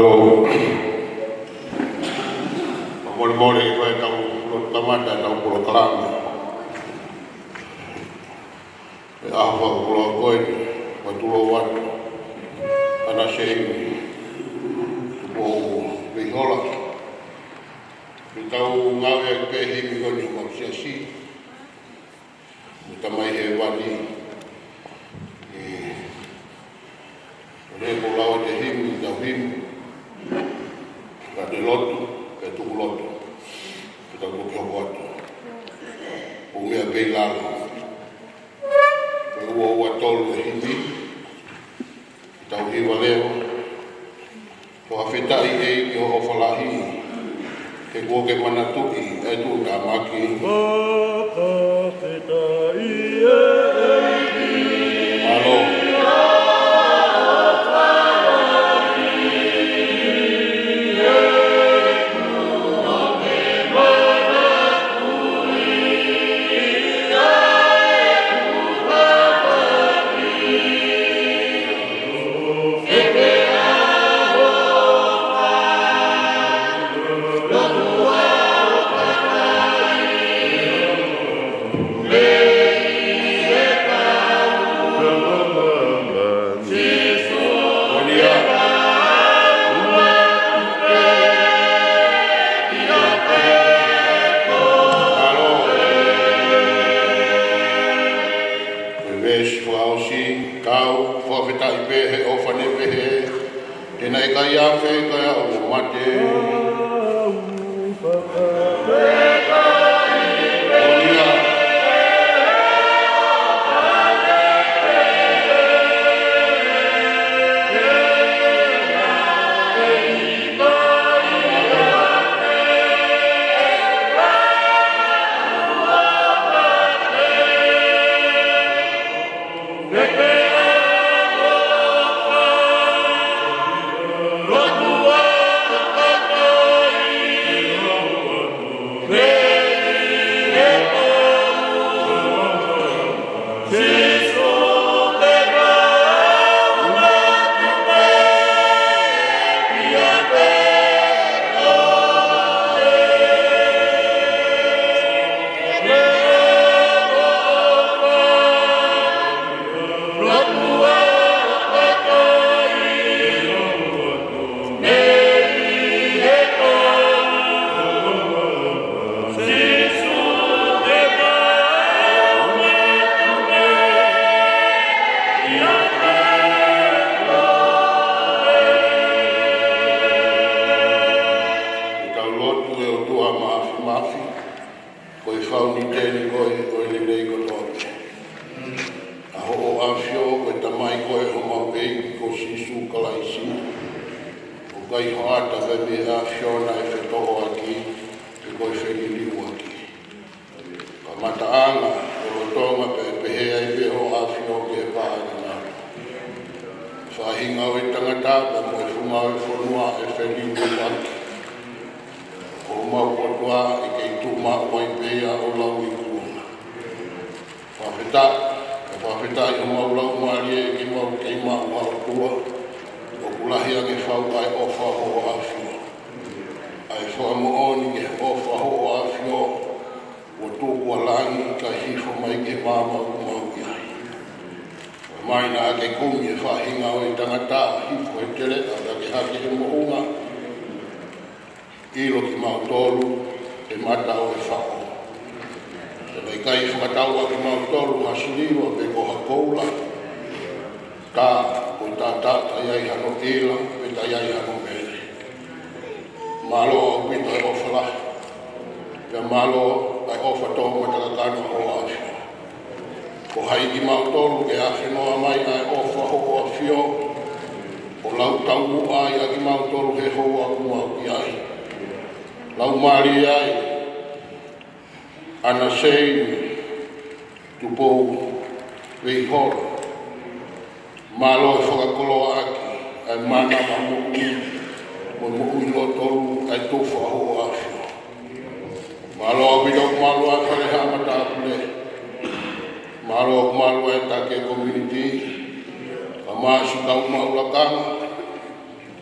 Malo mole vai tau tamata tau pulo kalanga e afa pulo koi patulo watu ana sei po bihola tau ngawe ke himi koni mo siasi mutamai he wani le pulau de himi tau himi ka de lotu ke tu lotu kita buka buat umia belar uwa watol hindi kita hiwa leo to afita i o falahi ke go ke manatui e tu ka maki afita i alo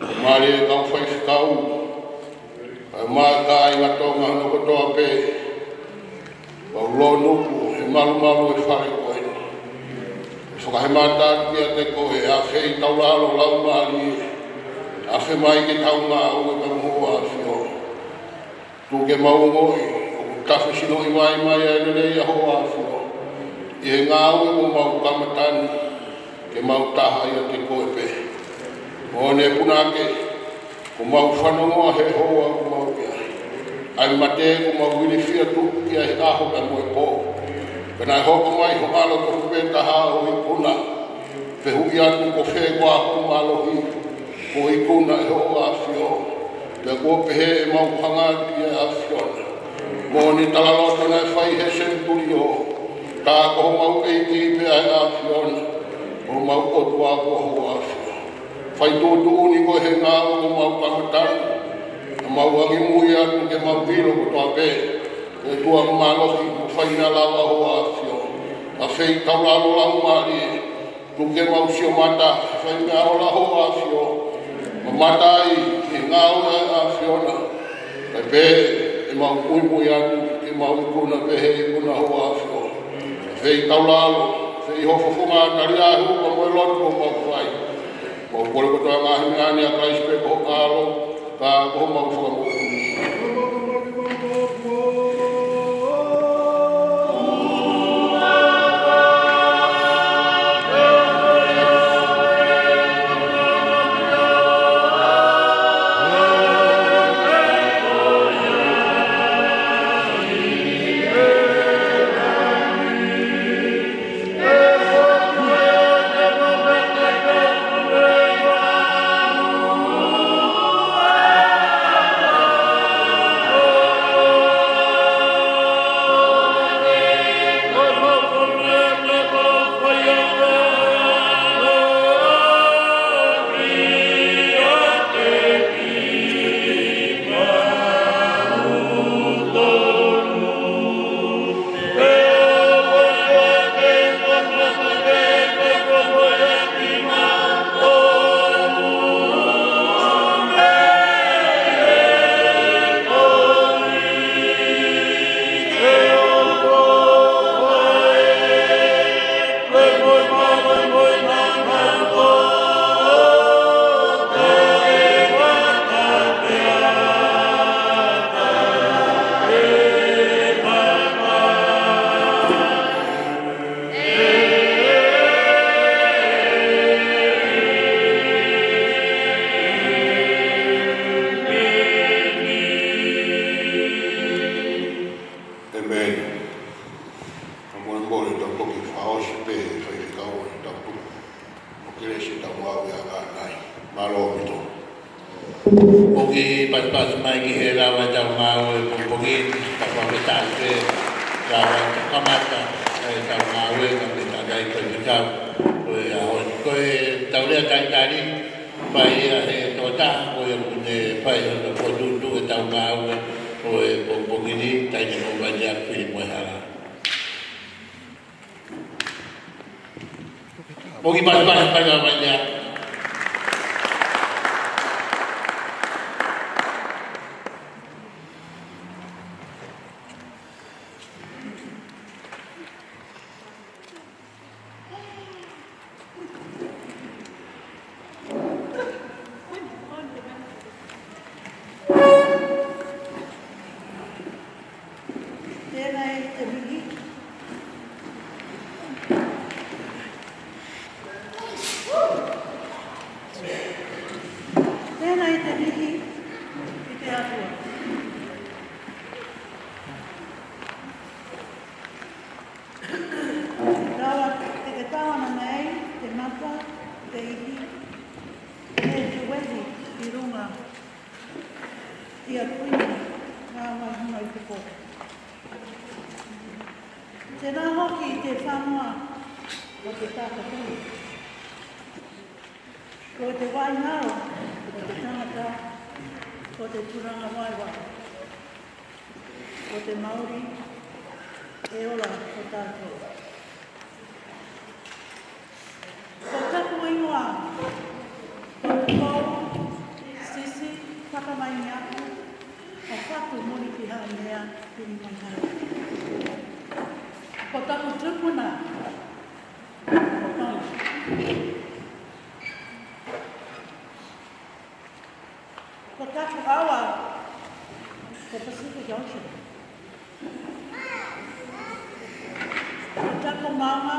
Mari kau nuku, he malu e whare koe. Whakahemata kia te koe, a whei tauraro lau maari, a whe mai ke tau ngā ue ka mua a whio. Tu ke maungoi, o ku tawhi sino i mai a nere i a hoa a whio. I he ngā ue o mau kamatani, ke mau taha i a te koe pe. O ne punake, ko mau whanongoa he hoa ko mau kia. Ai mate ko mau wini whia tuku kia he aho ka moe po. Pena hoko mai ho alo ko peta ha o i kuna. Pe hui atu ko whe kwa ho malo hi. Ko i kuna e ho a whio. Pe ko pehe e mau hangati e a whiona. Mo ni talaloto na e whai he senturi ho. Ka ko ho mau e ki pe a whiona. Ho mau otua ko ho a whio. Whai tūtu uni ko he ngā o mau kamatani. Mau wangi mui atu ke mau viro ko toa pe. E tua malohi ko whaina lawa ho a whio. A whei tauraro lau maari. Tu ke mau sio mata. Whai mea o la ho a whio. Ma matai e ngā ora a whiona. Kai pe e mau mui mui atu ke mau ikuna pe he ikuna ho a whio. A whei tauraro. Whei hofofonga tari a hu ka moe lotu ko mau whai. Mau kore ko toa ngā hime ane a kaispe ko kālo. Ka ko mau whakamu. Pogi pas mai ki he lawa tau ngau e pogi ta pamita ke lawa kamata e tau ngau e kamita dai ko ni kau ko ya ho ko tau le tai tari pai e to ta ko e ne pai no ko du e tau ngau ko e pogi ni tai no ba ya ku mo hala pogi pas ba ya Ko taku tupuna. Ko taku awa. Ko Pacific Ocean. Ko taku mama.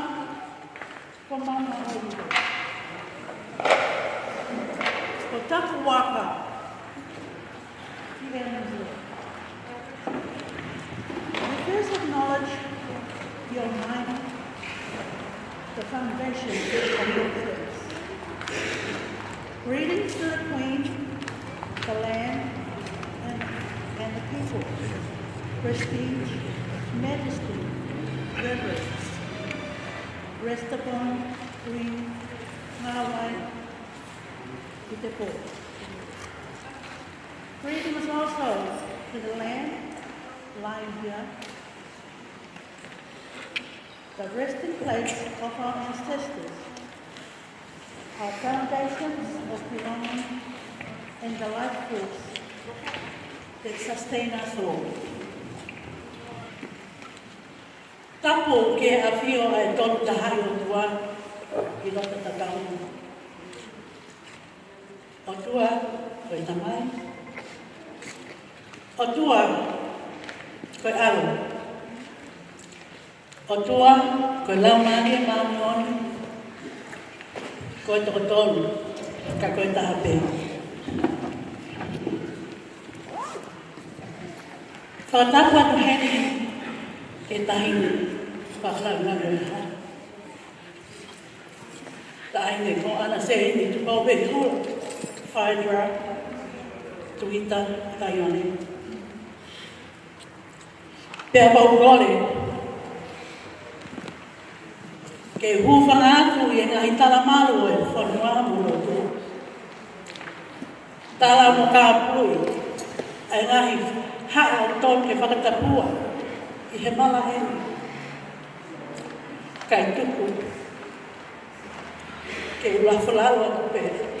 Ko mama hoi. Ko taku waka. Ki New Zealand. We first acknowledge the Almighty, the foundation of your things. Greetings to the Queen, the land, and the people. Prestige, majesty, reverence. Rest upon Queen Mawai Itepo. Greetings also to the land lying here, the resting place of our ancestors, our foundations of belonging, and the life force that sustain us all. Tapo ke awhio e tonu tahai o tua i rota tataunga. O tua, koe tamai. O tua, koe aro. O tua, koe laumani e maunioni. Koe tokotonu, ka koe tahape. Whakatapu atu heni ke tahini whakalanga koe ha. Tahine ko ana sehini tu pau pe kura. Whaedra, tuita, taione. Pea pau kore, ke hūwhanga atu i ngahi tala maru e whanua muro tu. Tala mo ka pui, e ngahi haa o ton ke whakatapua, i he mala heni. Kai tuku, ke ulawhalalo atu pere,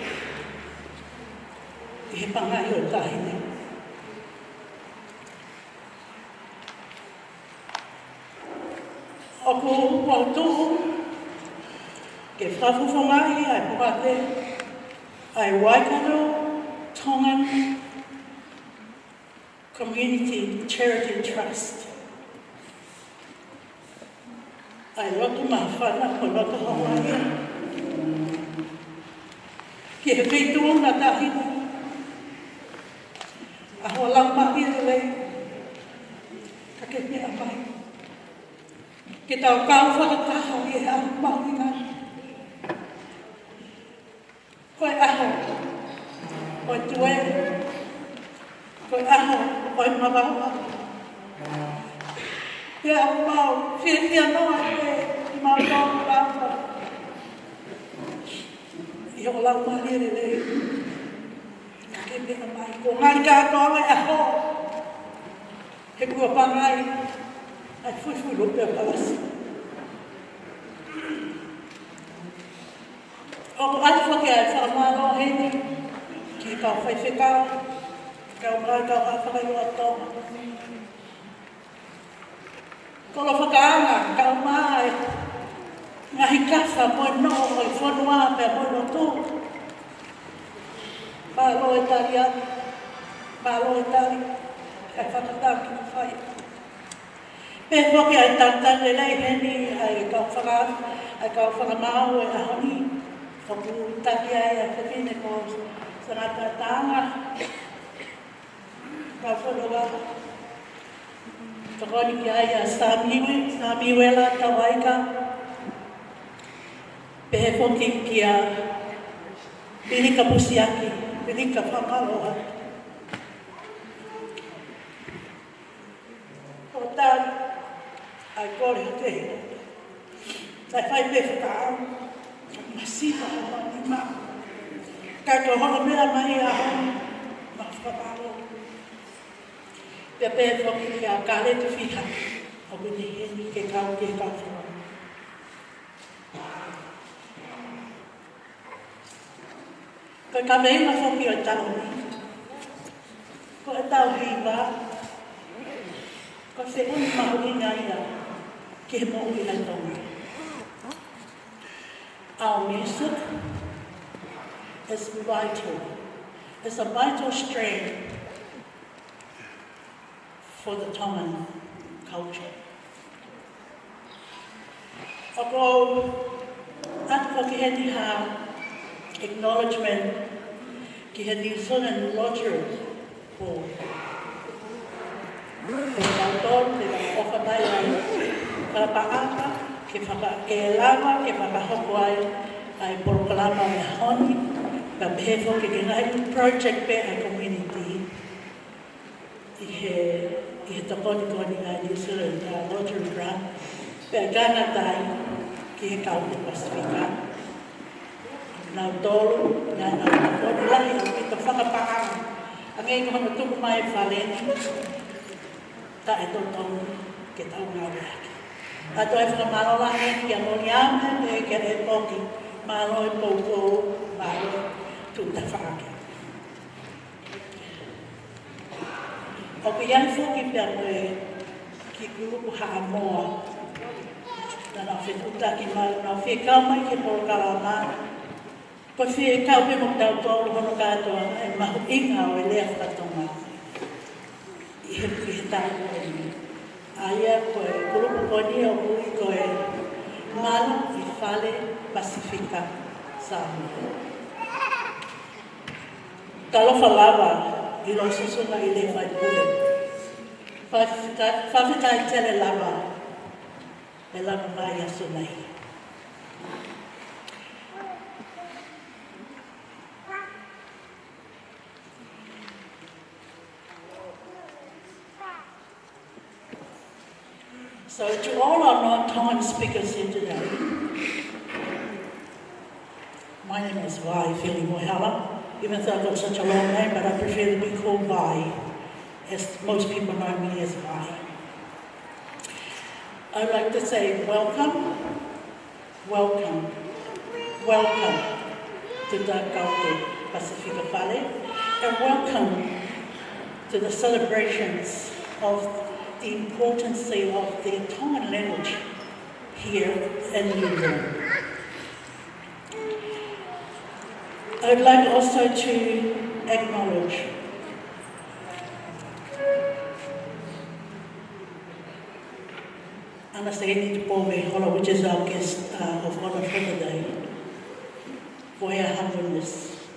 i he pangai o tahine. O ko wautuhu, ke whawhawhangai ai puate, ai Waikato, Tongan Community Charity Trust. Ai roto mawhana ko roto Hawaii. Ke he whetua na tahina. A hoa lau mahi lei, ka ke mea mai. Ke tau kau whakataha i e ahu maunga. Koe aho, koe tue, koe aho, koe mawawa. Ke ahu mau, whiawhia noa i mau tōku rāwha. I ho lau mahi lei, ka ke mea mai. Ko ngari kātoa e aho, he kua pangai, ai fuifui rupe o palasi. O atu whake ai whakamaro heni, ki kau whaiwhekau, kau mai kau hawhakai o atonga. Kolo whakaanga, kau mai, ngahi kawha moe noo moi whanua pia moe no tū. Mālo e tari atu, mālo e tari, ai whakatau ki ku whai. Pea whake ai tātane lei heni, ai kau whakaau, ai kau whakamau e ahoni. Hoku taki ai a whakine ko sanata tānga. Kau whanua. Whakoni ki ai a Samiwela Tawaika. Pehe whoki ki a Pirika Pusiaki, Pirika Whakaroa. Ko tāri, ai kore te hino. Tai whai pe whakaau. Masifa o manima. Kato hono mea mai a honi. Ma whakaro. Pea pea whoki ki a kāre te whiha. O mene heni ke kau ke kau whakaro. Ko ka meima whoki o tau ni. Ko e tau hiwa. Ko se uni mahuringa ia. ki he mo i ai tonga. Our music is vital. It's a vital strand for the Tongan culture. Ako, at whakiheni ha acknowledgement ki he New Zealand Lottery Board. Ko tautor, te whakapai ai, whakapaaka, ke lava, ke whakahoko ai porokalama me honi, ka pehefo ke ngai project pe a community i he takoni ai New Zealand Lottery Grant, pe a gana tai ki he kaute Pasifika. Nau tolu, ngai nau takoni lahi o ki ta whakapaaka. Angai ko hana tuku mai whaleni, ta e tōtonu ke tau ngā reaki. Ato e whakamaro lahi ki a moni ame, e ke e poki, maro e poukou, maro tu ta whaake. O ki iai whoki pia koe ki kurupu haa moa, na nā whetuta ki mai, nā whekau mai ke porokara mā, ko whekau pe mo tau tōru hono kātoa, e mahu inga o e lea whakatonga. I he tāku e ni. Aia koe kurupu koni o hui koe malu i whale Pasifika Samoa. Talofa lava i lo susunga i le whai pule. Whawhitai tele lava e lava mai asu nei. So to all our non-Tongan speakers here today, my name is Vai Fili Mohala, even though I've got such a long name, but I prefer to be called Vai, as most people know me as Vai. I'd like to say welcome, welcome, welcome to Te Kaute Pasifika Whale, and welcome to the celebrations of the importance of the Tongan language here in New Zealand. I would like also to acknowledge Anasagini Tupove Hola, which is our guest of honor for today, for your humbleness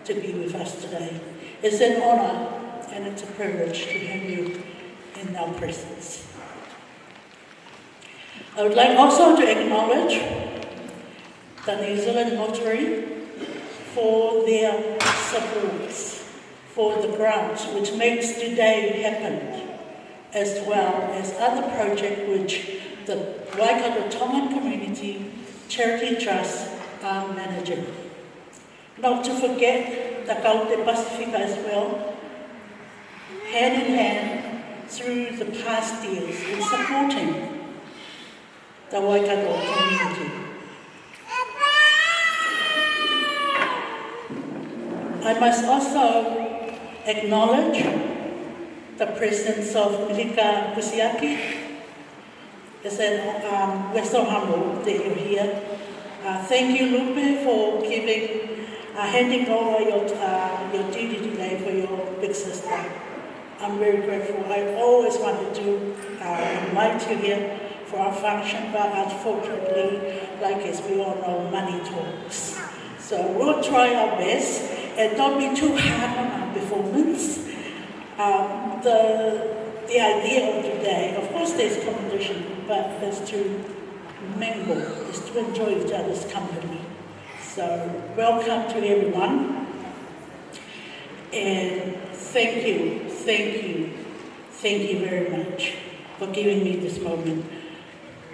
to be with us today. It's an honor and it's a privilege to have you in our presence. I would like also to acknowledge the New Zealand Lottery for their supports, for the grants which makes today happen, as well as other projects which the Waikato Tongan Community Charity Trust are managing. Not to forget the Kaute Pasifika as well, hand in hand through the past years in supporting the Waikato community. I must also acknowledge the presence of Milika Kusiaki. We're so humbled that you're here. Thank you, Lupe, for handing over your duty today for your big sister. I'm very grateful. I always wanted to invite you here for our function, but unfortunately, like as we all know, money talks. So we'll try our best and don't be too hard on our performance. The idea of today, of course there's competition, but it's to mingle, it's to enjoy each other's company. So welcome to everyone. And thank you very much for giving me this moment.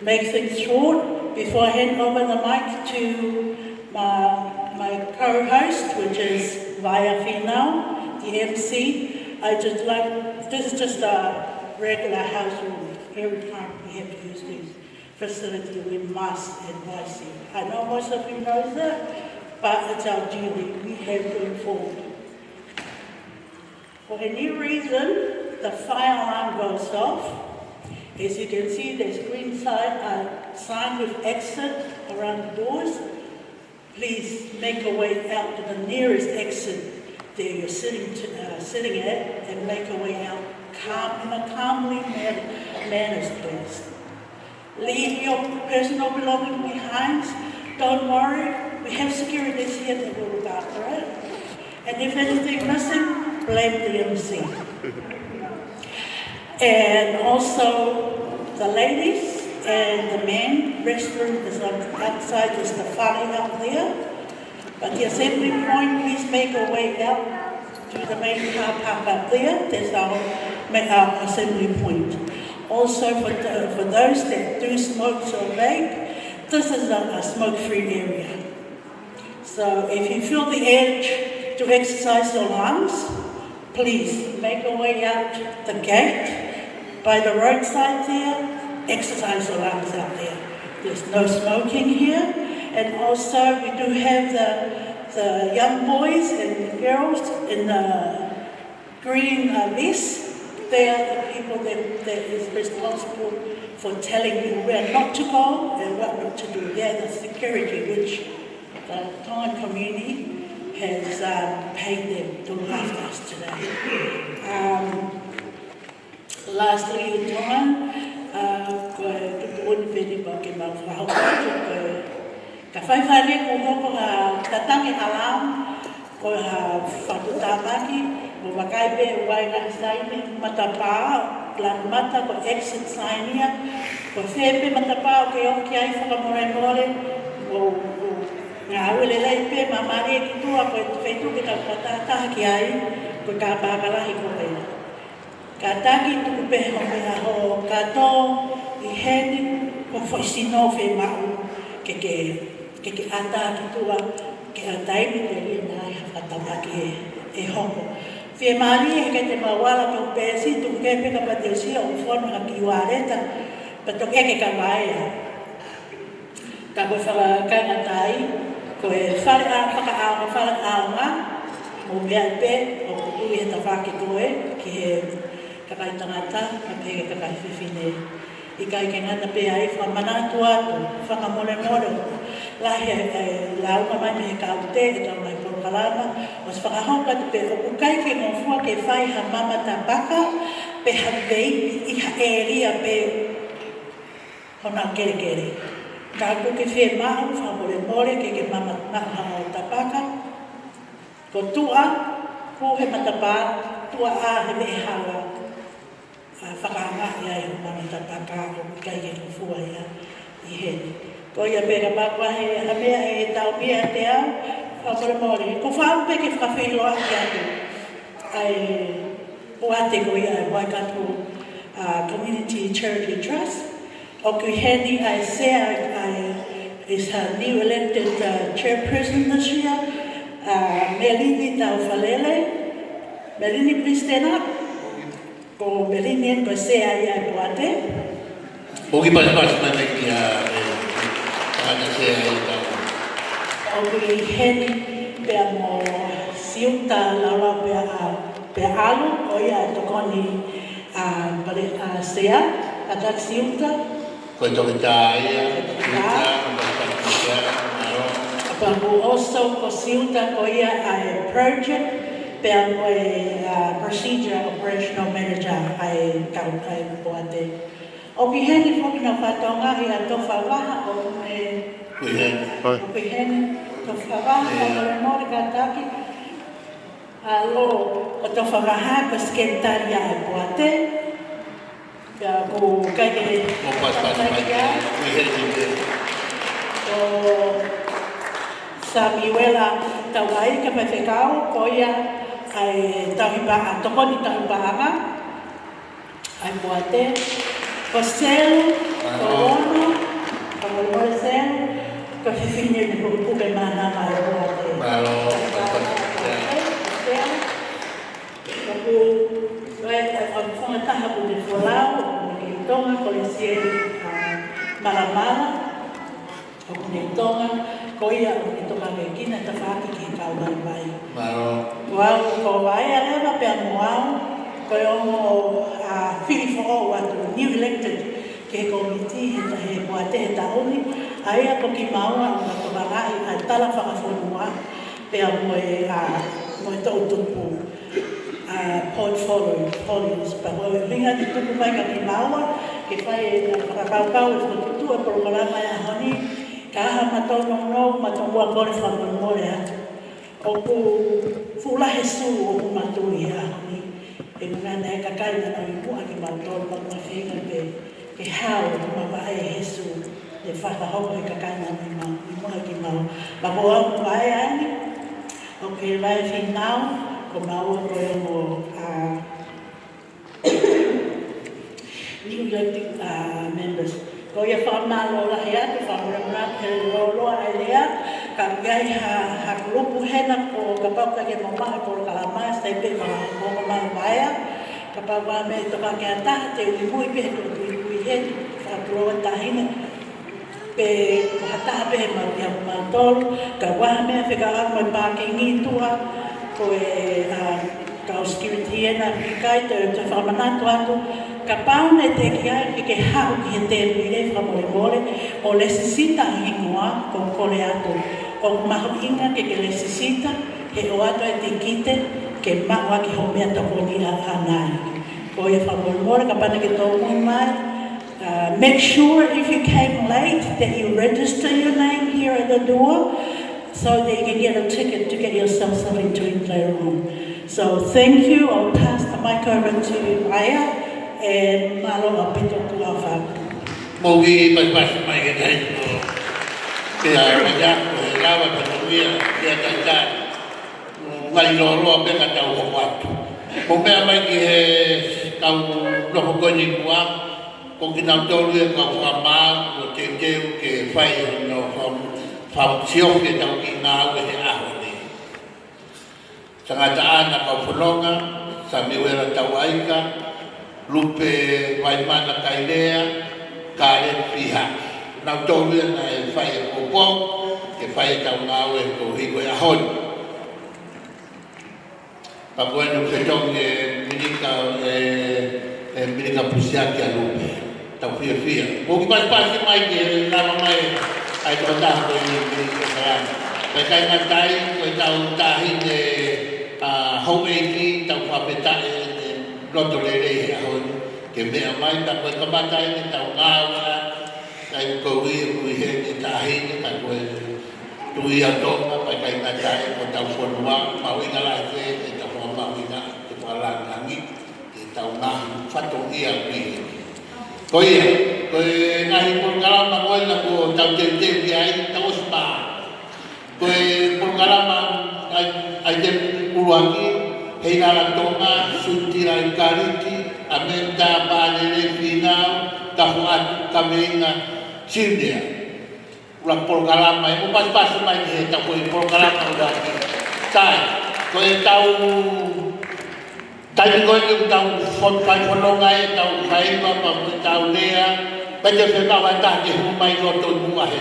Make things short before I hand over the mic to my co-host, which is Vaya Finau, the MC. This is just a regular house rule. Every time we have to use this facility, we must advise you. I know most of you know that, but it's our duty. We have to inform you. For any reason, the fire alarm goes off, As you can see, there's green sign with exit around the doors. Please make a way out to the nearest exit there you're sitting at and make a way out in a calmly manners, please. Leave your personal belongings behind. Don't worry, we have securities here that will look after it. And if anything missing, blame the MC. And also the ladies and the men, restroom is outside, there's the whare out there. But the assembly point, please make a way out to the main car park up there. There's our assembly point. Also for those that do smoke or vape, this is a smoke-free area. So if you feel the urge to exercise your lungs, please make a way out the gate by the roadside there, exercise your lungs out there. There's no smoking here. And also we do have the young boys and girls in the green vests. They are the people that is responsible for telling you where not to go and what not to do. They are the security which the Tongan community has paid them to look after us today. Lastly, in Tongan, ka whaiwhare ko hoko ha tatangi alam, ko ha whatutamaki, mo wakai pe wai ngā saini, matapā, lan mata ko exit sainia, ko whepe matapā o ke oki ai whakamore, mo ngā awelelei pe mamare ki tua, ko whetu ke ka patataha ki ai, ko ka pākarahi ko reina. Ka taki tuku pe homeha ho kato, I heni, ko whaisino whe mau, ke ata ki tua, ke ataimi te ria nai hawhatamaki e hongo. Whie maari e te mawala tau pēsi, tuku ke peka pateusia o whono haki uareta, patok eke ka maea. Ka koe whakakanga tai, koe whale aonga, mo mea pe, o kutui he tawhake koe, ki he kakai tangata, ka peke kakai whiwhine. I kai ke ngana pe ai whamanatu atu, whakamore, lahi launga mai me he kaute, e tau mai porokalama, o se whakahonga te pe o kai ke ngofua ke whai ha mama ta baka, pe ha vei, I ha e ria pe hona kere. Ka kuke whe mahu, whamore, ke mama ha o ta baka, ko tua, ku he matapā, tua a he me hawa, whakaanga ia I mama tapaka o kai ke kufua ia I heni. Ko ia pera pakwahe a mea e tau mea te au, whamore. Ko whau pe ke whawhiloa ki atu. Ai poate ko ia e Waikato Community Charity Trust. O ki heni ai sea is her new elected chairperson this year. Melini tau whalele. Melini, please stand up. Ko Melini ko sea ia e poate. Oki pas mana ki ana sea I tau. Oki heni pea mo siuta laura pea alu o ia e tokoni sea katak siuta. Ko toki tā ia, But we also ko siuta ko ia a project pea mo procedure operational manager ai poate. Oki heni foki na whatonga I a tofa waha o me oki heni tofa waha o me mori kataki alo o tofa waha ko skentaria ai poate pea ko kaike o Samuela tawai ka pefekau ko ia ai tahiba tokoni tahibaanga ai poate Marcelo, Colono, Marcelo, que se finge de buke mana mai poate. Aku on taha po de folau, ke tonga ko le sie malamala, ko ne tonga ko ia ko tonga ke kina ta faki ke ka mai mai. Wow, ko vai ale na pe moao. koe ongo whiri who atu new elected ke komiti he moa te he taoni. A ea ko ki maua o ka tomarai a tala whakawhonua pea moe tau tupu portfolios. Pa moe ringa ti tupu mai ka ki maua ke whai e whakakau e whakutu e porokarama e honi ka aha matono no matonua kore whakamore atu. O ku fulahe su o ku matui e honi. E ngana e kakaina na i mua ki mautoro pa mua whenga ke hao ma wae Jesu le whakahoko e kakaina i mua ki mau. Ma moa o wae ani o ke lai whinau ko maua koe mo new elected members. Ko ia whamalo la he atu, whamara he roloa e lea, ka ngai ha kurupu hena ko ka pauka ke mamaha ko ka lamai stai pe ma ko ma maia. Ka pauka me to ka ke ata te ui pe to ui he ka kuroa tahina. Pe ko hata pe ma ia ma tol ka wa me fe ka ma pa ke ngi tua ko e ka security ena ki kai te whamanatu atu. Ka paune te kia ke hau ki he te luire whamore o lesisita hingoa ko kore atu. O mahu inga ke lesisita he o atu e te kite ke maua ki ho mea tokoni a anai. Ko e whamore ka pane ke tō mui mai. Make sure if you came late that you register your name here at the door so that you can get a ticket to get yourself something to eat later on. So thank you. I'll pass the mic over to Aya. E malo a pito tu a wha. Mogi pas mai ke tai ko. Ke a ya ko lawa pa tuia ke tanga. Ngai loro pe ka tau ho atu. Mo me mai ki he tau no ko ni kuā ko ki nau tolu e ka wha ma o te teu ke whai no wha sio ke tau ki ngā ue he aho ni. Sangata ana ka whanonga sa miwera tau aika lupe vai mana kailea kare fiha na tolu na e fai ko po ke fai tau ngawe ko hiko ya hon pa bueno se tong minika pusia ki lupe tau fia o ki pas mai ke na mai ai to ta ko ni ka pe kai na tai ko tau tahi de ho ki tau fa peta loto le le hon ke me mai ta ko ka mata ni ta ngawa kai ko wi he ni ta he ni ta ko tu ia to pa kai na ta ko ta fo wa ma wi na la ke ta fo ma wi na ke pa la na ni ke ta na fa to ia wi ko ia ko na hi por kala ma ko na ko ta te bi ai ta os pa ko por kala ma ai te uruangi hei nara tonga, suntira i kariti, a menta pānere whinau, tahu atu kamenga sirnea. Ula polkalama, e mo pas mai he tahu i polkalama ula ki. Tai, ko e tau, tai ko e tau whai whanonga e tau whaiwa, pa mo tau lea, pete whenau ta ke humai roto mua he.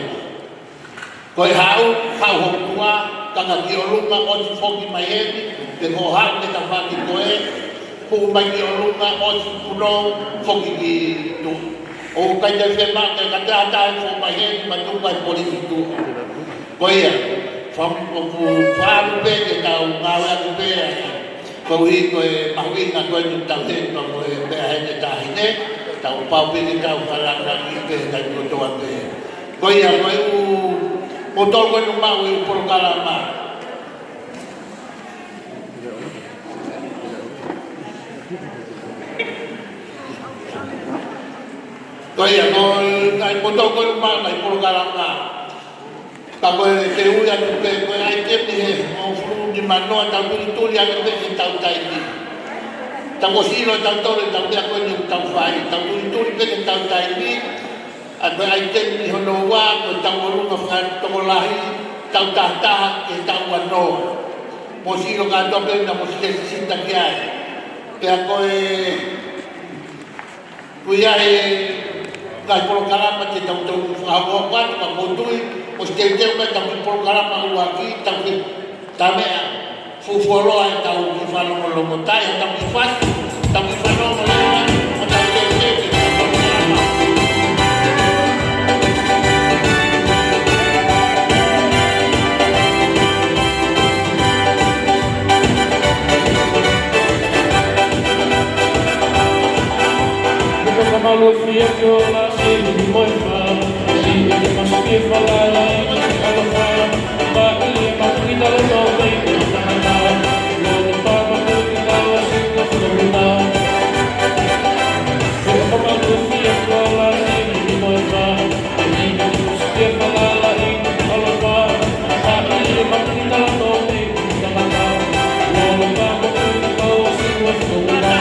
Ko e hau hokua, tanga ki o runga o ti whoki mai eni, te ko hau te ta whaki koe, ko mai ki o runga o ti puno whoki ki tu. O kai te whema te kata atai who mai eni, ma tu kai polisi tu. Ko ia, whaamu pe te tau ngāwe aku pe ko hi koe mahuinga koe tu tau te, ma koe pea he te tahine, tau pau pe te tau whalanga ki pe kai kotoa pe. Ko ia, koe o tolu e mau e porokalama. Ko ia, o tolu e mau e porokalama. Ka koe te ui atu pe, koe ai tepi he, o furu di manoa, tau turi atu pe e tau taimi. Tau osilo e tau tore, tau mea koe ni tau whai, tau turi pe e tau taimi. Ado ai te ni hono wa ko tau runga fa to lahi tau tata e tau ano mo si lo ga to pe na mo si sinta ki ai pe ko e ku ya e ga por kala pa te tau to fa ho pa pa mo tu o ste te me tau por kala pa wa ki tau ki ta me fu foro ai tau ki fa lo mo tai tau ki fa Tapi whanau mo lewa, o tau te te, o tau whanau. Malu fia que o la sempre de moi fa, se ele mas que falar lá e ela fala, vai ele mas que dá o nome e não dá nada, não dá para que dá o assim não dá. Se malu fia que o la sempre de moi fa, se ele mas que falar lá e ela fala, vai ele mas que dá o nome e não dá nada, não dá para que dá o assim não dá.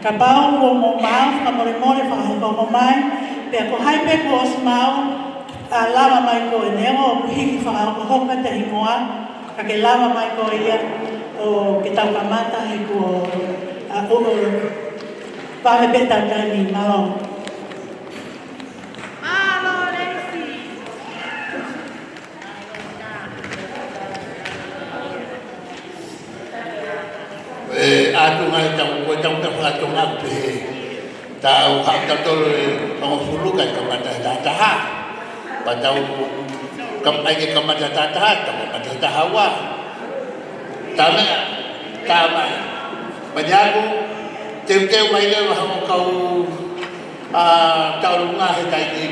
Kapau ko mo mau, kamore-more whakahe ko mo mai, pia ko haipe ko os mau, lama mai ko e neo, hiki whakao hoka te himoa, ka ke lama mai ko ia, o ke tau kamata he ko pahe beta tani malong. Atu ngai tau ko tau ka whakato ngape tau hakatolo ang fulukan kamata tataha patau kamai ke kamata tataha tau kamata tahawa tama banyago teu mai le wa kau tau lunga he tai ni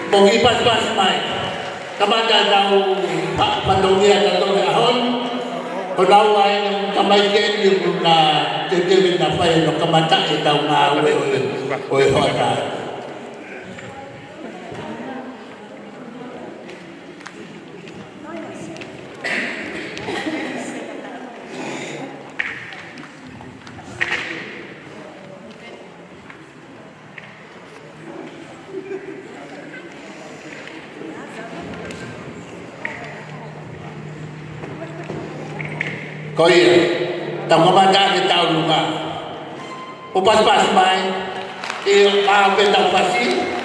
Bogi pas-pas mai. Kamada daw pandungia katong ahon. Kunaw ay kamay ken yung na titilin na pa yung kamata itaw nga o hota. Koy, tamamada kita ulunga. Upas-pas mai, maafin ang pasi.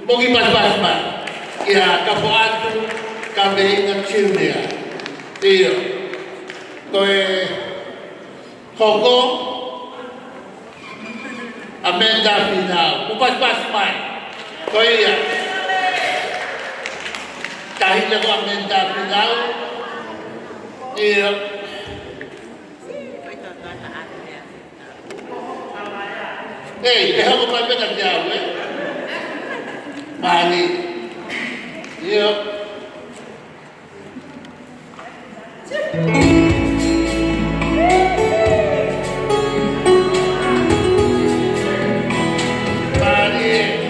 Bogi pas-pas man. Kaya kapuato kami ng Chilnia. Iyo. Ko'y Koko Amenda Final. Upas-pas man. Ko'y kahit ako Amenda Final. Iyo. Kaya ako pa nagdaw Mali. Yep. Mali.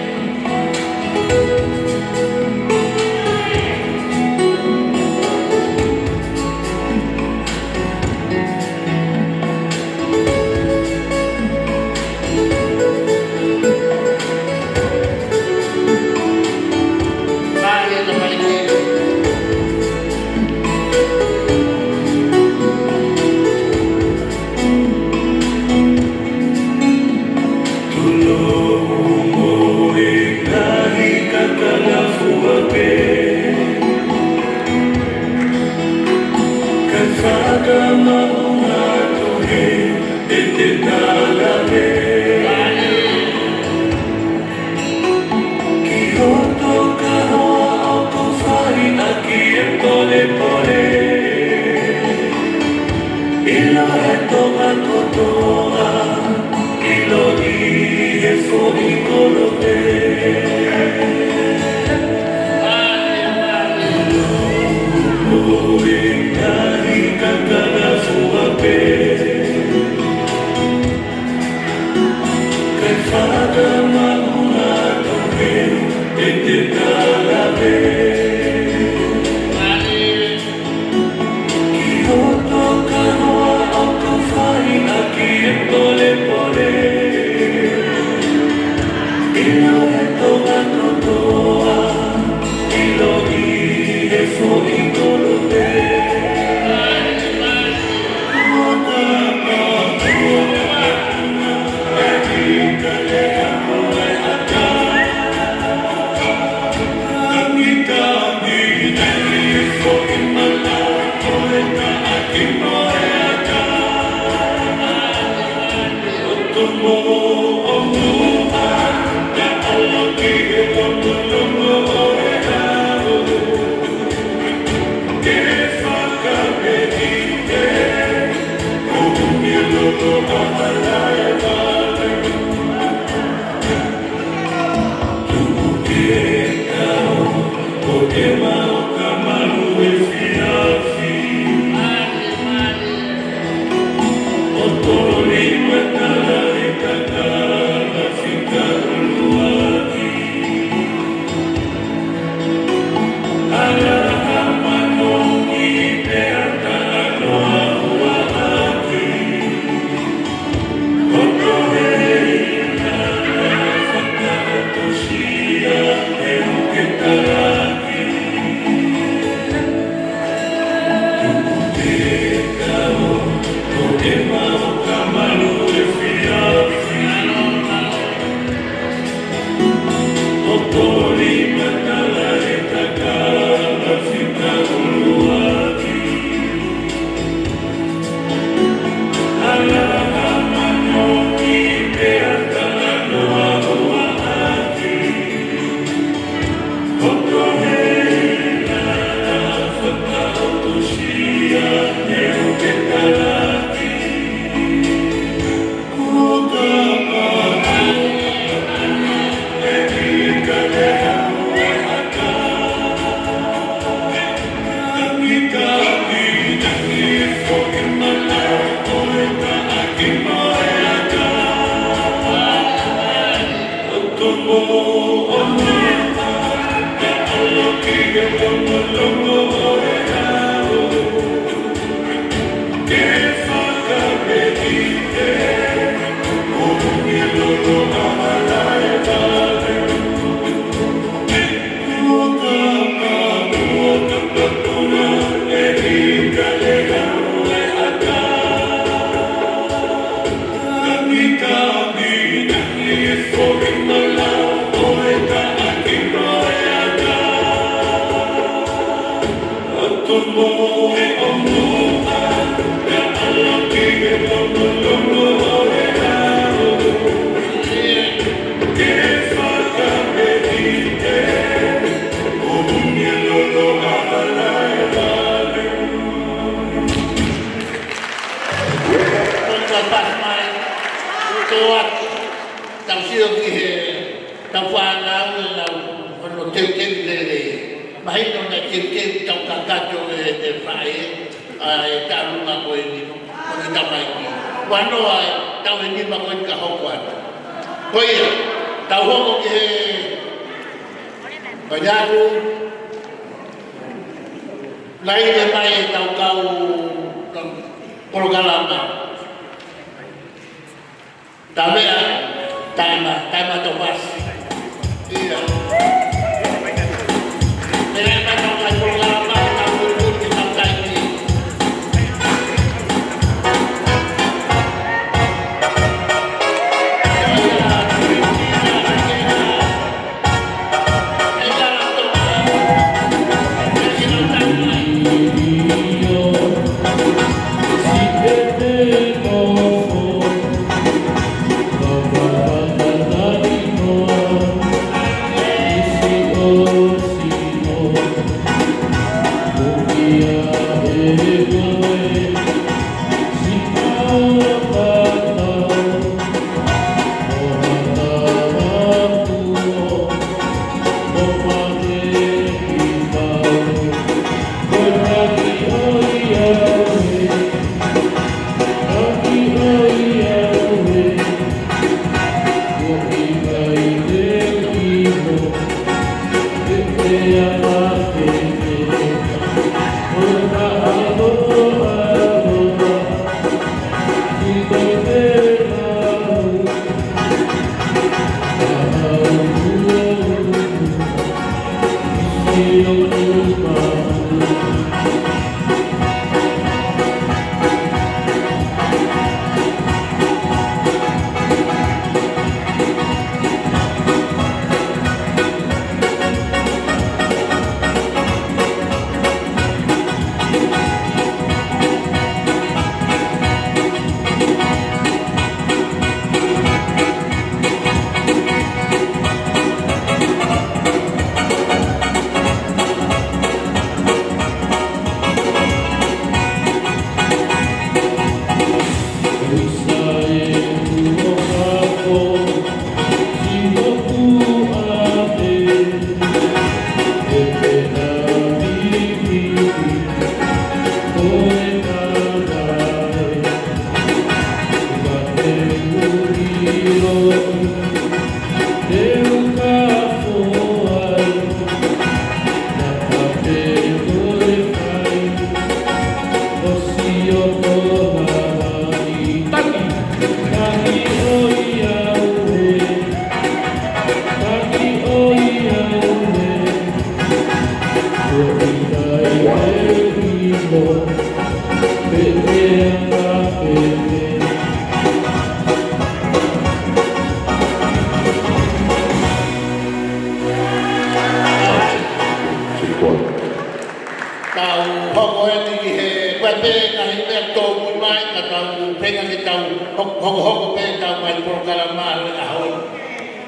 hoko pe tau mai pro kalama a ho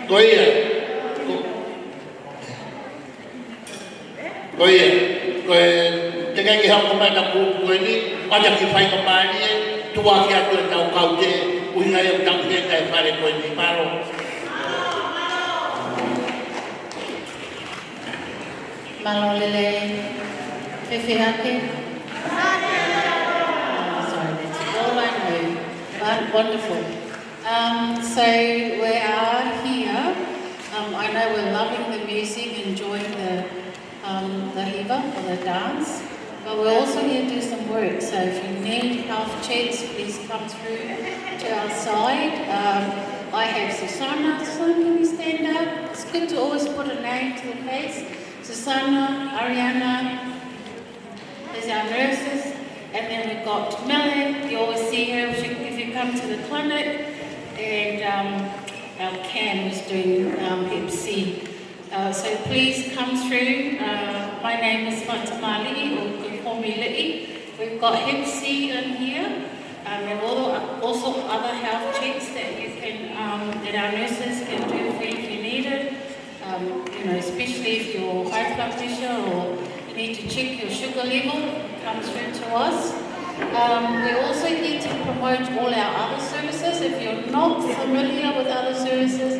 koia te kai ki hoko mai na ku ni aja ki fai ka mani tua ki atu tau kau te uinga eu tau te kai pare ko ni maro malo lele fefe hake. Sorry, that's all I know. But wonderful. So we are here. I know we're loving the music, enjoying the hiva or the dance, but we're also here to do some work. So if you need health checks, please come through to our side. I have Susanna. Susanna, can you stand up? It's good to always put a name to the face. Susanna, Ariana, there's our nurses, and then we've got Melanie. You always see her if you come to the clinic, and our Cam is doing Hep C. So please come through. My name is Fatamali, or you can call me Li'i. We've got Hep C in here, and also other health checks that you can that our nurses can do for you if you need it. Especially if you're high blood pressure or you need to check your sugar level, come through to us. We also need to promote all our other services. If you're not familiar with other services,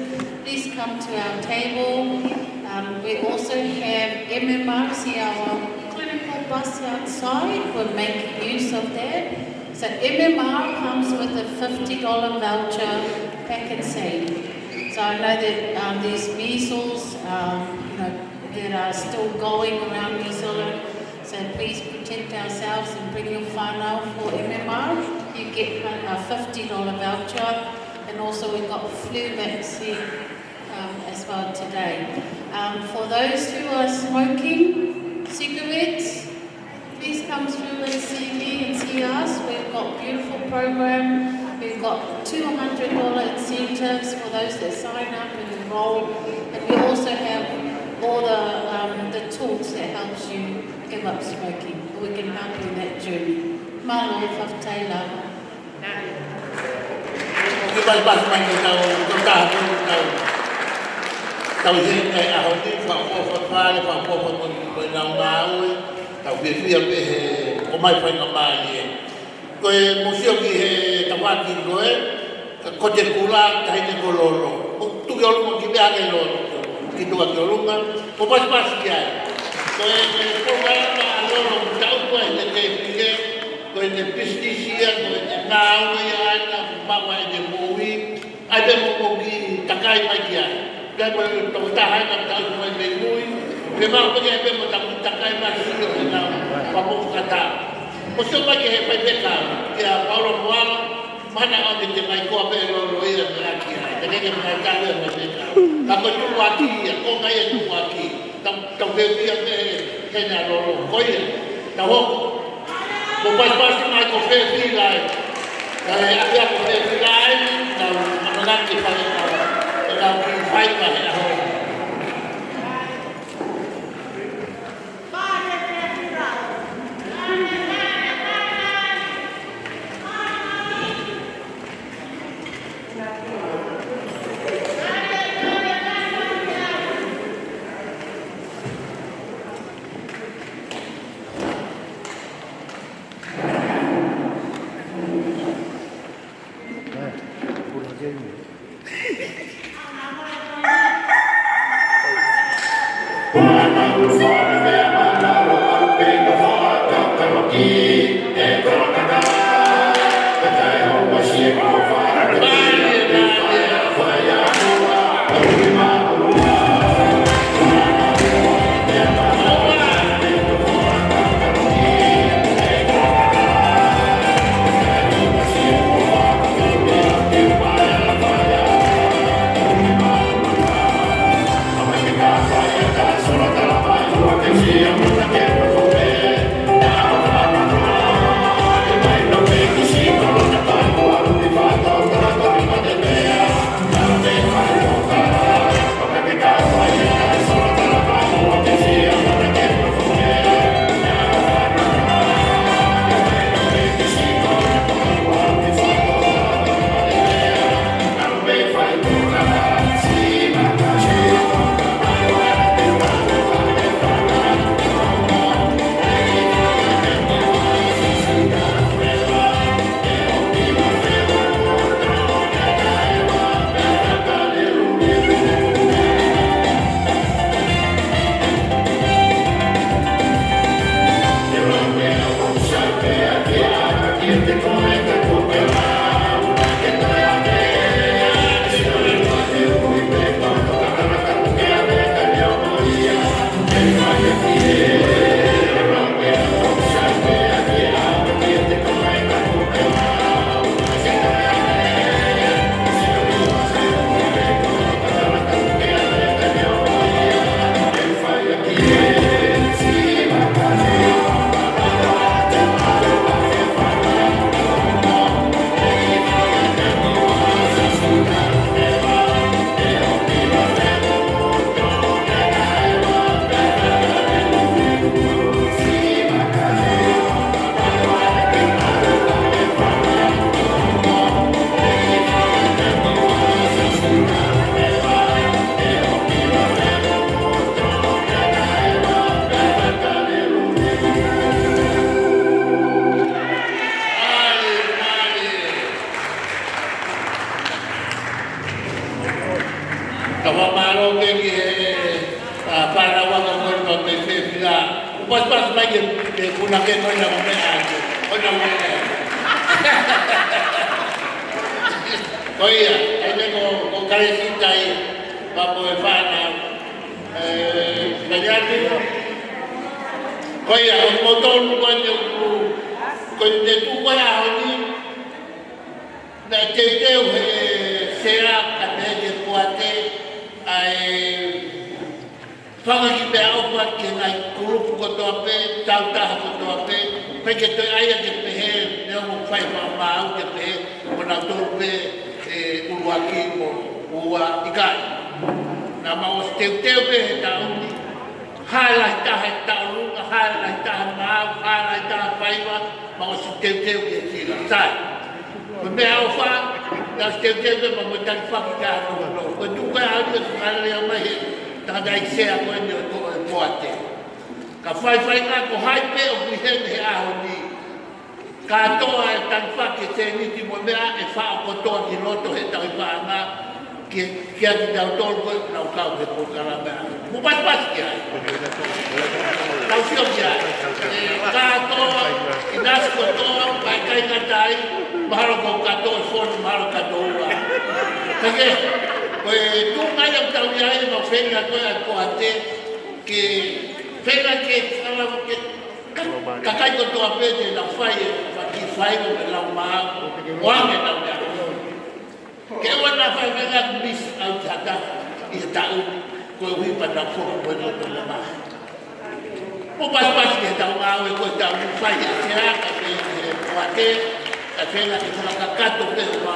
please come to our table. We also have MMRs, our clinical bus outside. We're making use of that. So MMR comes with a $50 voucher pack and save. So I know that these measles, that are still going around New Zealand. So please protect ourselves and bring your whānau for MMR. You get a $50 voucher, and also we've got flu vaccine as well today. For those who are smoking cigarettes, please come through and see me and see us. We've got a beautiful program. We've got $200 incentives for those that sign up and enroll, and we also have all the tools that helps you give up smoking. We can help you in that journey. Malo whaftaila. Okay, bye mai tau hene a honi whakofakare, whakofakare nau ngāui, tau whiwhia pe he o mai whainga māni e. Koe mosio ki he tawaki koe, ko te kura, ka hene ko loro. Tuki o lunga ki mea ke loro, ki tua ki o lunga, ko pasi ki ai. Koe programa a loro tau koe te te pire, koe te pistisia, koe te ngāui aina, mawa e te mōi, ai pe mo ki takai mai ki ai. Kaya mo itong tahay ng taon mo ay may mui. Kaya mga pag-ibe mo takay masiro na pamukata. Gusto ba kaya pwede ka? Kaya Paulo Mualo, mana ang ditimay ko pero loya na kaya. Kaya kaya mga tayo na beka. Ako tuwaki, ako ngayon tuwaki. Tawag yan kaya na lolo. Koya, tawag. Bupas-pas na ako fefilay. Kaya ako fefilay, ang laki pa rin ako.เราคือไฟมาให้เราSolo te la mano, que si yo no te quiero comer, Kawa maro ke ki para wanga ko me se fila. Pas mai ke kuna ke no na me ake. Ona me. Oia, ene ko carecita aí. Vamos a fana. Kanyati. Oia, o motor ko de tu ko ya oni. Na teteu será que de poate ai fala que be au que na grupo ko to pe tau ta ko to pe porque to ai que pe ne o fai ma au que pe ona to pe uruaki mo ua ikai na ma o teu pe ta uni hala ta ru hala ta ma hala ta fai ma o teu que sila sai me au fa das teu ma mo tan fa ka no ko tu ka au que ale o mai ta dai se a ko ni ko poate ka fai na ko hai pe o ki he a ho ni ka to a tan fa ke se ni ti mo mea e fa ko to ki loto he ta pa na que a ti da to ko na ka ko ko kala ba mo pas ki ai ka fio ki ai ka to inas ko to pa kai ka tai baro ko ka to fon baro ka do wa ke tu mai am tau ai no fenga ko a ko ate que fenga que ala que kakai ko to apete na fai ki fai ko la ma wa me ta que wana fai venga bis au tata i tau ko wi pa na fo ko no to la ma o pas que tau ma ko tau fai será que ko ate a fenga que la kakato pe ma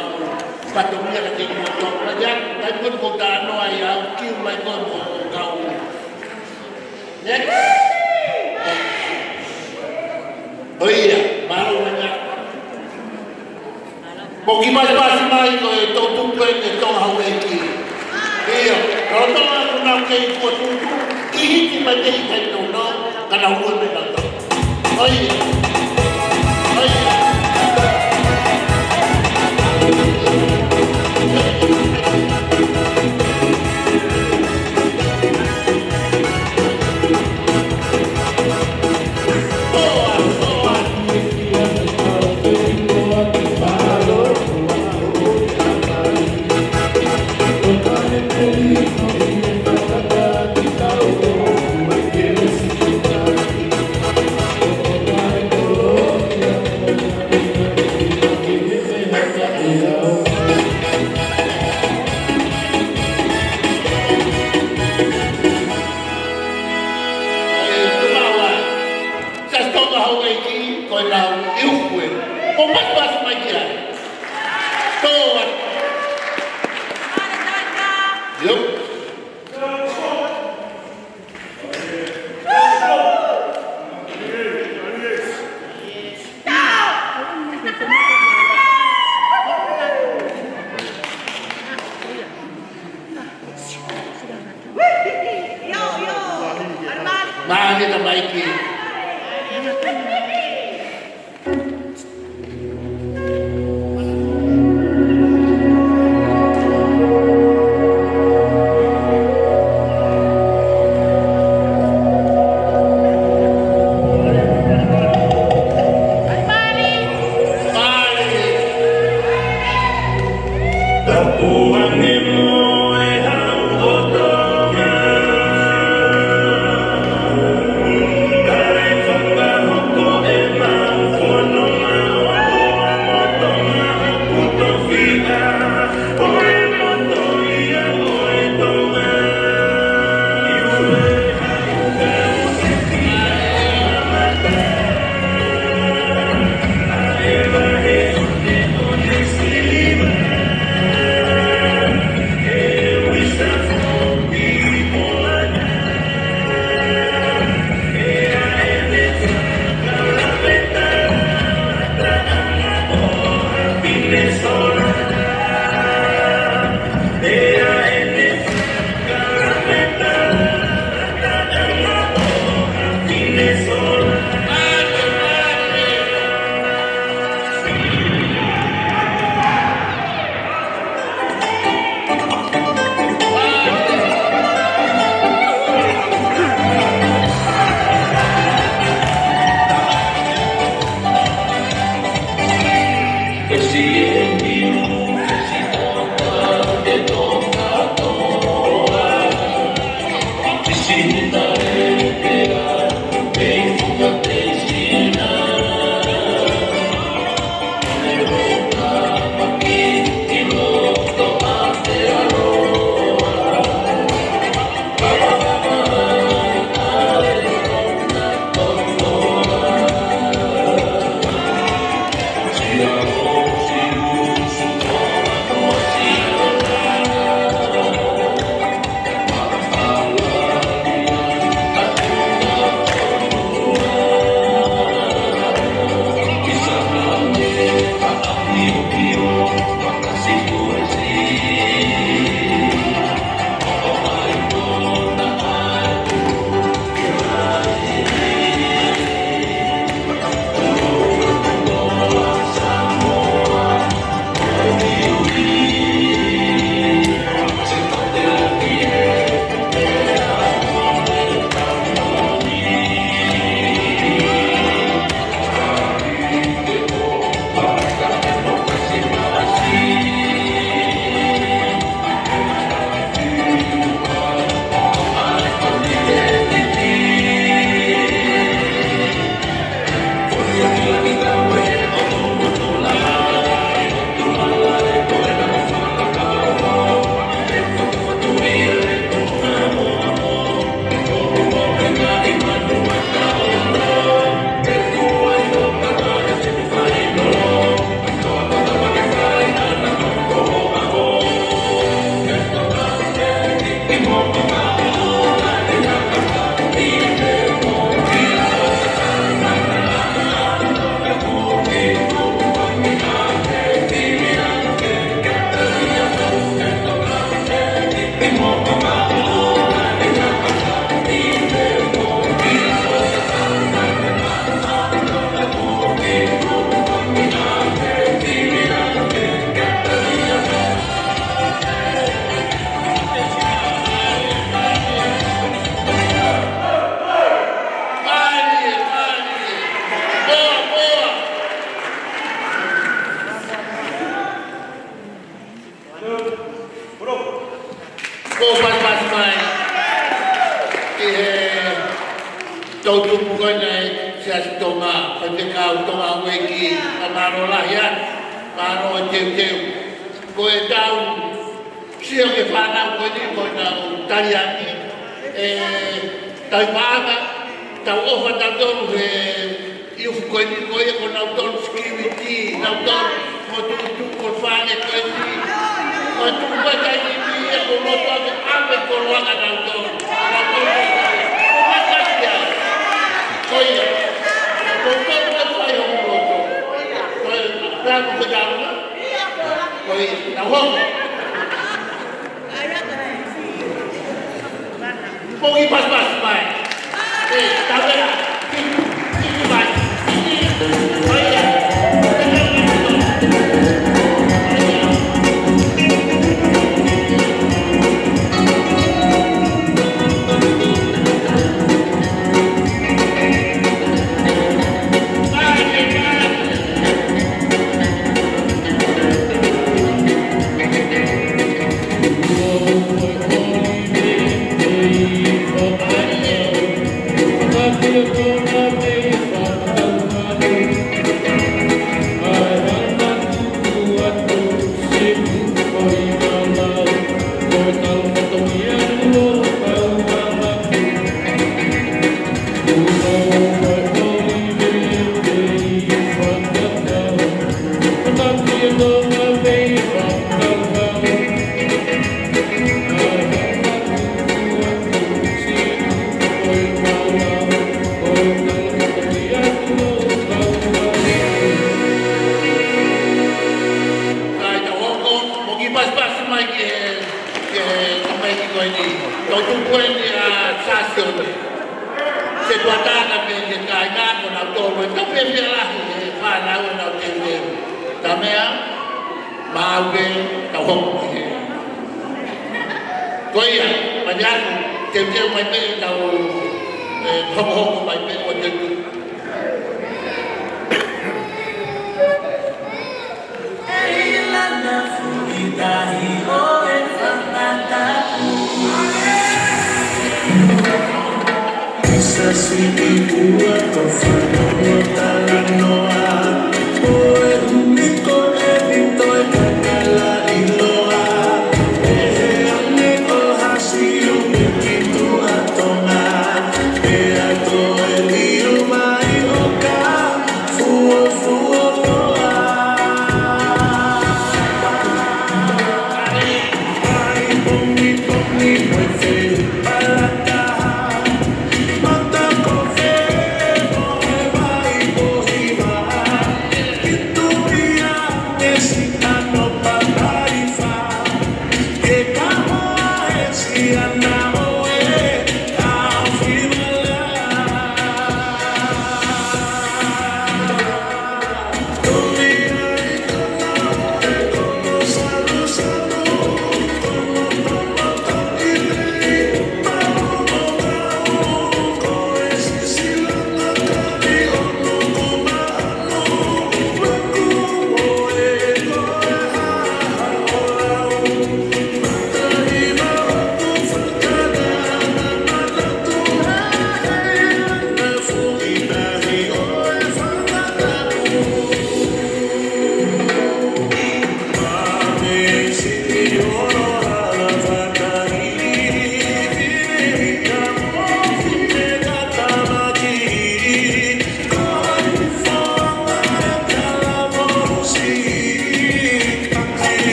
patomia que tem no topo já vai por botar no aí ao que vai com o cão next oia malo venha porque mais com o tudo que estão ao aqui eu não tô não que o tudo que vai ter que não cada um vai dar oia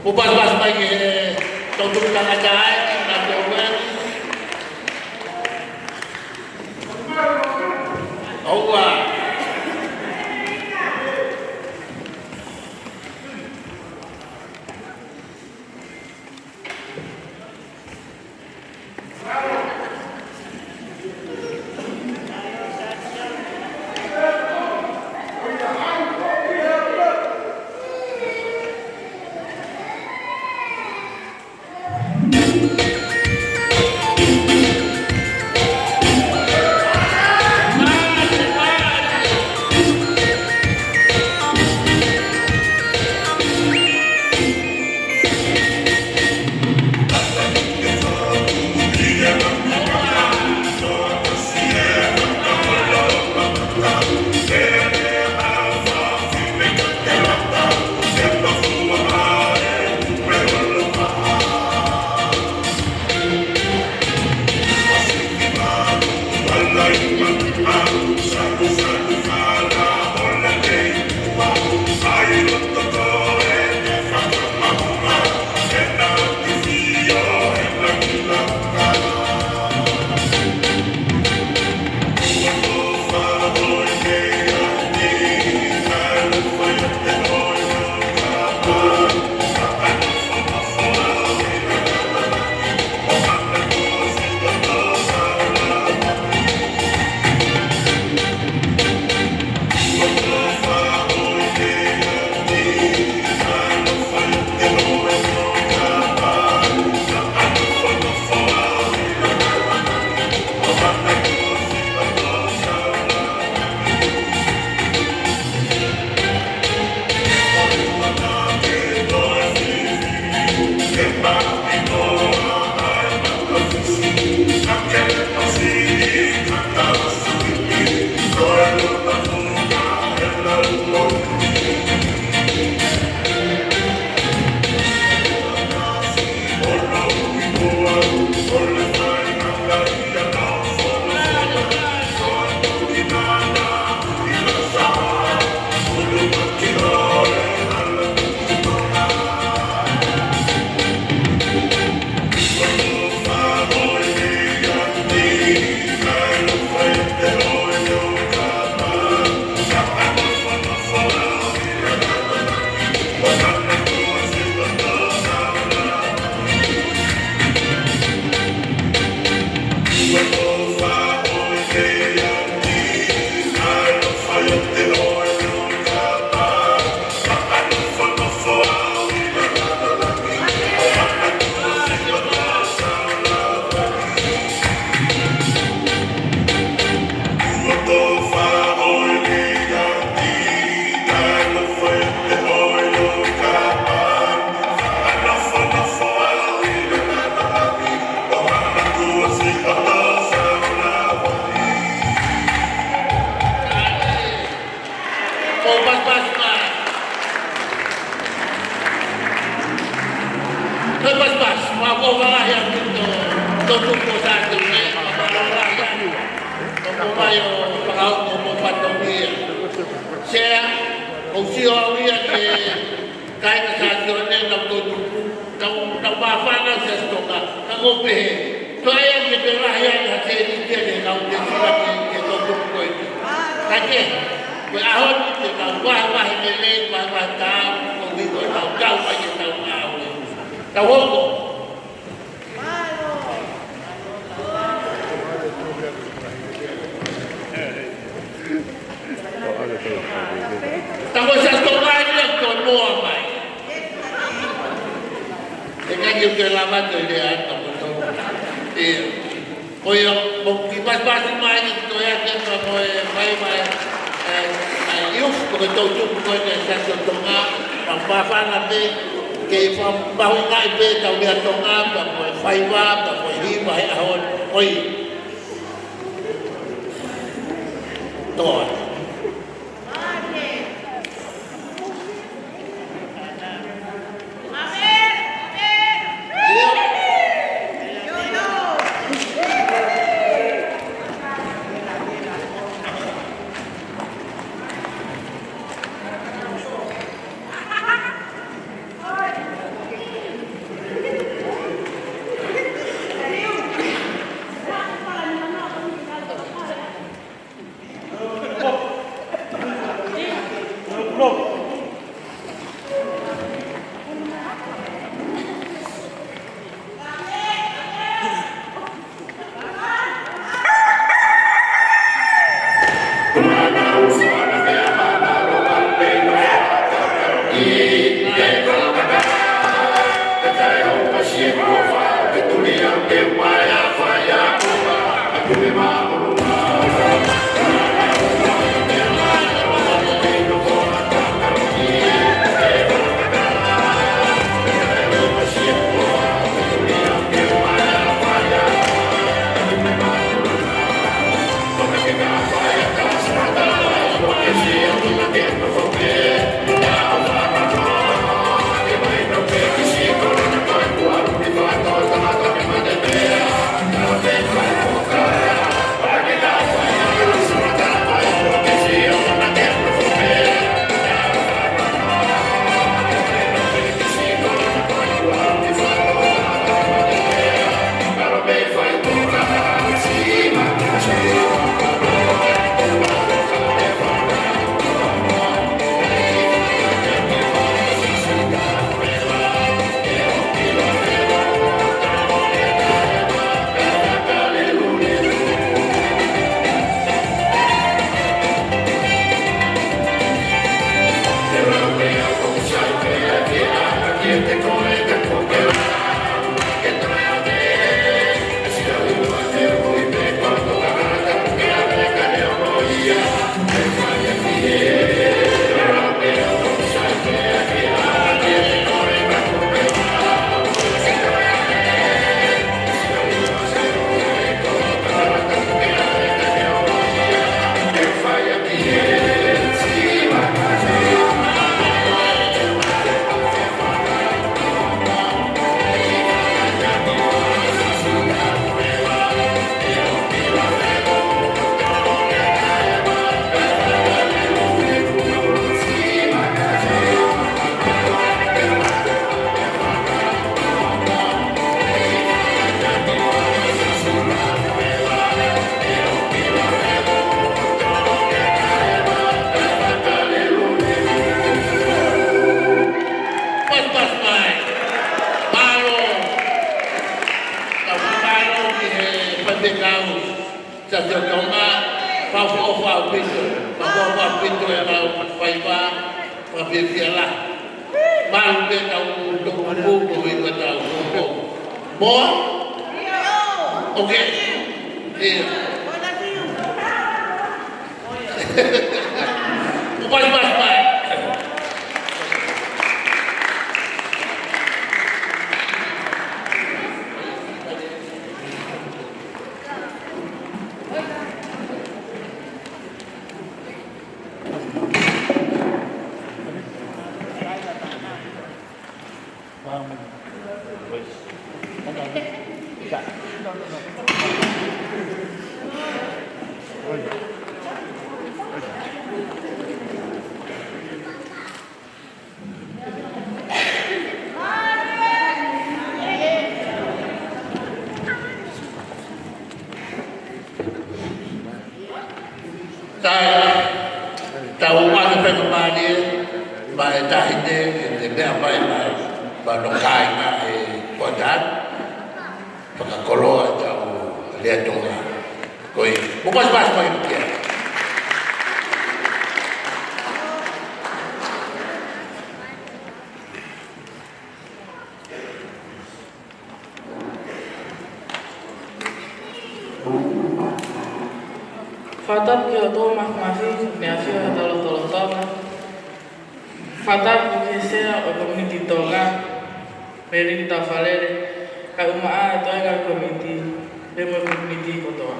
Ubas-bas mai ke tautuk tangadai, nadewan. Owa. Rob. Fatap que eu dou mais minha filha da Lotolotona. Fatap que seja o community toga, merin da falere, ka uma toga community, demo community kotoa.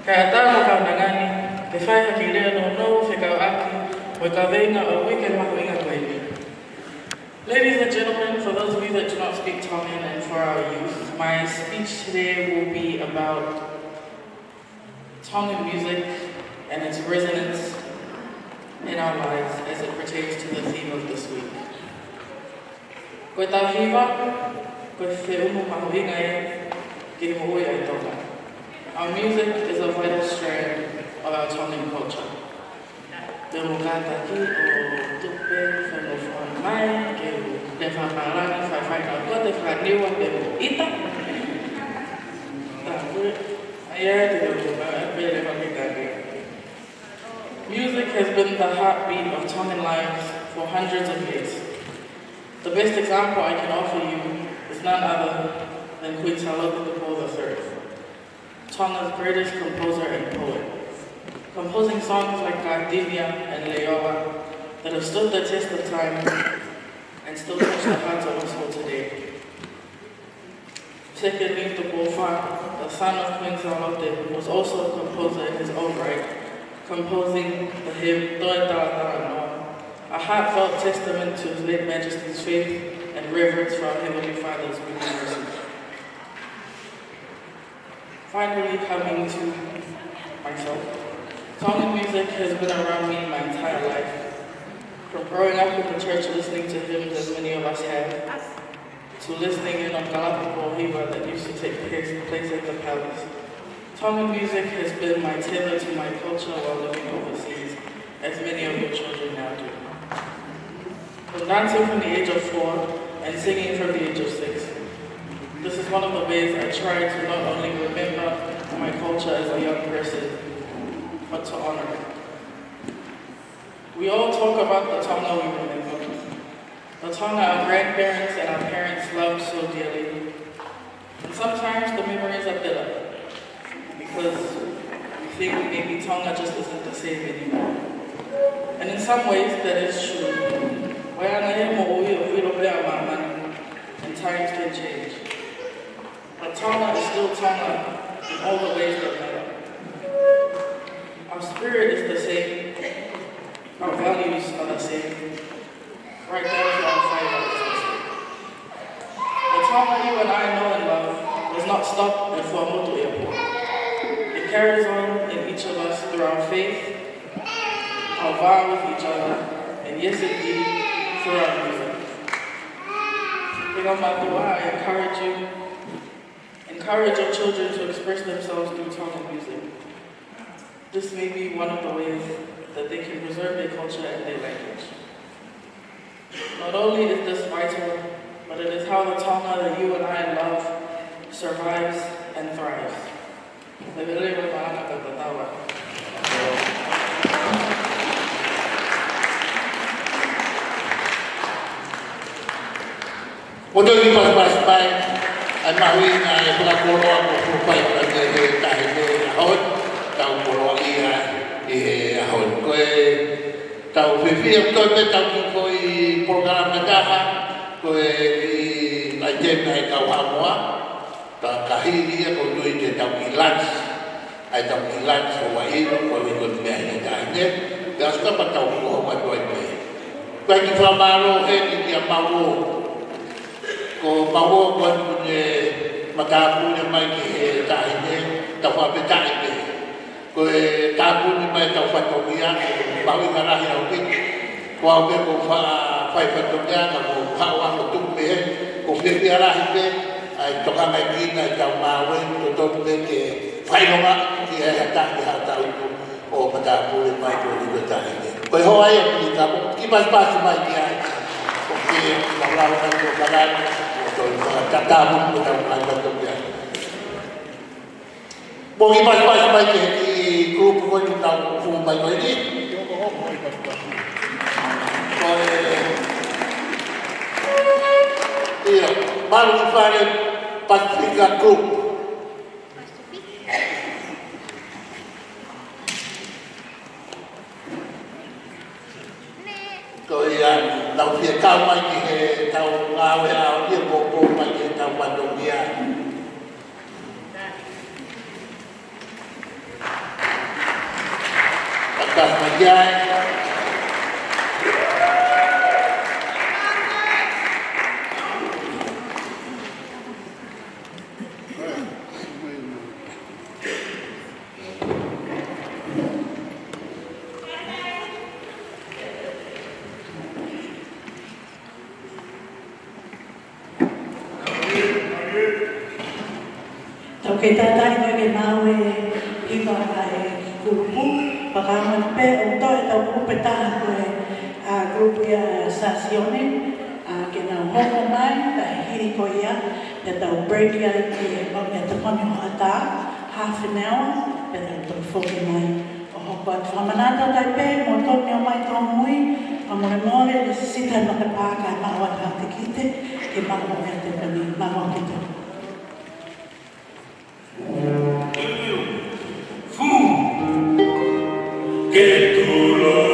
Ka ta ka nangani, te fai hakile no fe ka aki, o ka venga o weekend mahuinga koe. Ladies and gentlemen, for those of you that do not speak Tongan and for our youth, my speech today will be about Tongan music and its resonance in our lives as it pertains to the theme of this week. Koe tauhiwa, koe te umu mahuinga e, ki mo ui ai toka. Our music is a vital strand of our Tongan culture. The mo kata ki o tupe whanu whanu mai, ke te whaparanga whai ka ko te whaniwa te mo ita. Tā koe, aia te roto a pere whakikake. Music has been the heartbeat of Tongan lives for hundreds of years. The best example I can offer you is none other than Queen Taloka Tupo III, Tonga's greatest composer and poet, composing songs like Gardenia and Leoa that have stood the test of time and still touch the hearts of us all today. Secondly, Tupofa, the son of Queen Salote, was also a composer in his own right, composing the hymn Toi Taratara Noa, a heartfelt testament to His late Majesty's faith and reverence for our Heavenly Father's good mercy. Finally, coming to myself, Tongan music has been around me my entire life. From growing up in the church listening to hymns as many of us have, to listening in on Galapagos Hiva that used to take place at the palace. Tongan music has been my tether to my culture while living overseas, as many of your children now do. From dancing from the age of 4 and singing from the age of 6, this is one of the ways I try to not only remember my culture as a young person, but to honor it. We all talk about the Tonga we remember, the Tonga our grandparents and our parents loved so dearly. And sometimes the memories are bitter, because we think maybe Tonga just isn't the same anymore. And in some ways that is true. And times can change. But Tonga is still Tonga in all the ways that matter. Our spirit is the same, our values are the same, right down to our fiber is the same. The Tonga you and I know and love does not stop at Fuamotu Airport. It carries on in each of us through our faith, our vow with each other, and yes indeed, through our music. I encourage your children to express themselves through Tongan music. This may be one of the ways that they can preserve their culture and their language. Not only is this vital, but it is how the Tonga that you and I love survives and thrives. Untuk pas pai, ai mahui na e pula koro aku pai pada ke tahi ke ahon, tau koro i ahon. Koe tau fifi aku te tau ki koi program nagaha, koe i agenda e kau hamoa, ta kahiri aku tu te tau ki lunch, ai tau ki lunch o wahino koe ikut mea ni tahi. Gas ka pa tau koro ma tu ai pe. Koe ki whamaro he ki kia mawo. Ko mawo ko punya matapu ni mai ki taine ta fa pe taine ko tapu ni mai ta fa to dia ba wi ngara ya uki ko ave ko fa fa to dia ko fa wa ko tu pe ko pe dia ra pe ai to ka mai ki na ta ma we to pe ke fa no ma ki ha ta o matapu ni mai ko ni taine ko ho ai ki ta ki pas mai ki ai ko ki la la ko ka tatamu kita mengajar dia. Bagi pas-pas baik di grup kau kita full baik ini. Iya, baru kita pas tiga grup. Kau yang tahu dia kau lagi tahu ngawal dia bobo lagi tahu bandung dia. Atas meja. Tau ke tātai mai ke maue i waka e kurupu. pagamos pe o to e tau kupe taha koe a grupo ia sacione que não homo mai ta hiri ko ia e tau break ia ki o ia te koni ho ata half an hour e tau foki mai o hoko atu whamanata tai pe mo toni o mai tau mui a mole mole le sita na te pāka e maho atu te kite ke maho e te kani maho ki te que tú lo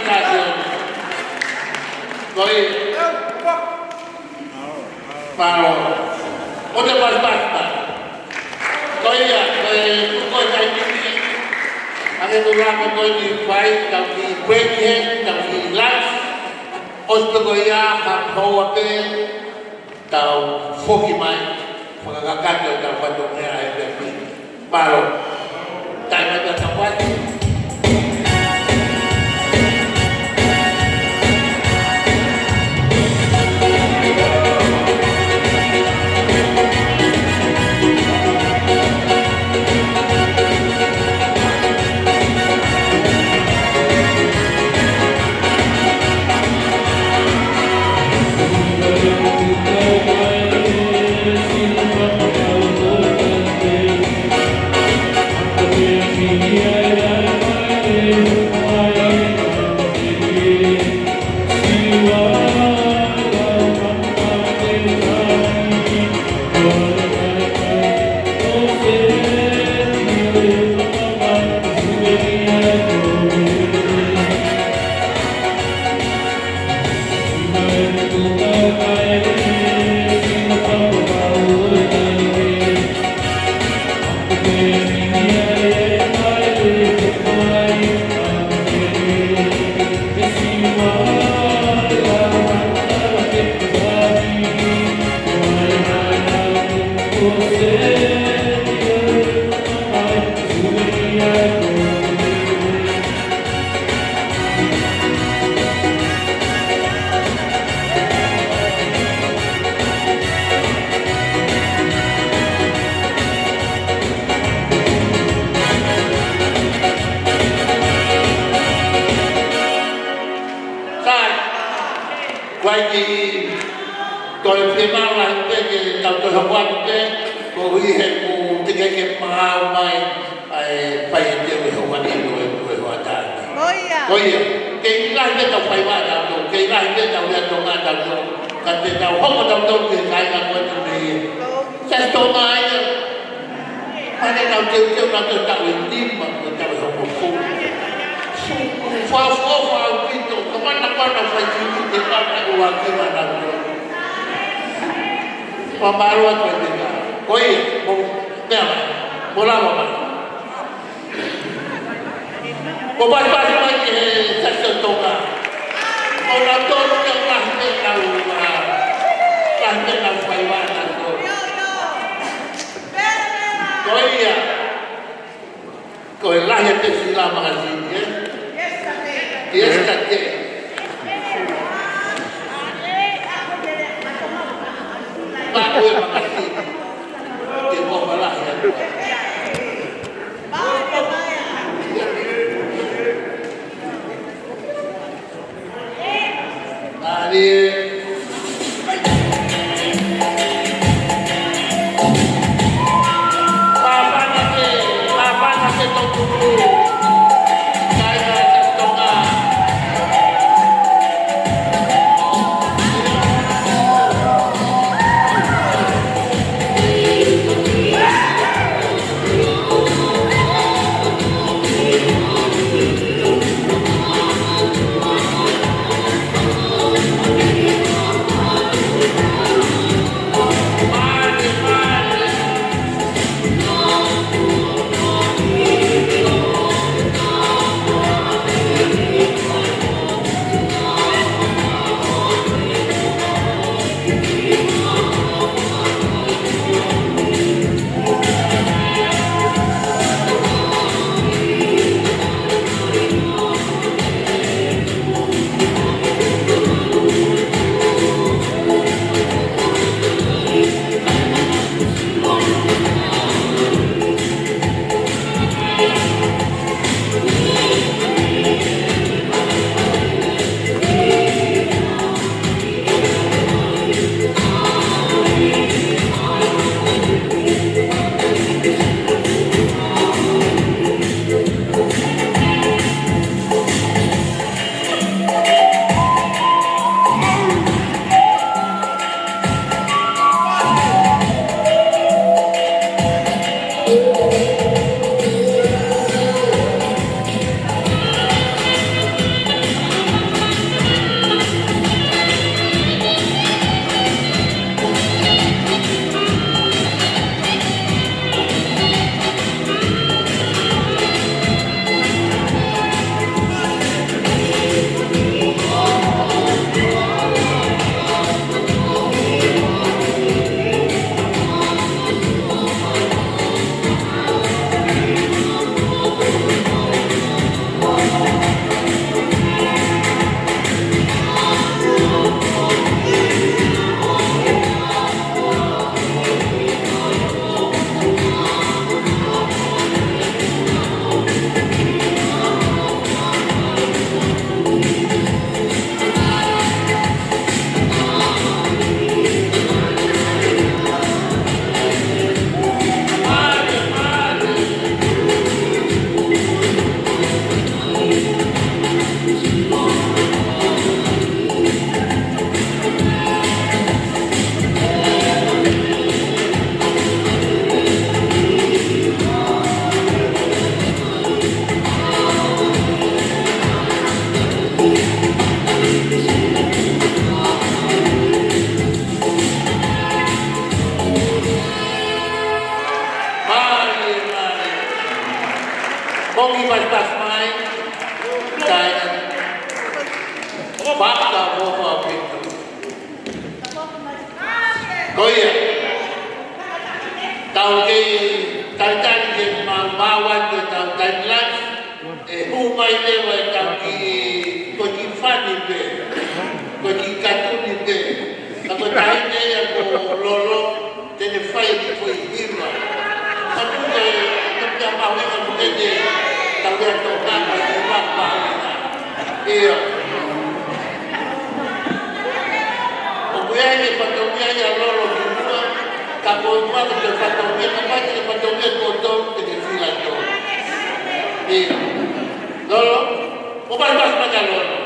kasih. Koi. Paro. Oda pas. Koi ya, koi kai ni. Ada orang koi di baik, kau di baik, kau di las. Oda koi ya, kau apa? Kau foki mai. Pagkakakat kau patong ni ay paro. Tayo na tapat. pas mai, kaya baka mo mapito. Koya, tao kay tantan kay mawan ko tao tanlan, humay lewa tao ki fani be, ko katuni be, ako tayo niya ko lolo, tenefay di ko ihima. Ano ko tapos mawi ka mo kaya tao yan to kama ihima iyo. Pagkuya pagkuya ya lolo gimana kapag mo ang pagkuya kapag pagkuya botong tinisilan to. Iyo. Lolo, umalbas pa ka lolo.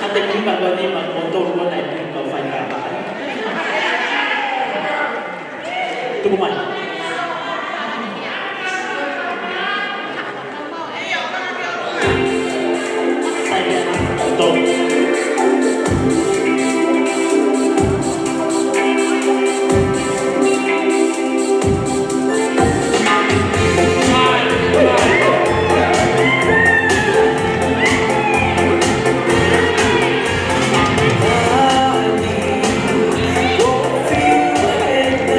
Ate ni bago ni mag-motor mo na yung kau-fine ka ba? Tumuman. Saya motor. Go feel it,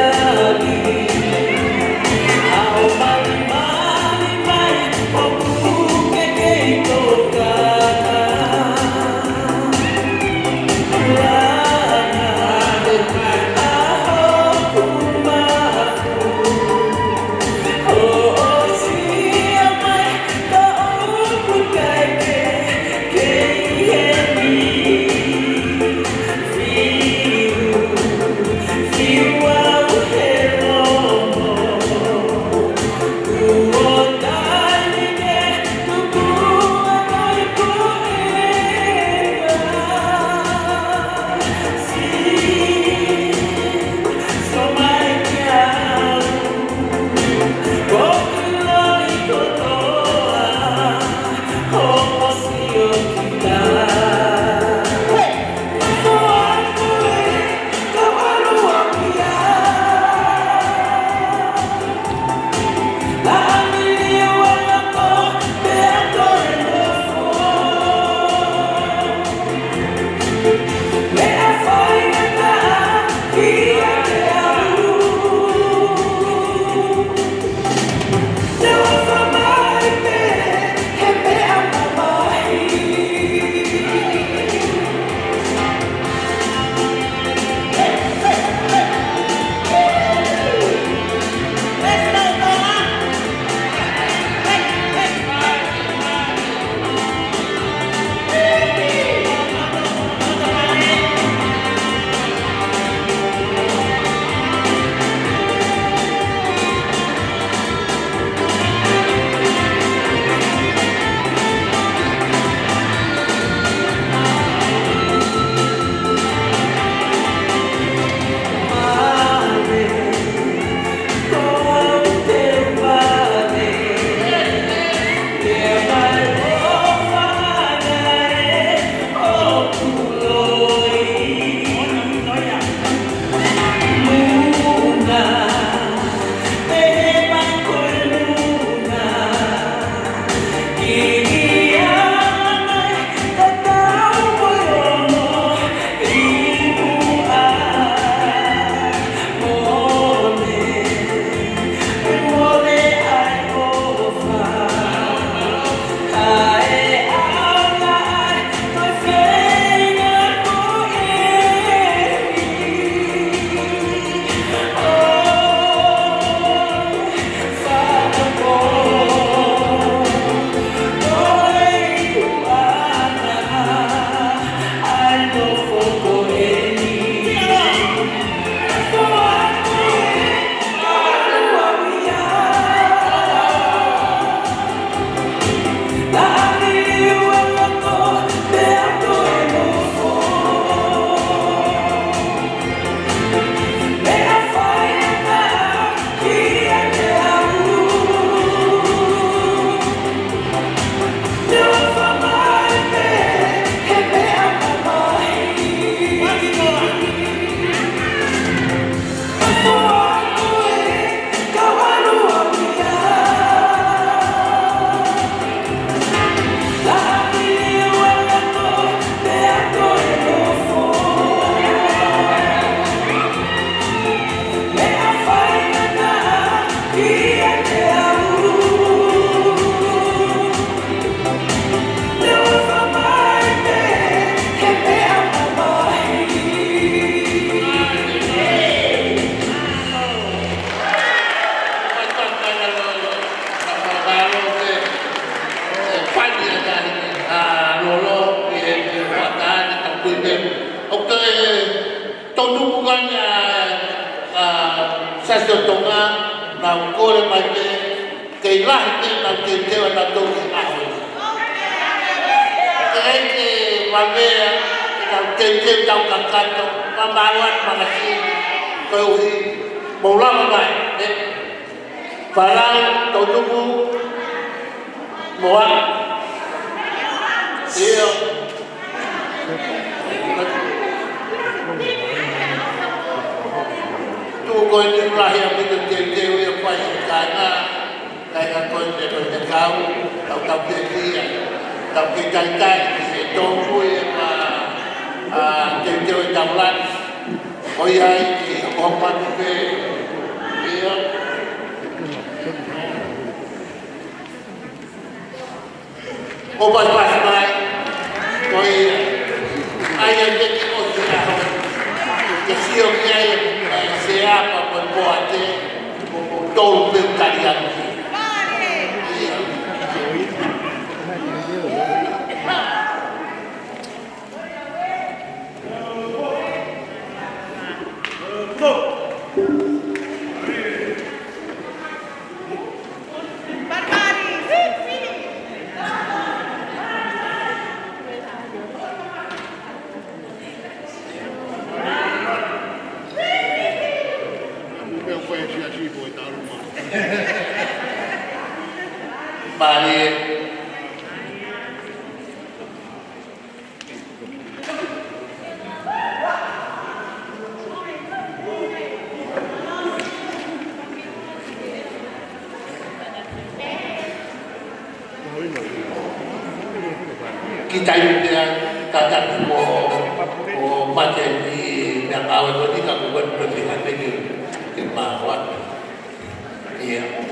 kuibe o ke tonu bukan sasio tonga na kore mai ke lahi te na te tewa na toki aho ke mavea na te tau kakato mamawan magasi ko uhi maulama mai parau tonu bu moa iyo tu ko ni lahi ang ito te yung pai kana kaya ko ni ko te kau tau te dia tau ke kai to fu te tau lan ko ai ki ko pa pe iyo o pas mai ko ai ke ko sila que si o que hay sea para poder todo el calidad Bali kita juga kata o materi yang awal tadi kamu buat berlihat lagi kemauan iya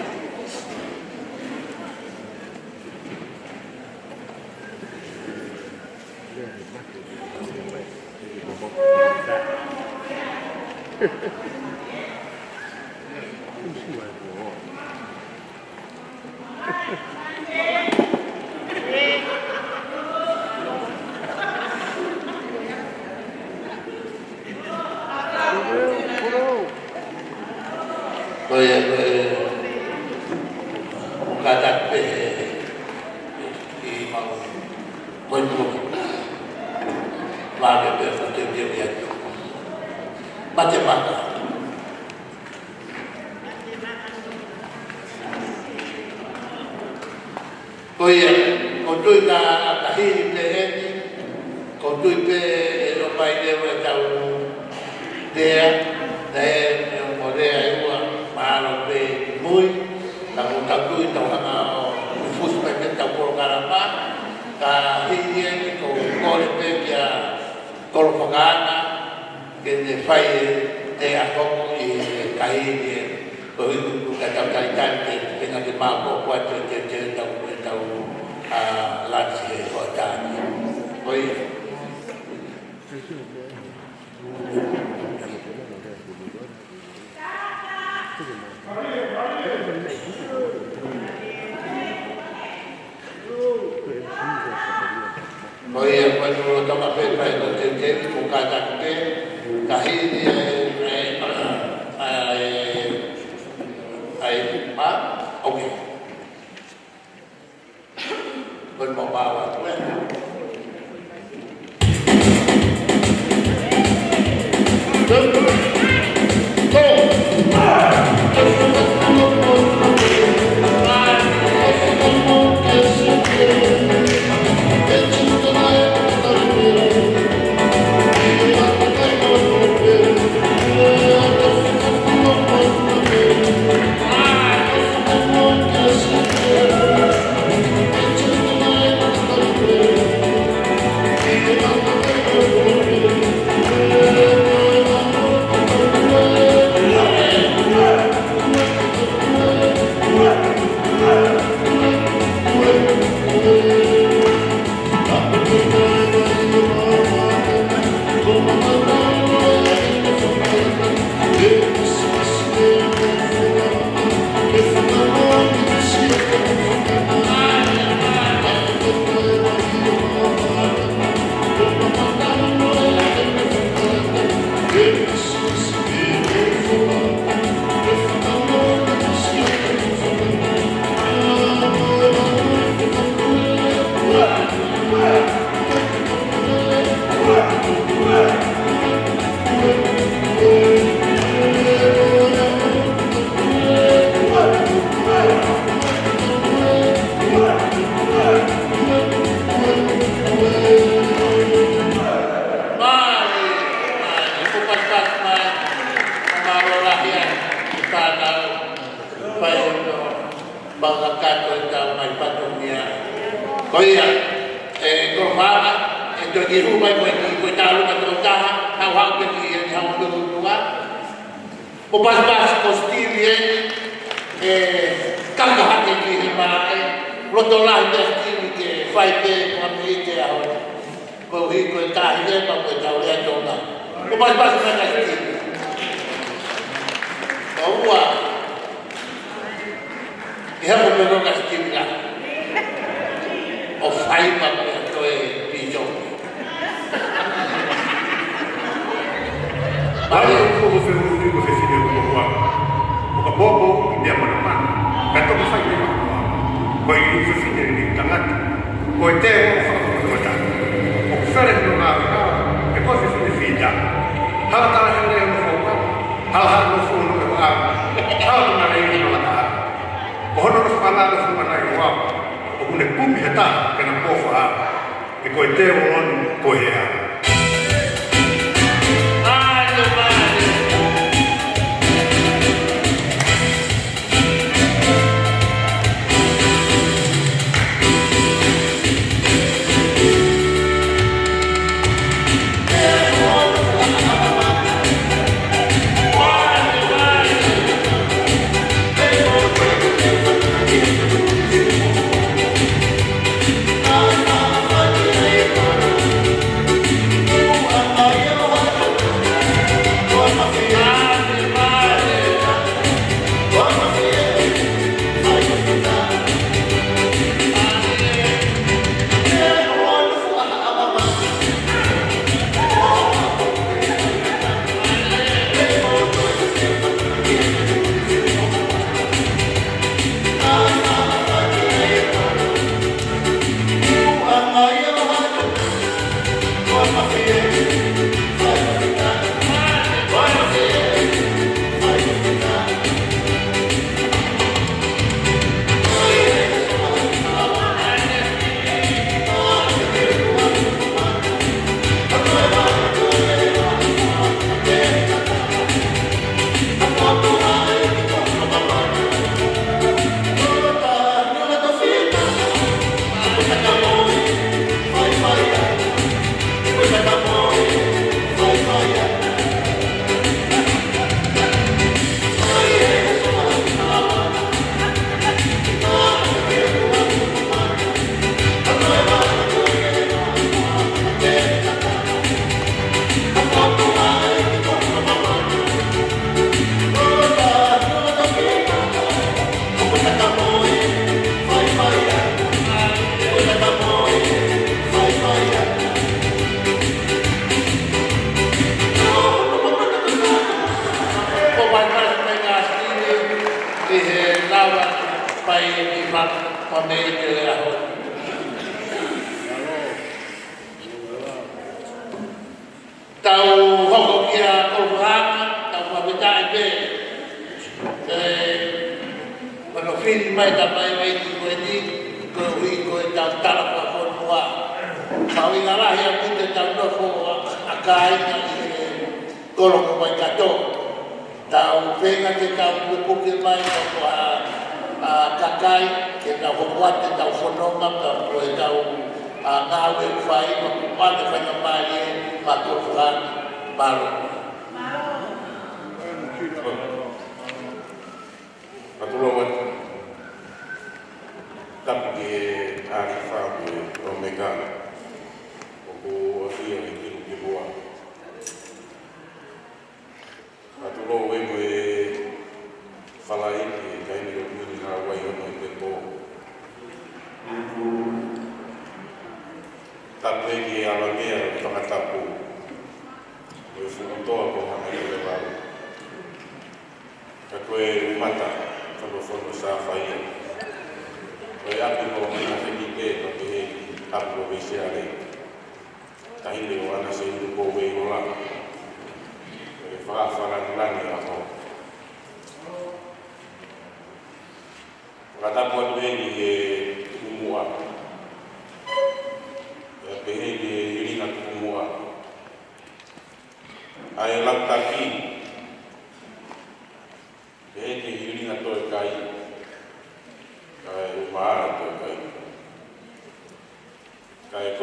whakakato e tau mai pato mia. Koia, ko whanga, e tō ki humai koe tālu ka tō taha, hau hau ke ki e hau tō tua. O pas ko stili e kakahake ki he maa e, roto lahi te stili ke whai te kami i te aho. Ko hi koe tāhi e pa koe tau rea tō taha. O pas mai ka stili. O ua, e hako me roka stili la. O whai pa koe koe pijo. Baru ko se uri ko se sine ko wa. Ko bobo dia mana. Kato ko sai ko. Ko i se sine ni tangat. Ko te ko ta. Ko fere no na. E ko se sine fida. Hala ta ne no ko. Hala no fu no ko a. Hala na ne no ta. Ko hono no pala no fu na i wa. Ko ne pumi heta ke na ko fa. E ko te on ko hea.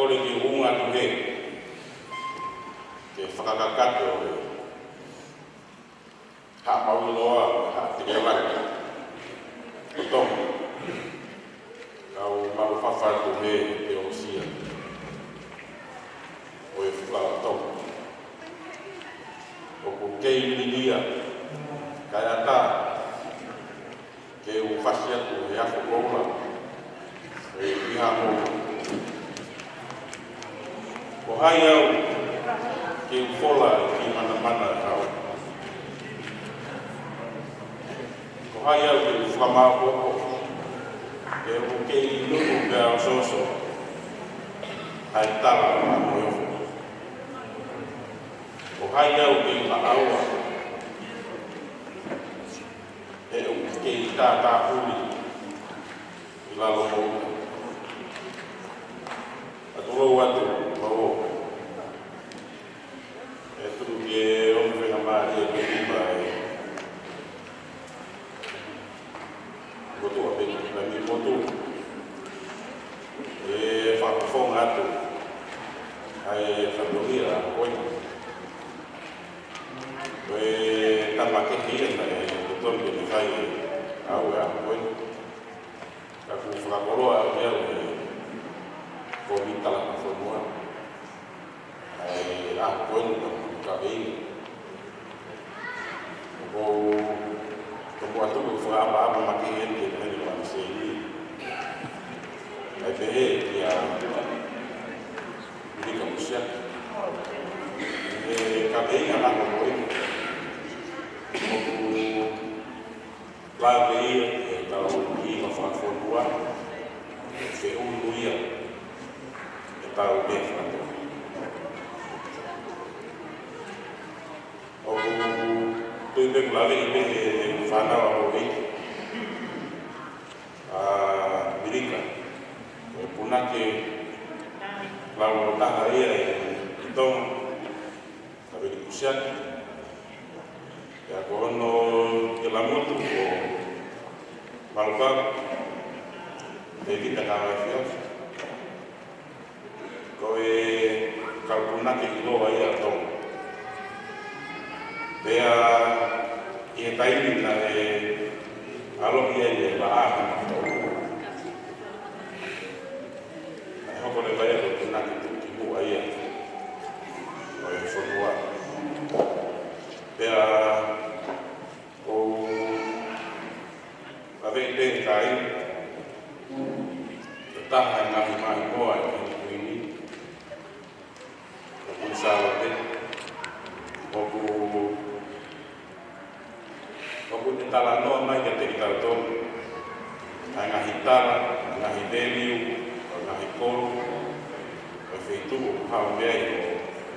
kore ki unga tu he. Ke whakakakato e. Ha pauloa, ha te kerelaka. O tonga. Kau mau whawhatu he te osia. O e whukala tonga. O ku kei linia. Kai ata. Ke u whasia tu e ako koula. E iha mo. Ko hai au. Ke u whola ki mana mana au. Ko hai au ke u whamau koko. Ke u kei nuku ke au soso. Hai tala o mo yofo. Ko hai au ke u aua. E u kei tā huli. I lalo mo. Atulou atu, mau. E turu ke onu whenga maari e kutima e. Motu a peki, na mi motu. E whakawhonga atu. Ai whakongira a koe. Koe tamakeki ena e tonu ke whai au e a koe. Ka ku whakakoroa au mea e ko mitala ka whanua. Ai a koe ka vei. Ko atu ko whaapa maki e te heri wani se i. Ai pehe ki a Rika Musia. E ka vei nga nako koe. Ko ku la vei e tau i ma whakawhanua. Se unuia. Tau me whanau. O tui me kulale i me whanau a hoi. Mirika. O punake lau taha ia i tonga. Ka veri kusiaki. Ia ko ono ke lamutu o Malupaka. Te kita kawa fiafi. Ko e kalpunake i loa ia tonga. Pea i e taimi na e alohi e le waaha na tau. Na e hoko le vai alo punake tuki mua ia. O e whanua. Pea o a vei te kai. Te taha e ngahi mahi moa e kuini. Sabe, oku te tala noa mai ka te kitara tonu. Ai ngahi tala, ngahi deliu, ngahi koro, o wheitu o hao mea i o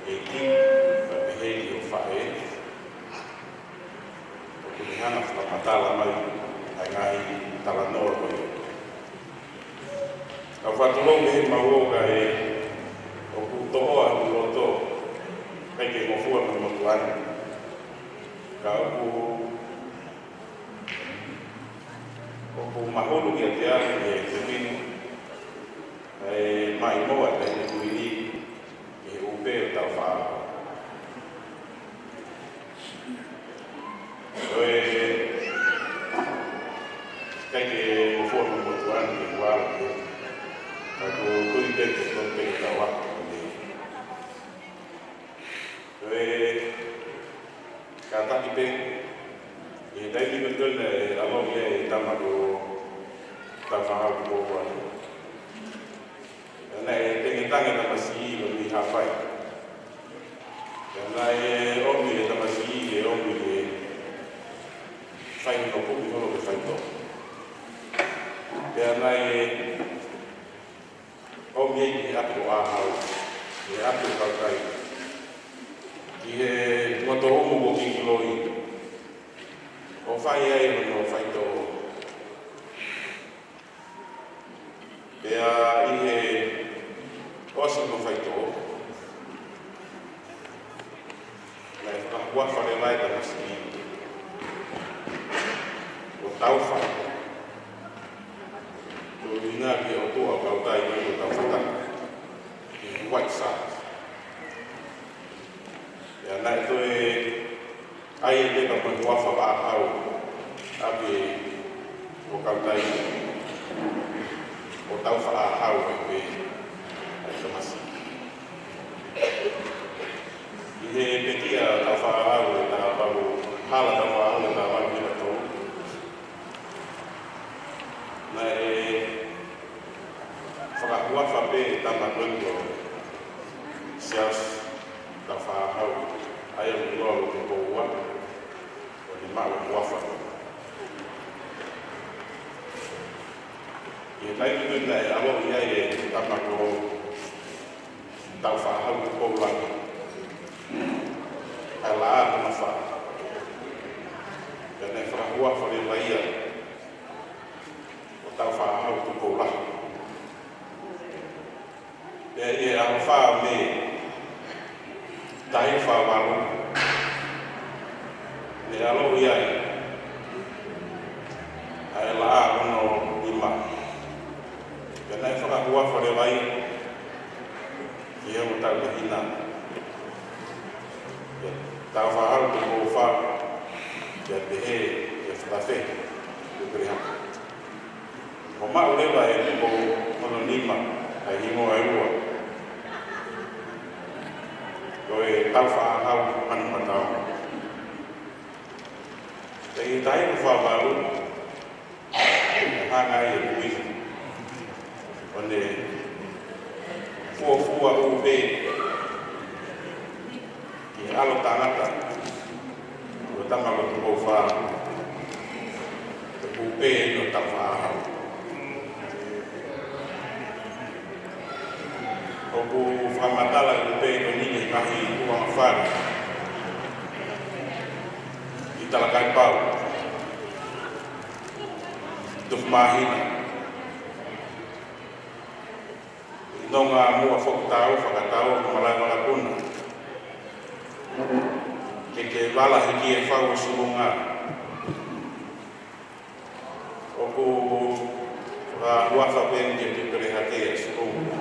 eiki, o pehei o whae. Oku te hana whakapatala mai, ai ngahi tala noa koe. Ka whatulou mehe mauoga e oku toa ku loto. Kai ke ngofua na motuana. Ka oku maholu ki a te ari e te minu. E mai moa te ne kuini e upe o tau whaa. Oe kai ke ngofua na motuana ke kuala ke. Ka ku kui te te tope i tau waka. Ka taki pe, e taiki me tōna e alohi e tamako tawhahau kōkua. Nā e tengi tangi tamasi i lo mi hawhai. Nā e omi e tamasi i e omi e whai no puki hono ke whai tō. Nā e omi e apu āhau, e apu kaukai. Ki he moto omu o ki loi. O whai ai no whai tō. Pea i he osa no whai tō. Nā e whakahua whare lai ta masi. O tau whai. Tō ina ki o tōa kautai ki o tau whataka. White Sox. Ya nai to ai le ka ko wa fa ba au abi o ka tai o tau fa au pe ai ka mas he petia tau fa au ta ba hala ta fa au ta ba ni to nai fa wa fa pe ta ma to sias ta fa au ai o lo ko wa o ni ma wa fa e lai tu na a lo ia e ta ma ko ta fa au ko wa ala ma fa ya ne fa wa fa le lai o ta fa au ko la e a fa me tai fa walu le alo ia ai la no ima ke nai fa wa fa le vai ia mo ta hina ta fa al ko fa ya te he ya fa fe te priha o ma le vai ko no nima ai himo ai wa rồi tao phá hao ăn mà tao thì tay nó phá vào hai ngày thì quý vấn đề phua UB thì alo tanata rồi ta mà có phá UB nó tao phá hao oku famatala upe no nini mahi uwa mafari italakai pau tuk mahina nonga mua foktau fakatau malai malapuna keke bala hiki e fau surunga oku huafa penge tipere hake surunga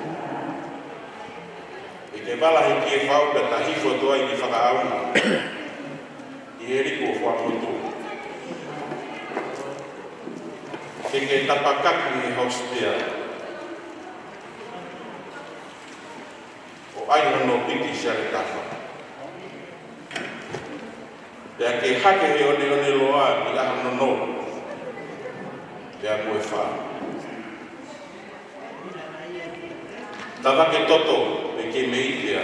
ke bala hiki e fau ka hifo toa i whakaauna i e riko whakotu. Ke tapakaku i hostia o ai no piti siare kafa. Pea ke hake he one loa i aha no pea koe wha. Tawake toto ke meitia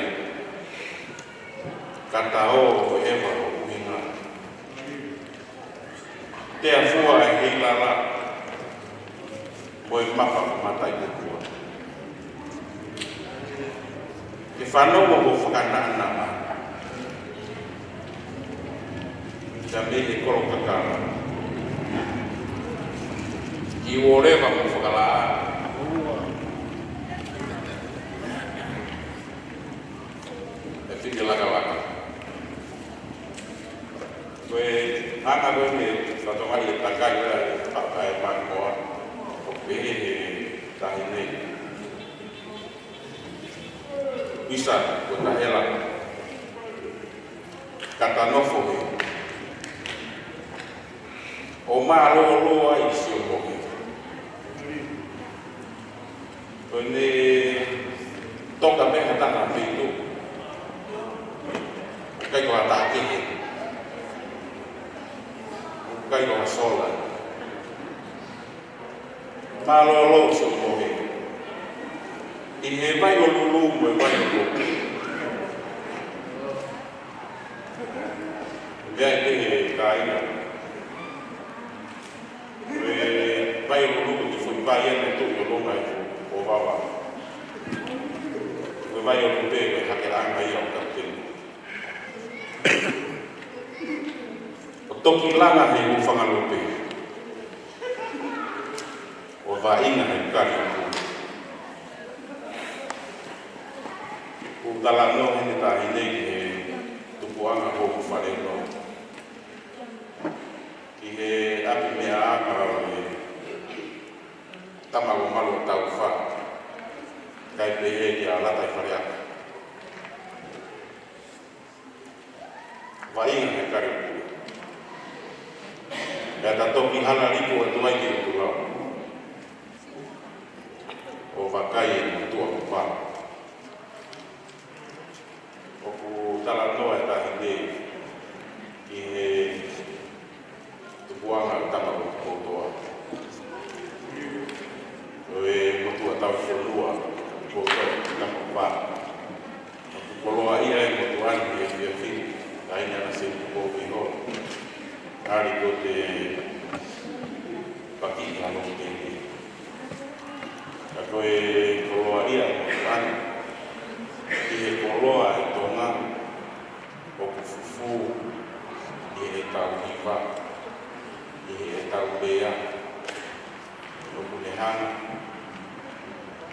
kata o eva o kuhinga te afua e heilala mo e mapa matai kukua ke whanau o whakanana ma te mele koro kakara ki o rewa mo whakalaa laka koe anga koe me whatongai e takai rea e pakai pangoa o pehe he tahi nei Isa koe tahela kata nofo he o maa loa i si o mohe koe ne toka meha tana peitu kai ko atake kai ko sola malo lo so mohe i he vai o lulu mo vai o lo ya te kai na vai o lulu que foi vai en tu o lo mai o baba vai o lulu que hakeranga ai o kapten o toki langa he u whangalope o vainga he kari o talano he tahi nei he tupuanga ho ku whareno ki he api mea akara o he tamago malo tau wha kai pehe ki a latai whareaka vainga he karipua. Mea tatoki hana riku e tuai ki utu lau. O wakai e mutua kupa. Oku tala noa e tahi nei ki he tupuanga o tama o koutoa. O e mutua tau wholua koutoa ki tama kupa. Oku koloa ia e mutuani e fia fini. Aina na se ko iho ari ko te paki ano te ka ko e koloa ia an e koloa e tona o fufu e tau kiva e tau bea o kunehana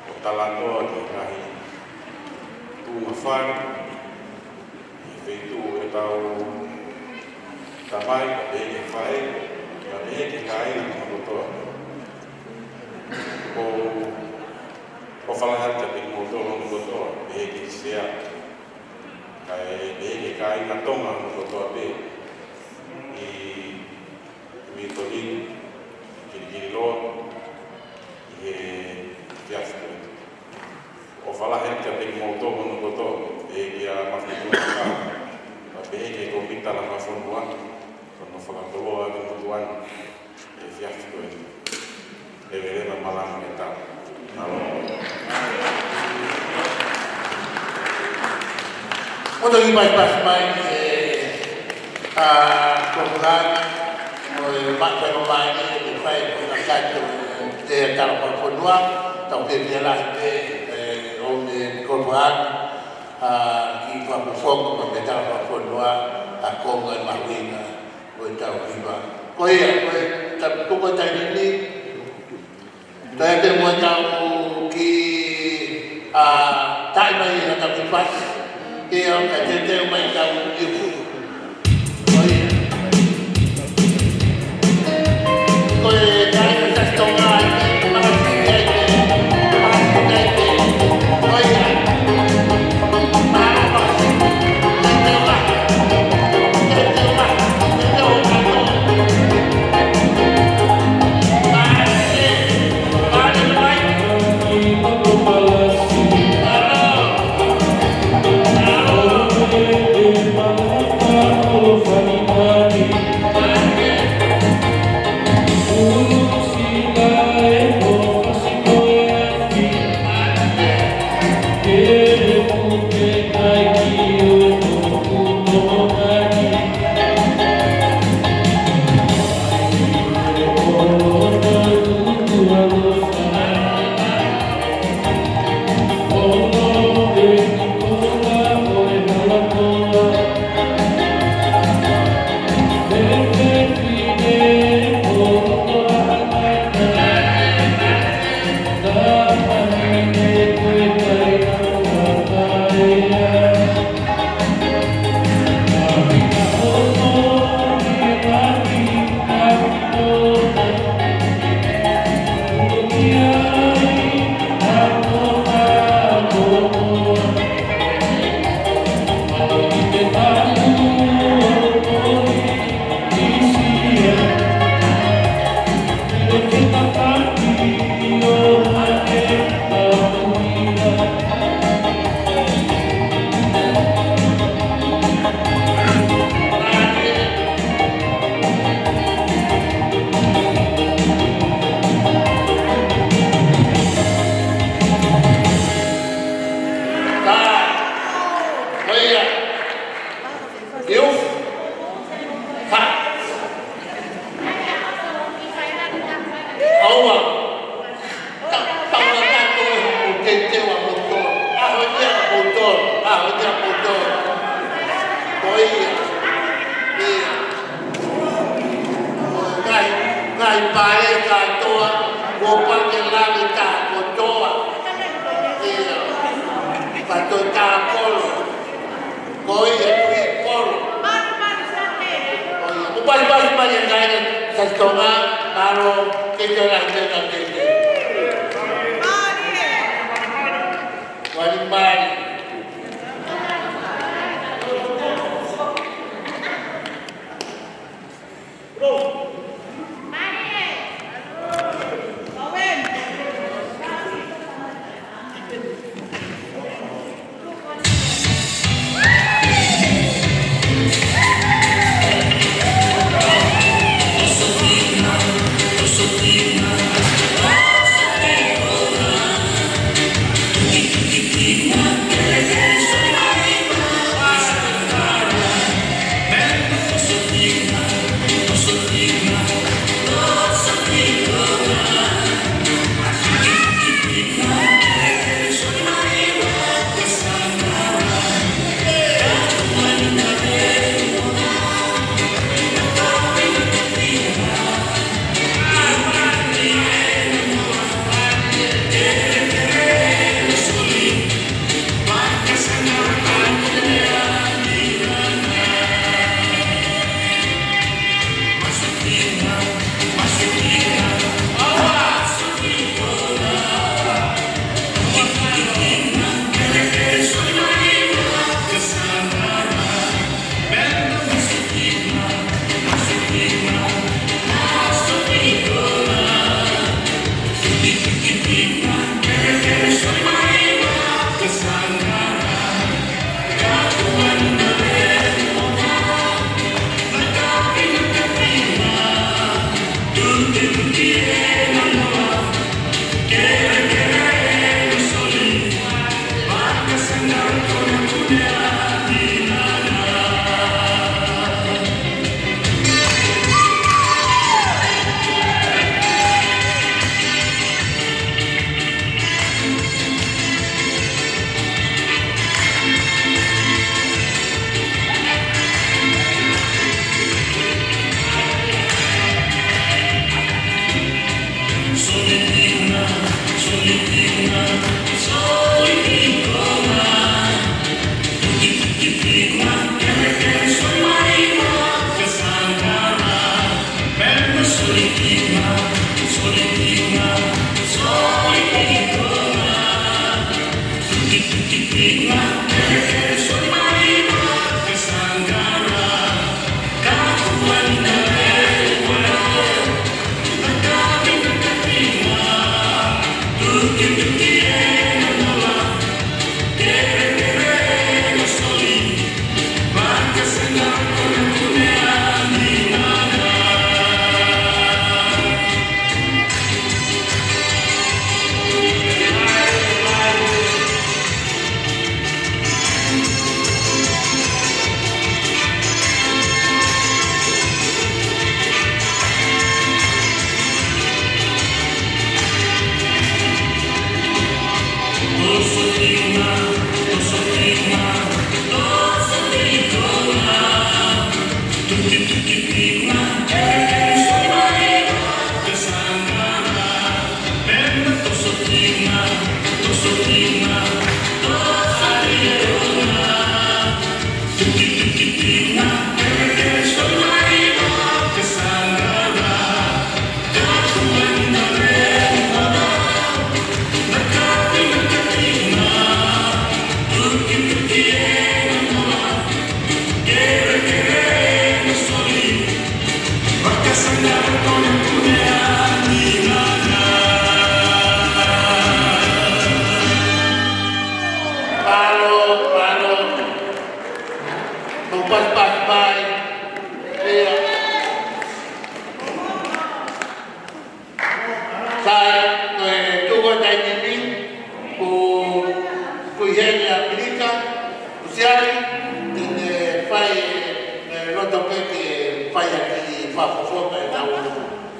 o talanoa ki kahi tu mafari feitu e tau tamai ka pēke whae, ka pēke kāina ki kotoa. Ko whalahata pe kotoa hono kotoa, pēke sea. Ka e pēke kāina tonga hono kotoa pē. I Witorini, Kirikiri loa, i he Fiafu. O whalahata pe kotoa hono kotoa, pēke a mawhitua kā. Pēke ko pita la mawhonuan, kono whakakoloa e mutuan, e fiafiko e verema malang e tau. Oto ki mai pas mai kokuran, o e makpero mai e whai kuna kaito e tala whakakoloa, tau pēke lahi pē o me kokuran, ki whakafoko ma me tau whakonua a konga e mahuinga o e tau hiwa. Ko ia, koe tuko tai nini, tai te mua tau ki tai mai na tau ki pas, ki au ka te teo mai tau iu. Ko ia. Koe tai ka tastonga ai, mahasi kai te, ko ia.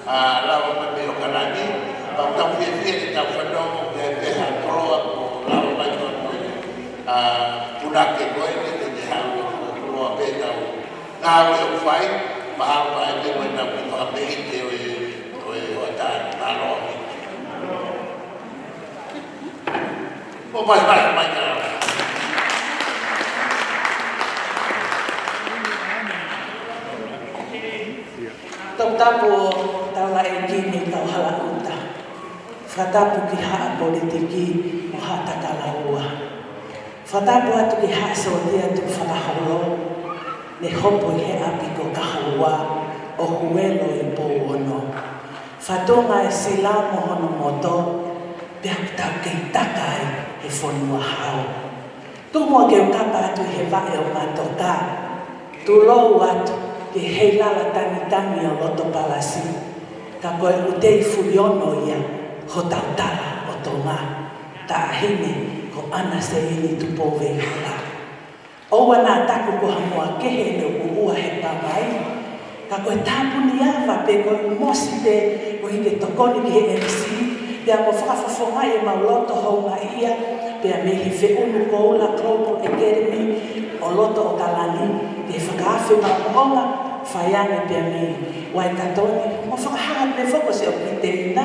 lawa mai me o kalani tau fie tau whanongo ke peha kroa ko lawa mai tono punake koe te te hau kroa pe tau ngāwe o whai mahawa e te mai nau ki whakapehi te oe o tāni māloa mi. O mai mai ka Tau tapu tau la e kini tau hala uta. Whatapu ki haa politiki o haa takalaua. Whatapu atu ki haa sotia tu whakaholo. Ne hopo i he api ko kahua o huelo i pō ono. Whatonga e sila mohono moto. Pea tau kei takai e whonua hao. Tumua ke o kapa atu he vae o matoka. Tu lou atu. Ke hei lala tangi o loto palasi, ka koe utei furiono ia ho tautala o tō ngā. Ta ahine ko ana se ini tupo vei hala. Oua nā taku ko hamua kehe no uua he pamai, ka koe tāpuni awa pe koe mosi pe ko hike tokoni ki he MC, pea mo whakafofonga e mau loto hou ngā ia, pea me hi whiunu ko ula Global Academy o loto o kalani, te whakawhi maonga, whaiane pia mi wai katoni. Mo whakahangat me whakose o ki te ina,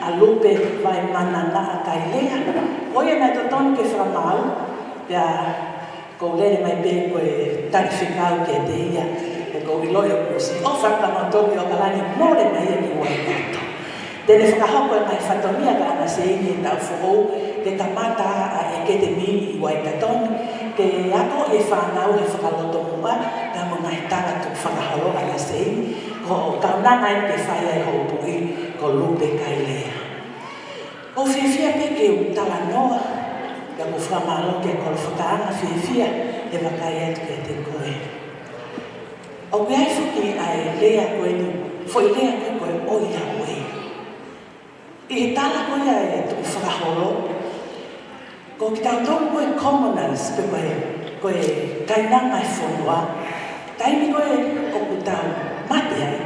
a lupe vai mana na a kai lea. Oia nai totoni ke whamau, pia ko lere mai pe koe tari whikau ke te ia, e ko iloi o kusi. O whakamotoki o kalani, more mai e ki wai kato. Tene whakahoko e mai whatonia ka ana se ingi e tau whou, ke kamata a e ke te mi i wai katoni, ke ako e whanau e whakaloto mua, ka mga he tanga tu whakaholo ana se ingi, ko kaunanga e ke whaia e hou pui, ko lupe kai lea. O whiawhia pe ke u tala noa, ka ku whamalo ke kolo whakaanga whiawhia, e wakai atu ke te koe. O kiai whuki ai lea koe ni, fo i lea koe koe oia oe. I he tala koe ai e tu whakaholo, ko ki tau tōku koe commoners, pe koe kainanga e whonua, taimi koe o ku tau mate ai,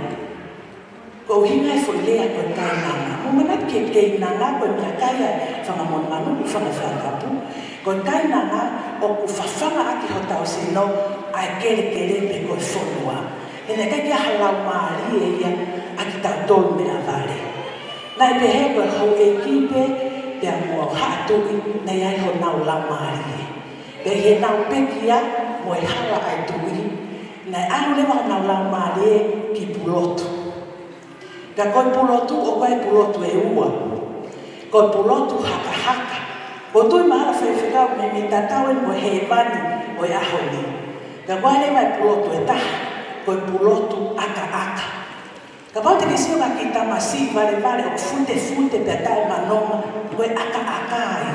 ko hinga e whoilea koe kainanga. Mo manat ke kainanga koe mea kai ai whangamon manu, whangawhakapu, koe kainanga o ku whawhanga aki ho tau sino, ai kere pe koe whonua. E ne kai kia halau maari e ia, aki tau tolu mea vare. Nai pe he koe hau e kipe, pea mua haatui, nei ai ho nau lau maari e. Pe he nau pekia, mo e hala ai tui, nei anu lewa ho nau lau maari e ki pulotu. Pea koe pulotu o koe pulotu e ua. Koe pulotu haka haka. Ko tui mahara whaiwhikau me tatau e mo he vani o e ahoni. Pea koe lewa e pulotu e taha, koe pulotu aka aka. Ka pau te kisio ka ki tamasi vare o fute pe tau manoma, koe aka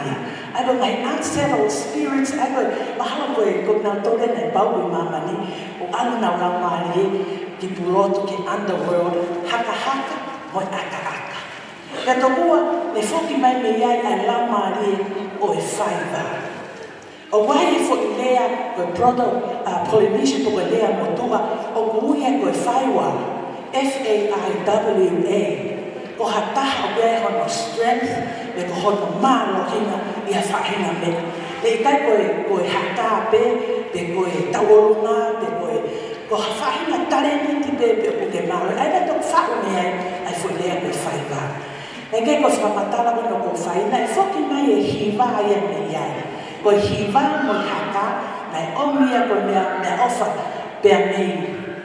ia. Ai koe mai unsettled spirits, ai koe mahala koe nau tore nei pau i mamani, o anu nau lau maari ki pulotu ki underworld, haka moi aka. Ka tokua, ne whoki mai me iai ai lau maari o e whaiva. O wai e whoki lea koe proto Polynesian koe lea motua, o kuuia koe whaiwa. F-A-I-W-A. Ko hataha o bea hono strength, me ko hono mālo hinga i a whahinga me. Le i kai koe hata pe koe tauorunga, ko whahinga tareni ti pe o ke mālo. Ai na tōk whau me ai whulea koe whaiva. E kei ko whamatala kono ko whaina, e whoki mai e hiva ia me iai. Ko hiva mo i hata, nai omia koe mea ofa pea mei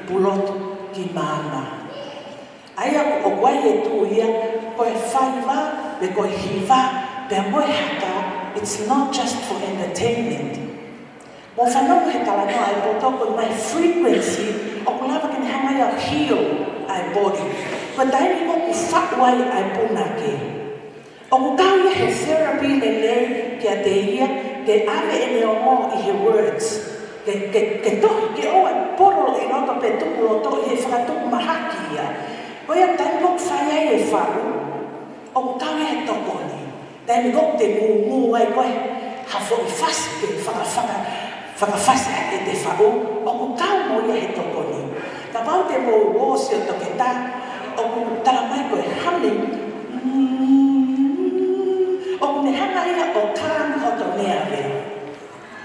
pulotu ki mana. Aia o wai e tu ia, koe whaiva, me koe hiva, pea moe hata, it's not just for entertainment. Mo whanau he talanoa ai potoko mai frequency, o kulava kene hanga ia heal ai body. Ko taimi ko ku whatuai ai punake. O ku kau ia he therapy lelei ki a te ia, ke ave ene o mo i he words. Ke tohi, ke oa poro i roto pe tuku o tohi he whakatuku mahaki ia. Ko ia taimi ko whaiai e wharu, o ku kau ia he tokoni. Taimi ko te ngu ai koe, hafo i whasi ke whakawhasi ake te wharu, o ku kau mo ia he tokoni. Ka pau te mo wōsi o toke tā, o ku tala mai koe hame. O ku ne hanga ia o kāna hoto nea vea.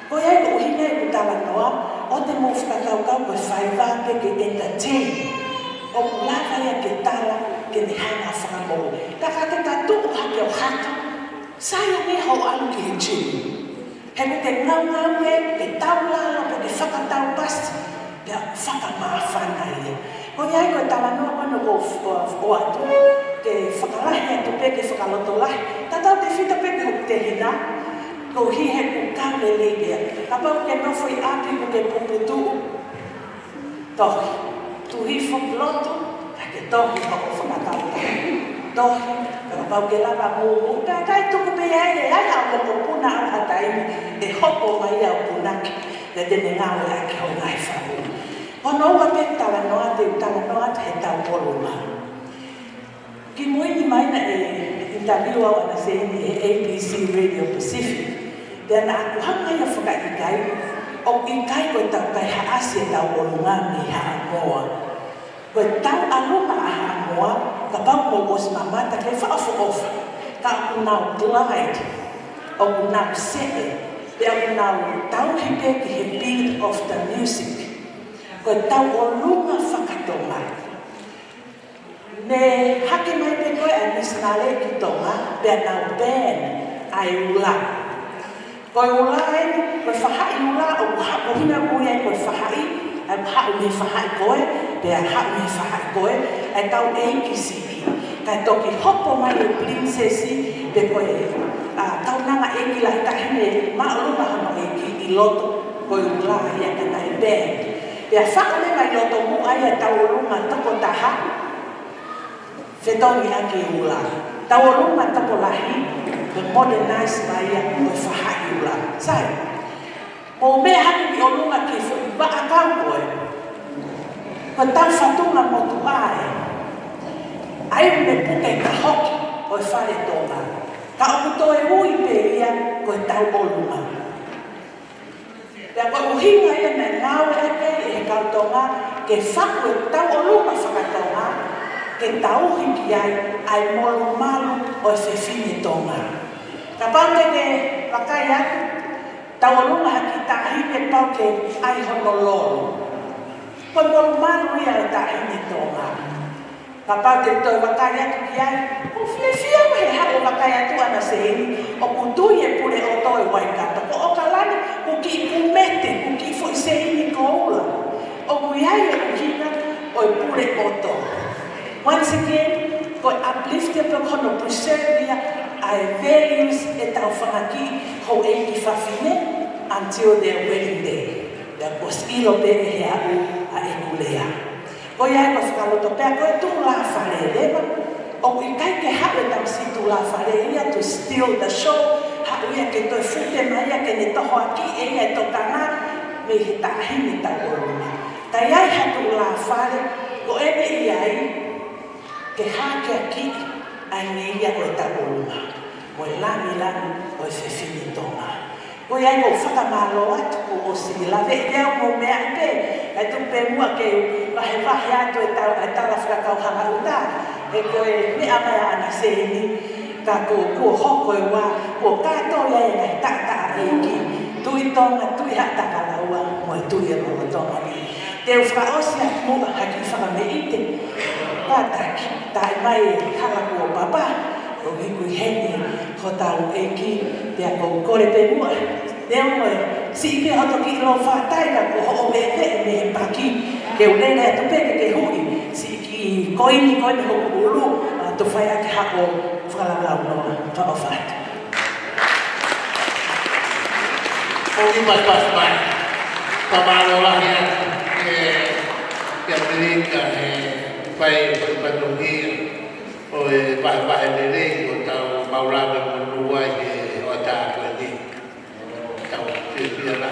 Koe ai ko uhine ku tala noa, o te mo whakakau koe whaiva pe ke entertain. O ku laka ia ke tala ke ne hanga whakamoho. Ka te tatu hake o haka. Saia ne hau alu ki he chini. He ko te ngau e, ke tau lalo, pe ke whakatau pasi. Pea whakamawhana ia. Ko iai koe tala noa manu o atu. Ke whakalahi atu pe ke whakaloto lahi. Tatau te whita pe ke hoku te hina. Ko hi he ku kaulele ia. Ka pau ke nofoi api ku ke puputu. Tohi. Tu hi whakaloto, ka ke tohi hoko whakatau lahi. Tohi. Ka pau ke lava mūmu. Pea kai tuku pe iai ai hau ke pupuna au hataini. E hopo mai au punaki. Te tene ngāwe ake ho ngai whahu. Hono ua pe tala noa te tala noa te he tau poluma. Ki muini maina e interview au ana se ni e ABC Radio Pacific. Te ana aku hanga ia whakaikai. O ikai koe tau kai haasi e tau polunga mi haamoa. Koe tau aluma a haamoa, ka pau mo os mamata ke whaafo ofa. Ka aku nau glide, o ku nau sebe. Pea nau tau hipe ki he beat of the music. Koe tau o lunga whakatonga. Ne hake mai pe koe a nisanale ki tonga, pea nau band ai ula. Koe ula e, koe whahai ula o hako hina mui ai koe whahai, ai hau me whahai koe, pea hau me whahai koe, ai tau eikisi i. Kai toki hopo mai e princessi, pe koe tau nanga eki lai tahine maaluma hano eki i loto koe ula ia kana e band. Pea whakone mai loto mu ai tau lunga tako taha, whetoni ake ula. Tau lunga tako lahi, koe modernize mai ia koe whahai ula. Sai, mo mea haki ki o lunga ki waka kau koe, koe tau whatunga motu ae. Ai me puke ka hoki koe whare tonga. Ka oku toe ui pe ia koe tau oluma. Pea koe uhinga ia me ngāwe ake e he kautonga ke whaku e tau oluma whakatonga ke tau hiki ai molu malu o e whewhine tonga. Ka pau ke wakai atu, tau oluma haki tahine pau ke ai honololu. Koe molu malu ia e tahine tonga. Ka pau ke toi wakai atu ki ai, o whiawhia me he hao wakai atu ana se hini, o kutui e pure o toi waikata, ko o kalani, ku ki kumete, ku ki fo se hini ko ula. O kuiai e kuhina, o e pure o to. Once again, ko uplift e pe kono preserve ia, ai values e tau whangaki, ho e ki whawhine, until their wedding day. Pea ko skilo pe e he au a e kulea. Ko iai ko whakaloto pea, ko e tu la whare lewa, o i kai ke hawe tam si tu la whare ia to steal the show, hau ia ke toi fute mai ia ke ne toho aki e ia e tokana, me he tahini tau oruma. Ta iai hatu la whare, ko ene iai, ke hake aki, ai ne ia o e tau oruma. Mo e lani o e whewhini tonga. Ko iai ko whakamalo atu ko o si lawe e leo mo mea pe, ai tu pe mua ke wahe atu e tala whakakau hanga uta, e koe mea mai ana se ni, ka ko hoko e wā, ko kātou ia e ngai tata e ki, tui tonga, tui hata kalaua, mo e tui e rola tonga ni. Te whakaosi a mua haki whakame ite, pātaki, tai mai e hala kua papa, o hikui heni, ho tau e ki, pia ko kore pe mua, neo moe, si ipe hoto ki ilo whātai ka ko ho me me paki, ke unene atu peke ke hui, si ki koini ho ulu, tu whai ake hako whakalakau noa, whao whātu. Oki pas mai, pamalo lahi ke Amerika pai patungia, o e pahe lere, o tau maulawe manua e o tātua ni, tau whiawhia la.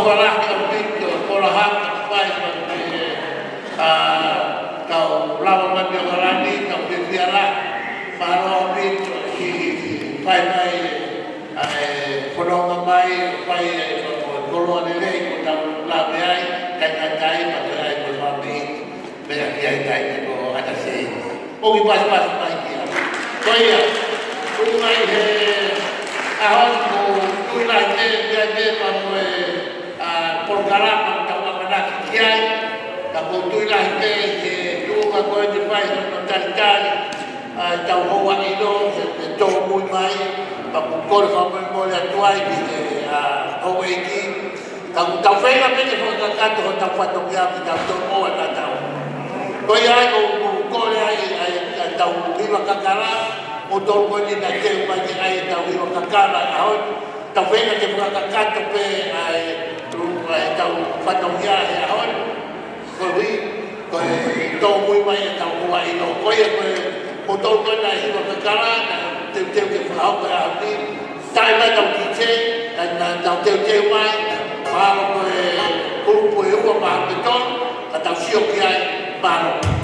wala ka pito ko la haka fai pa kau lawa mati orani kau piala malo pito si fai mai kolonga mai fai kolonga nei ko tau la mai kai pa kai ko mami bera kai ko ada se o ki pas mai kia ko ia ko mai he ahon ko tula de pa ko por garapa tau mana kiai ka ko tula de tu ka ko de fai no talitali tau hoa ino to muy mai pa ko ko mo le tuai ki hoa iki tau fai la pete ko ka to tau fato ya ki tau mo na tau ko ia ko le ai tau viva kakara o to ko ni na ke pa ki ai tau viva kakara ahon tau fai na ke ka kato pe ai tau fato ya ahon ko wi ko to muy mai tau hoa ino ko ia ko to ko na viva kakara te ke fa ho ka ni tai mai tau ki che na tau te mai Paro grupo de uva para beton, a tauxio que hai paro.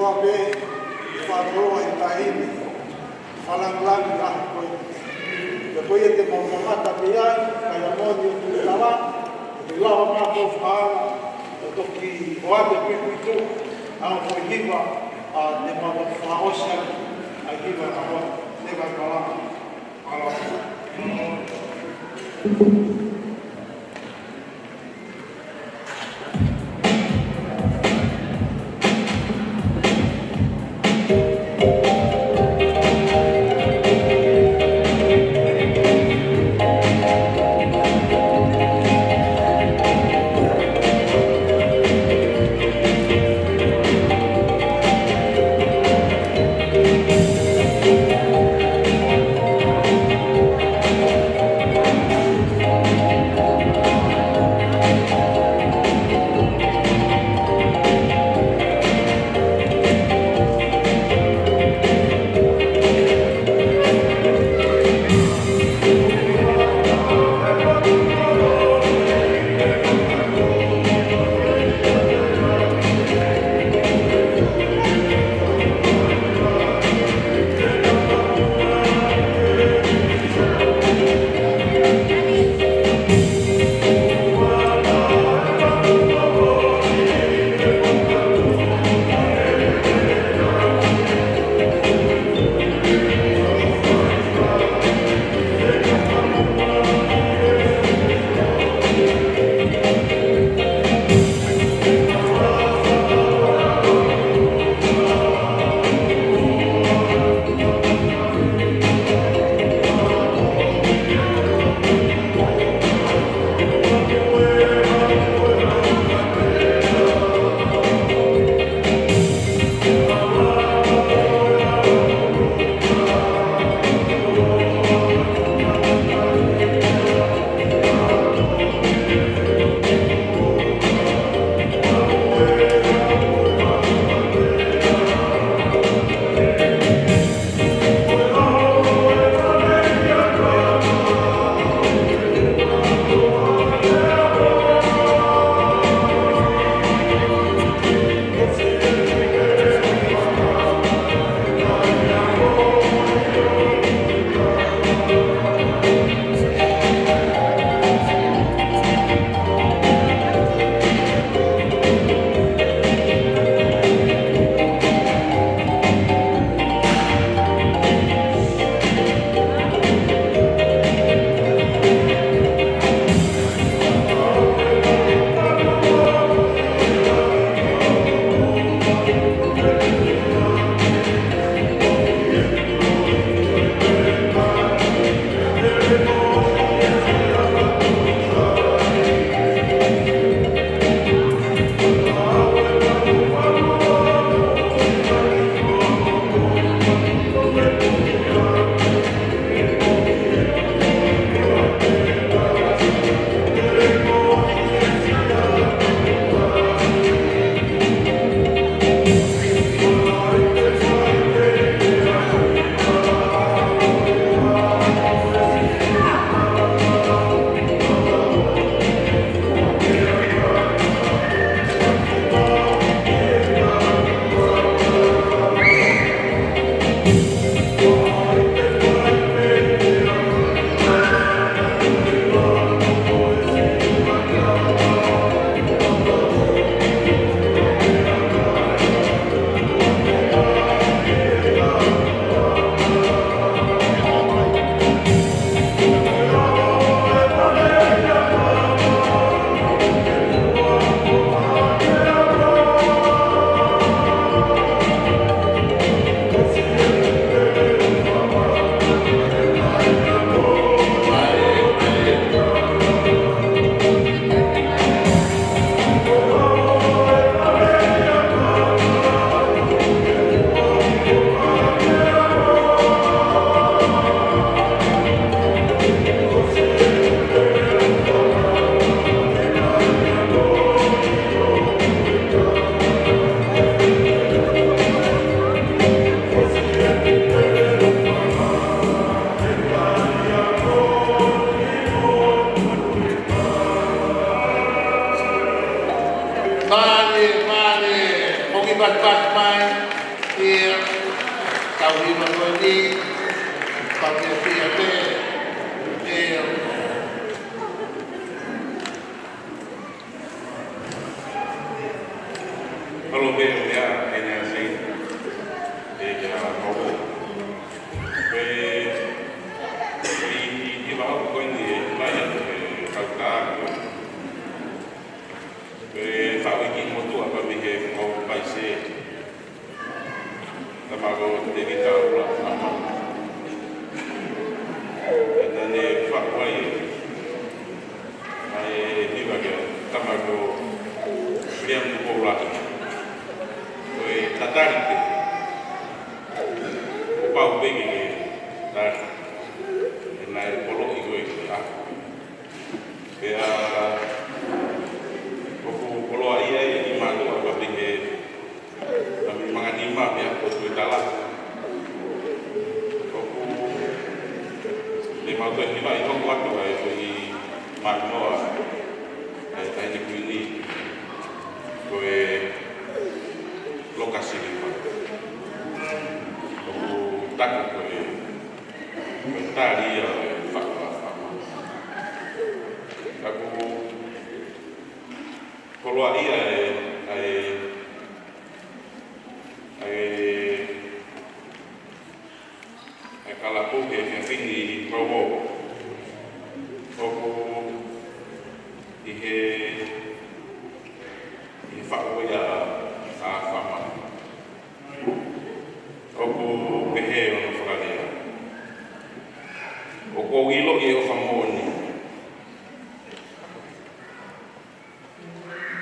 Tua me, whāroa e tahini, whalanglani a koe. Te koe te maumamata te ai, kai amoni o tu tawa, te lawa mātou whaala, o toki o ate pipitu, au koe hiwa a te maumamata whaosia, a hiwa a hoa, te kakala, ala. pas mai e tau ni ma ni pa ke pia te e Kalau beli dia hanya sih, dia mau di bawah kau ini banyak kalkulator. Fabrik motor apa bikin mau paisi, tamago debita pula sama. Dan ni fakwai, ni bagian tamago beriam pula. Tatarik upau begi ni tar nai polo itu ah ya polo ayah ini malu apa begi kami menganima ya untuk italah lima tahun ini itu waktu itu di Magnoa tadi ini gue lokasi di mana? Aku takut boleh tadi fakta. Aku kalau kalau aku yang tinggi bawa, aku fakta ya. Fama. Oku pehe ono whakarea. Oku ilo i o whamoni.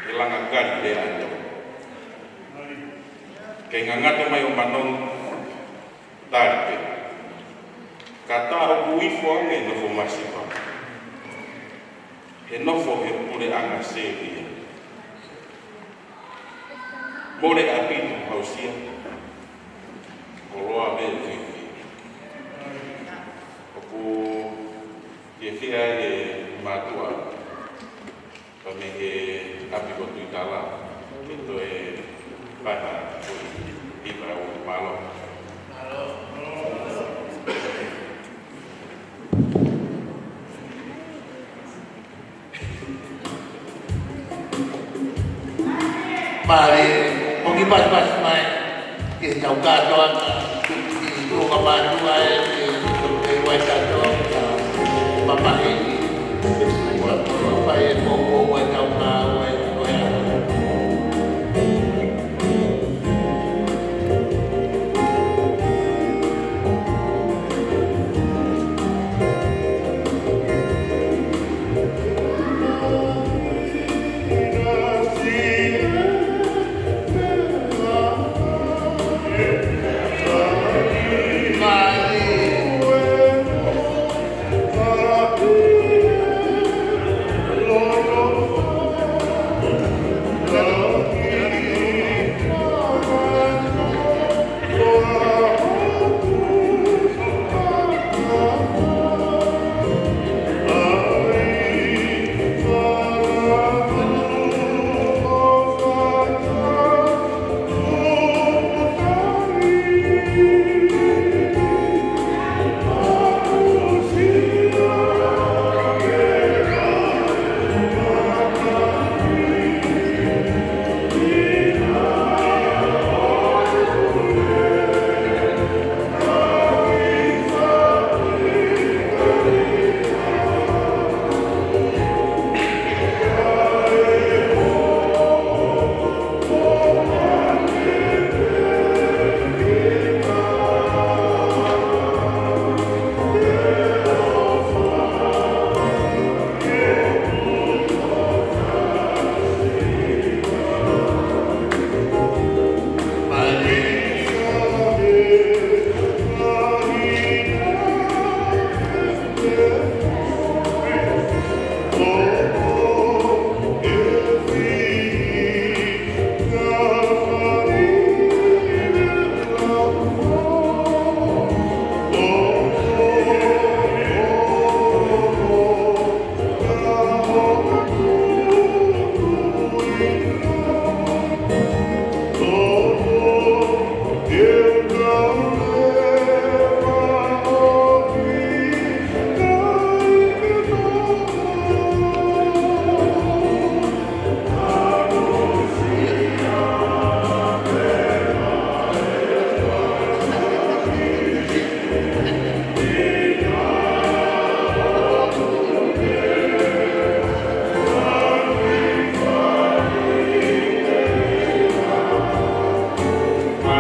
E langa gari le ato. Kei ngangata mai o manong taripe. Kata oku ifo ange nofo masipa. He nofo he pure anga seria. Boleh api hausia, kalau ada fifi, aku fifi ada matua, kami api kotu itala, itu pada ibarat malam. Mari pas mai ke tau ka doan ki ko ka bantu ai ke wai ka do mama ini wa pai mo wa tau na wa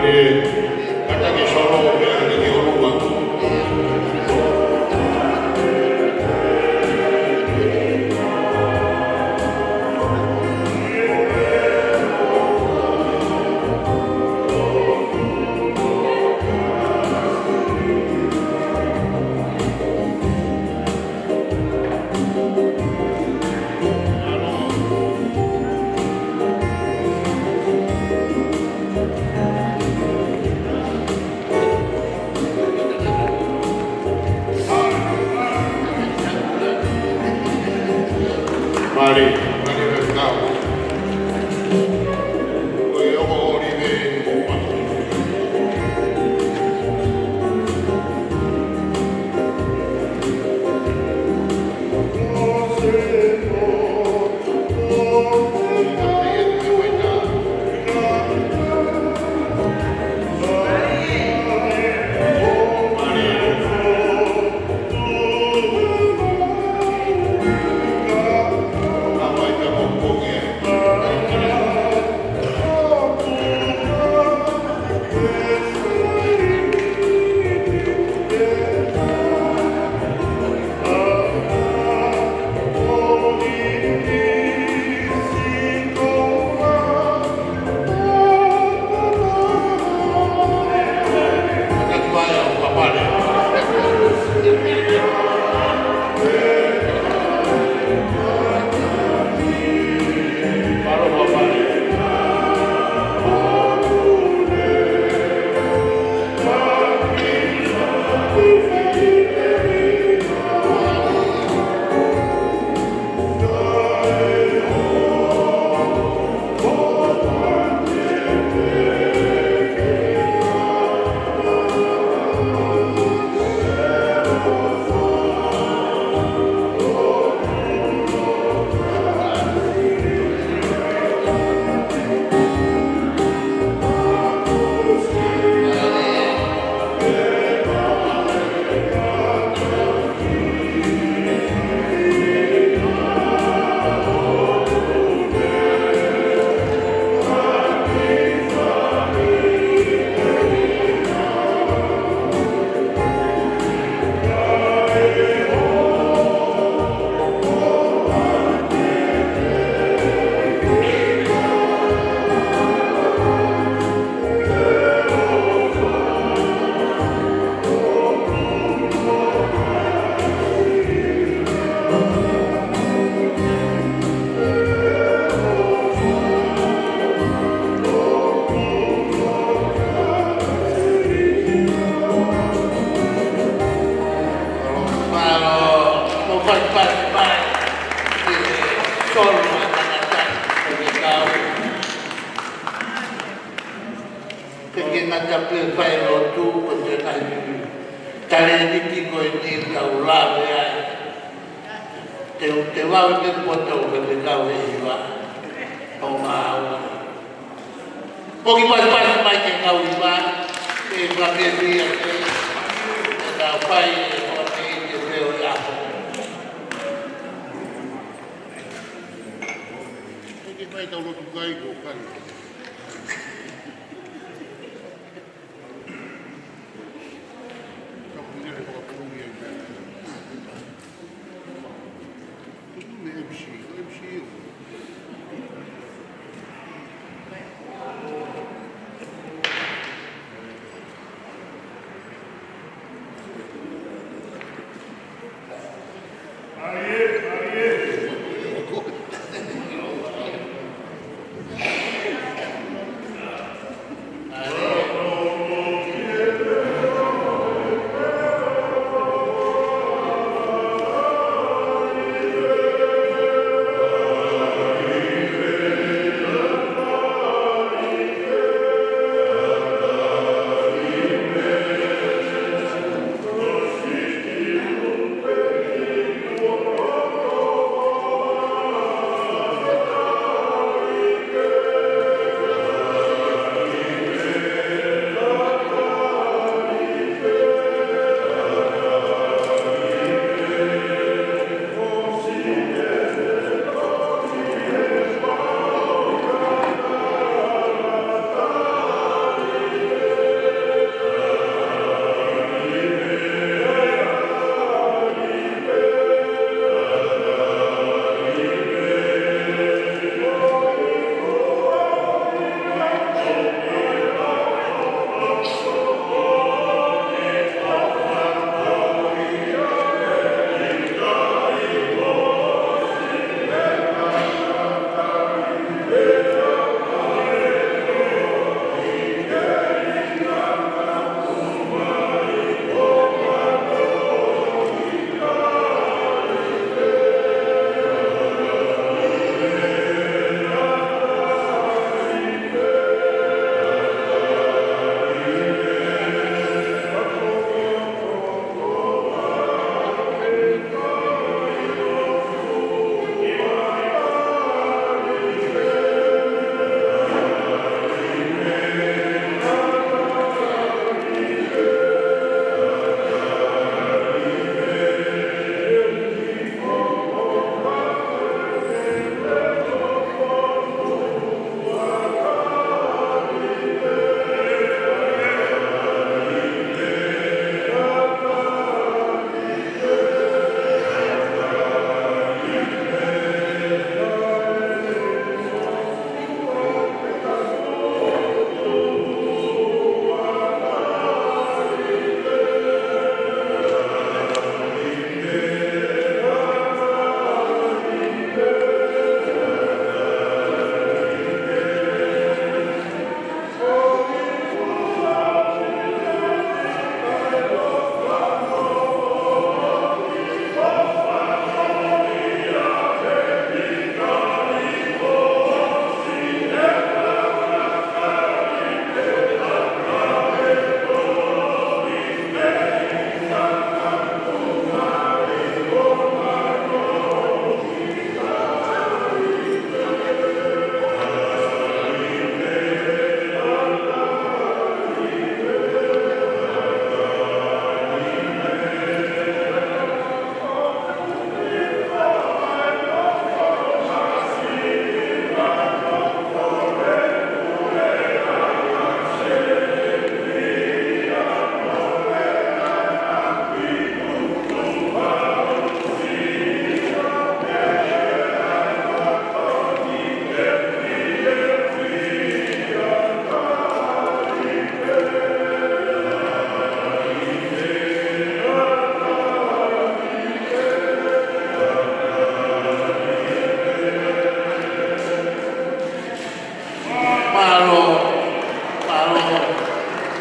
kata ke solo ke orua. Mari, mari berkau. Oi, ori de opa.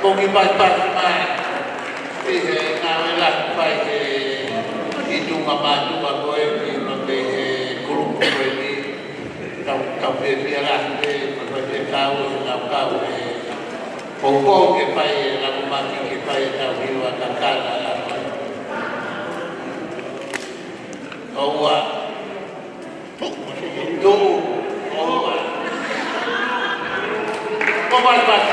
kongi pas mai na la pai itu ngapatu ko ni mate grupo ni tau pe biara de ko te kau na kau popo ke pai la maki ke pai tau hiwa kakala owa tu owa ko pas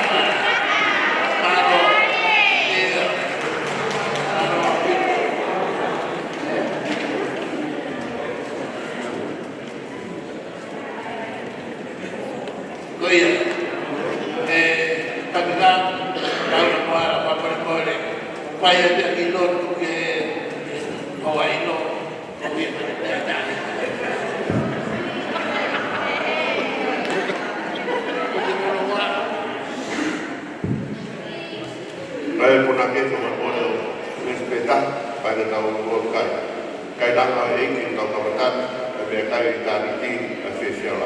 Paya dia ilon tu ke bawa ilon kami pada Baik pun nak kita berbodoh respectan pada tahun berkai. Kadang ada yang kita katakan berkai tariki spesial.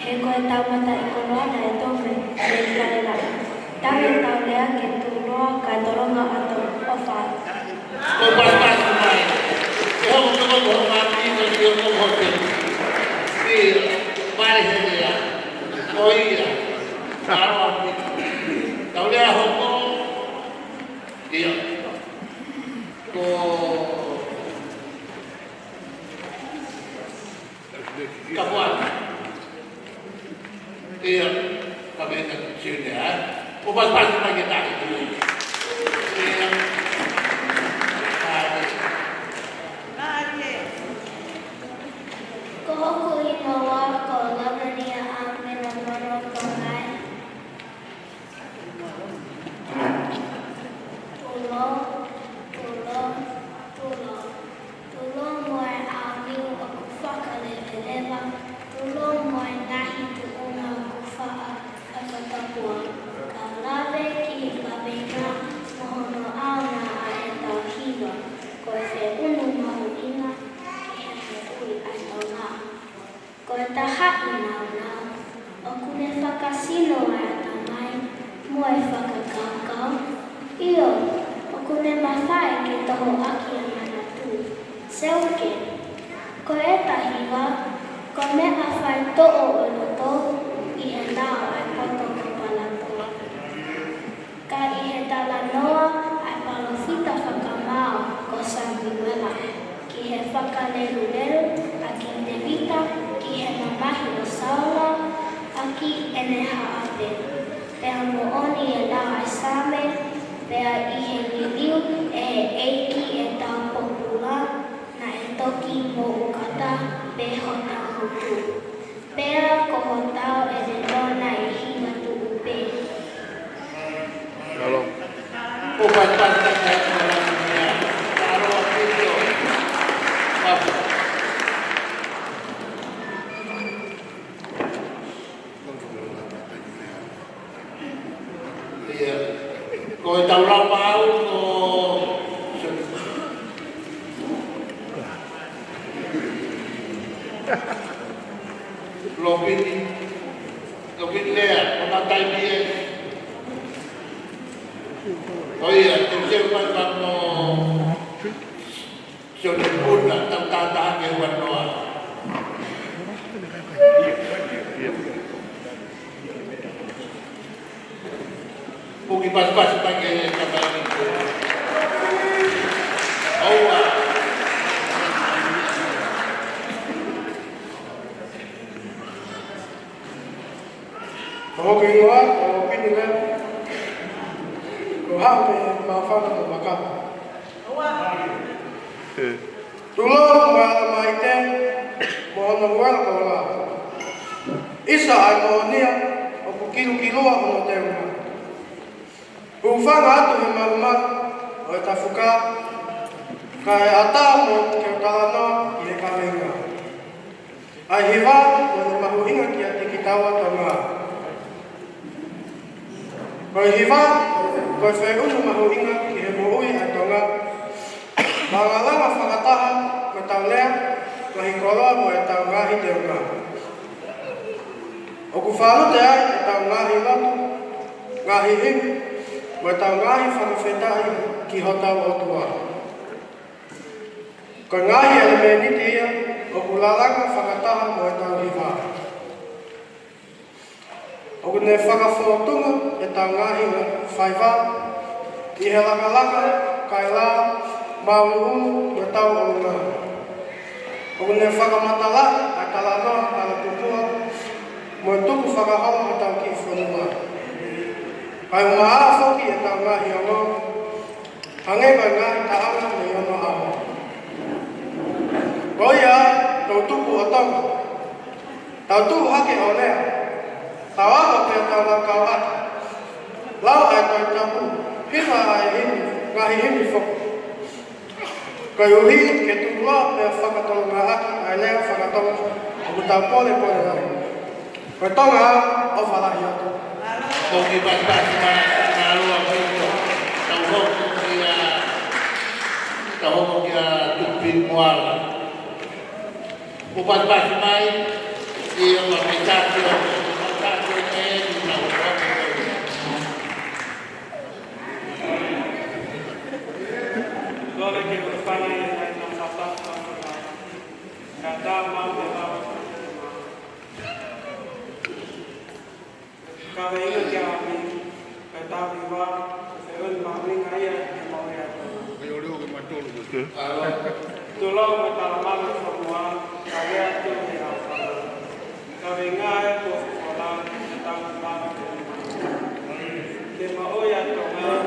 He koe taumata I koloana e tome e whalela. Tangi tau lea ke tu roa kai toronga ato o whai. Ko paspas mai. Ke ho ko mati ko ki ko hote. Ki pare he. Koia. Taro ati. Tau lea ho ko. Ia. Ko kapuan. Ia. Kabeta sini ha. O paspas mai ke tak. Ia. Ko inoa ko lavania a mena moro ko ngai. Tulo moe a miu o ku whakalelelewa. Tulo moe ngahi tu unga ku whaa a katapua. Ka lawe ki ka wenga mohono auna a e tau hiwa. Ko e whe unu mahu inga ki he ui a tau ngā. Ko e tahaki nau nau. O kune whakasino a tau mai. Mo e whakakaukau. Io, o kune mawhai ke toho aki a mana tū. Seuke, ko e tahiwa, ko me a whai to'o o loto I he nao ai poto ko palatoa. Ka I he tala noa ai palofita whakamao ko Samuela. Ki he whakaleru a ki te vita, ki he mamahi o saola, a ki ene haape. Pea mo oni e lau ai same, pea I he niliu e he eiki e tau popula, na e toki mo ukata pe hota hutu. Pea ko hotau e le nona I hina tu upe. Halo. O paspas tak ya. Taro itu. Apa? Iya. Ko tau la pau ko Lopin lea, ona tai bie. Oia, te seu mai kamo sio ne puna tau tata ke wanoa. Puki pas-pas pake kapai itu. Oa. Ko ingoa, ko pinunga. Ko hape mawhana ko makapa. Tulo maite mo ono wala ko la. Isa ai mo nia o ku kilu ono te uma. Ufanga atu he maluma o e tafuka ka e ata mo ke talano I he kawenga. Ai hiva o le mahuinga ki a te kitawa tanga. Ko e hiva ko e whai unu mahuinga ki he moui a tonga. Mangalanga whakataha ko tau lea ngahi koloa mo e tau ngahi te unga. O ku whanute ai e tau ngahi lotu, ngahi himi, mo e tau ngahi whakawhetai ki hotau o tua. Ko ngahi ele me niti ia, o ku lalanga whakataha mo e tau hiva. O ku ne whakawhotunga e tau ngahi whaiva, I he laka kai la maulu mo tau o nga. O ku ne whakamatala a kalanoa ala tupua, mo e tuku whakahoa o tau ki whanua. Kai umaa whoki e tau ngahi o ngō, hangeba ngahi ta anga me ono aho. Koia, tau tuku o tonga. Tau tuku hake o lea. Tau aho te tau lau kau ata. Lau ai tau tapu, hima ai himi, ngahi himi whoku. Kai uhi ke tuku loa pe whakatolo ngā ata, ai lea whakatolo, o ku tau pole rai. Koe tonga o whalahi atu. Koki pas-pas na alua koito. Tau homo ki a tupi moala. O pas-pas mai, Ia makitatio, makitatio e na uapo. Lore ke kepala yang lain sapa kata mau tahu. Kalau ini kami kata viva seven mami ngaya di mau ya. Tolong bertalaman semua kaya tu ya. Kami ngaya tu sekolah tangan tangan. Tema oya tongan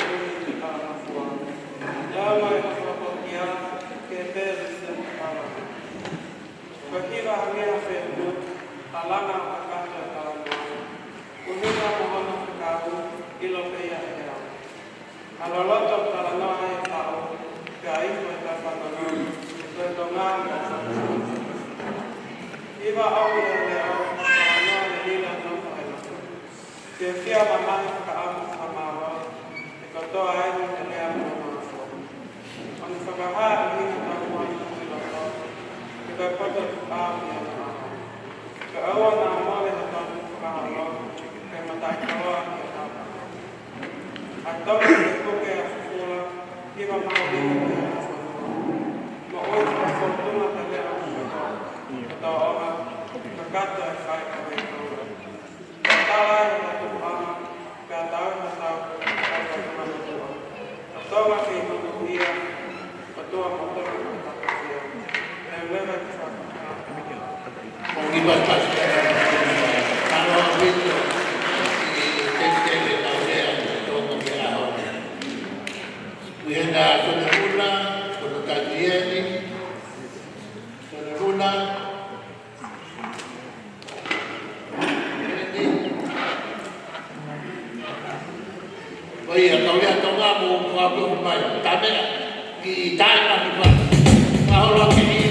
ini tangan semua. Damai masalah que te desempara. Fakira hamia fetu talana akata talana. Kumina mohon kau ilo peya ya. Aloloto talana ai tau kai mata panana. Tendongan. Iba au ya leo talana lila no faila. Kefia mama ka amu samawa. Ikotoa ai ni ya Ang paghahaan ng tapuan ng silaw, ipagpatot ang yan ako. Kaawa na ang mga lahat ng paghahalong, kay matakawa ang yatapa. At dapat ito kaya susula, iba makabigyan kaya ang sunod. Maoy sa fortuna tali ang sunod. Katawa nga, kagata ay kaya kawin kaulan. Katalay na natuhan, katawa na tao, kaya pagmamatuan. Katawa kay manuhiya, Patua motor kita yang lewat Mengibatkan kalau itu di tahun untuk mengira Wihenda Soneguna, Sonokajieni, Soneguna, oh iya, kau lihat tahu nggak mau apa rumah? Tapi di tanah di bawah, kalau ini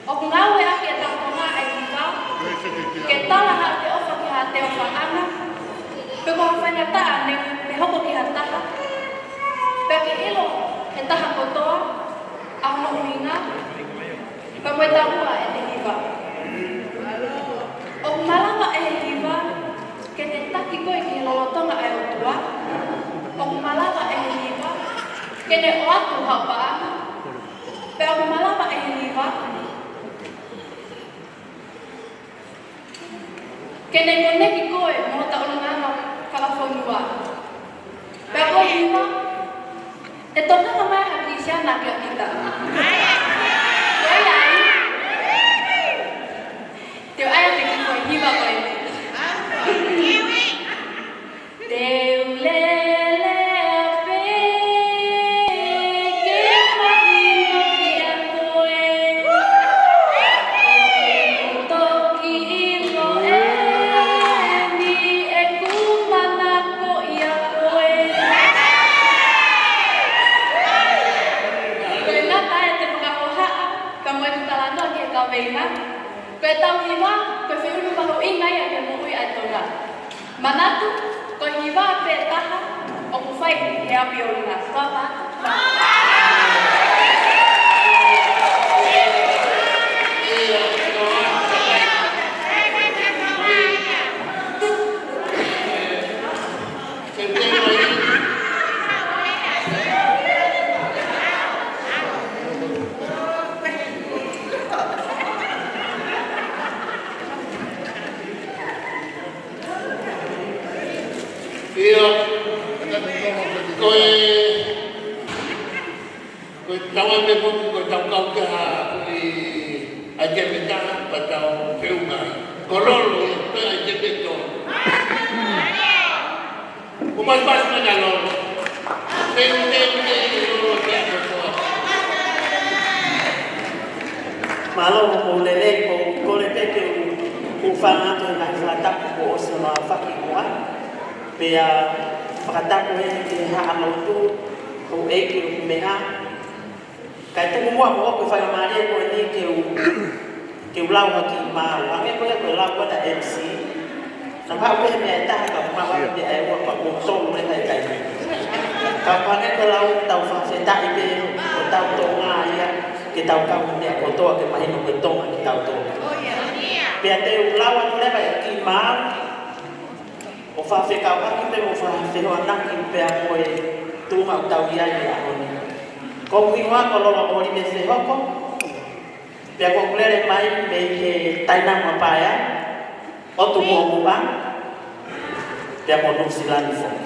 O ngau e ake taponga ai hiva. Ke tala ha te ofa ki ha te ofa ana. Pe ko hawhainga taa ne hoko ki ha taha. Pe ke ilo he taha kotoa. Ahono uinga. Pe moe tahua e te hiva. O malanga e he hiva. Ke te taki koe ki he lolotonga ai o tua. O malanga e he hiva. Ke ne o atu hapaana. Pe o malanga e he hiva. Kene koneki koe mo ta olangana kalafonua. Pe ko hiva. E toka mai ha kisiana ke kita. Ai. Te ai te ko hiva koe. Manatu, ko hiva pe taha, o ku fai he api o luna. Kapa? Koe tawa me moku koe tau kau ke ha koe a jemeta pa tau whiungai. Ko lolo e koe a jemeto. Ko mas mana lolo. Tente lolo ke a kotoa. Malo ko lele ko kore teke ku whangato na whatapu ko o sa mga whakikoa. Pea whakatapu hene ki ha anautu ko eiki o mea. Kai tuku mua mo ko whakamare ko ni ke ulau haki maa. Wange ko le ko lau ko da MC. Na pao ke mea taha ka kuma wang de ai wa pa ko tolu le kai kai. Ka wange ko lau tau whawheta ipe ko tau tonga ia ke tau kau ne ko toa ke mahino ke tonga ke tau tonga. Pea te ulau atu le vai ki maa. O whawhekau haki pe mo whawhehoa naki pea moe tunga u tau iai le ahoni. Ko kuinga ko lolo ori me se hoko. Pea ko kulere mai me he tainang mapaya. O tu mua mua. Pea ko nung silani fok.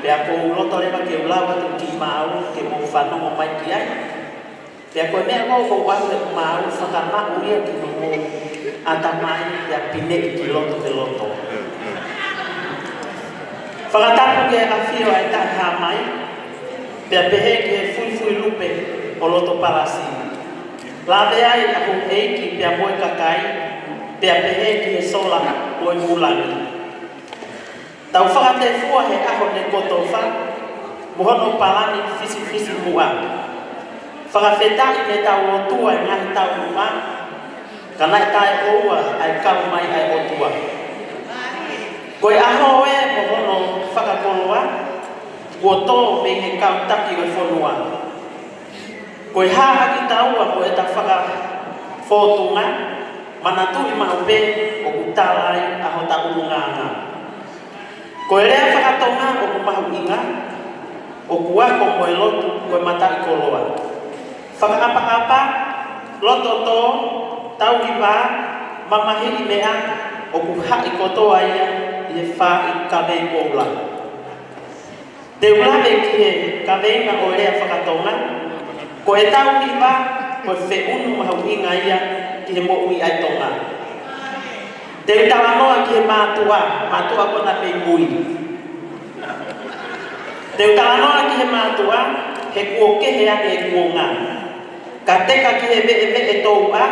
Pea ko uloto lema ke ulawa tu ki mau ke mo whanongo mai ki ai. Pea ko mea ko wale mau whakama uia ki mo atamai pea pine ki loto ke loto. Whakatapu ke awhio ai tai ha mai. Pea pehe ke fui lupe o loto palasi. Lawe ai ako eiki pea moe kakai. Pea pehe ke sola moe mulani. Tau whakate fua he aho ne koto wha. Muhono palani fisi mua. Whakawhetai me tau o tua i ngahi tau mua. Kanai tae oua ai kau mai ai o tua. Koe aho e muhono whakakoloa. Kua tō me he kautaki o whanua. Koe haha ki taua ko e ta whakawhotunga. Mana tui mahu pe o kutalai aho ta urunganga. Koe rea whakatonga o ku mahu inga. O kua ko koe lotu koe mata i koloa. Whakaapa loto tō tau i wā mamahi i mea o ku hai kotoa ia i he wha i kawei koula. Te ulawe ki he kawenga o rea whakatonga, ko e tau ki wā, ko e wheunu mahau inga ia ki he mo'ui ai tonga. Te utawanoa ki he mātua ko na pei mui. Te utawanoa ki he mātua, he kuo kehe ake e kuo ngā. Ka teka ki he ve tōu a,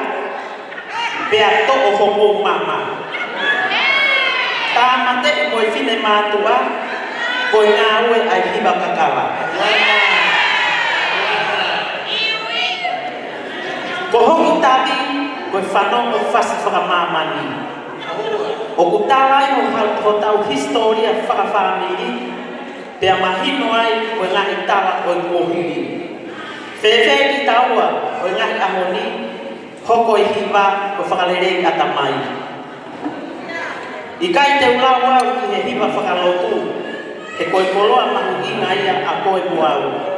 pea to o homo mama. Tā mate ko e whine mātua, ko ngā ue ai hiba kakawa. Ko Ko hoki tabi, ko whanau o whasi whakamamani. O kutalai o tau historia whakawhamiri, pia mahino ai o ngahi tala o mohiri. Whewhe ki taua o ngahi ahoni, hoko i hiva o whakalerei atamai. I kai te ulau au ki he hiva whakalotu, he koe koloa mahu inga ia a koe muau.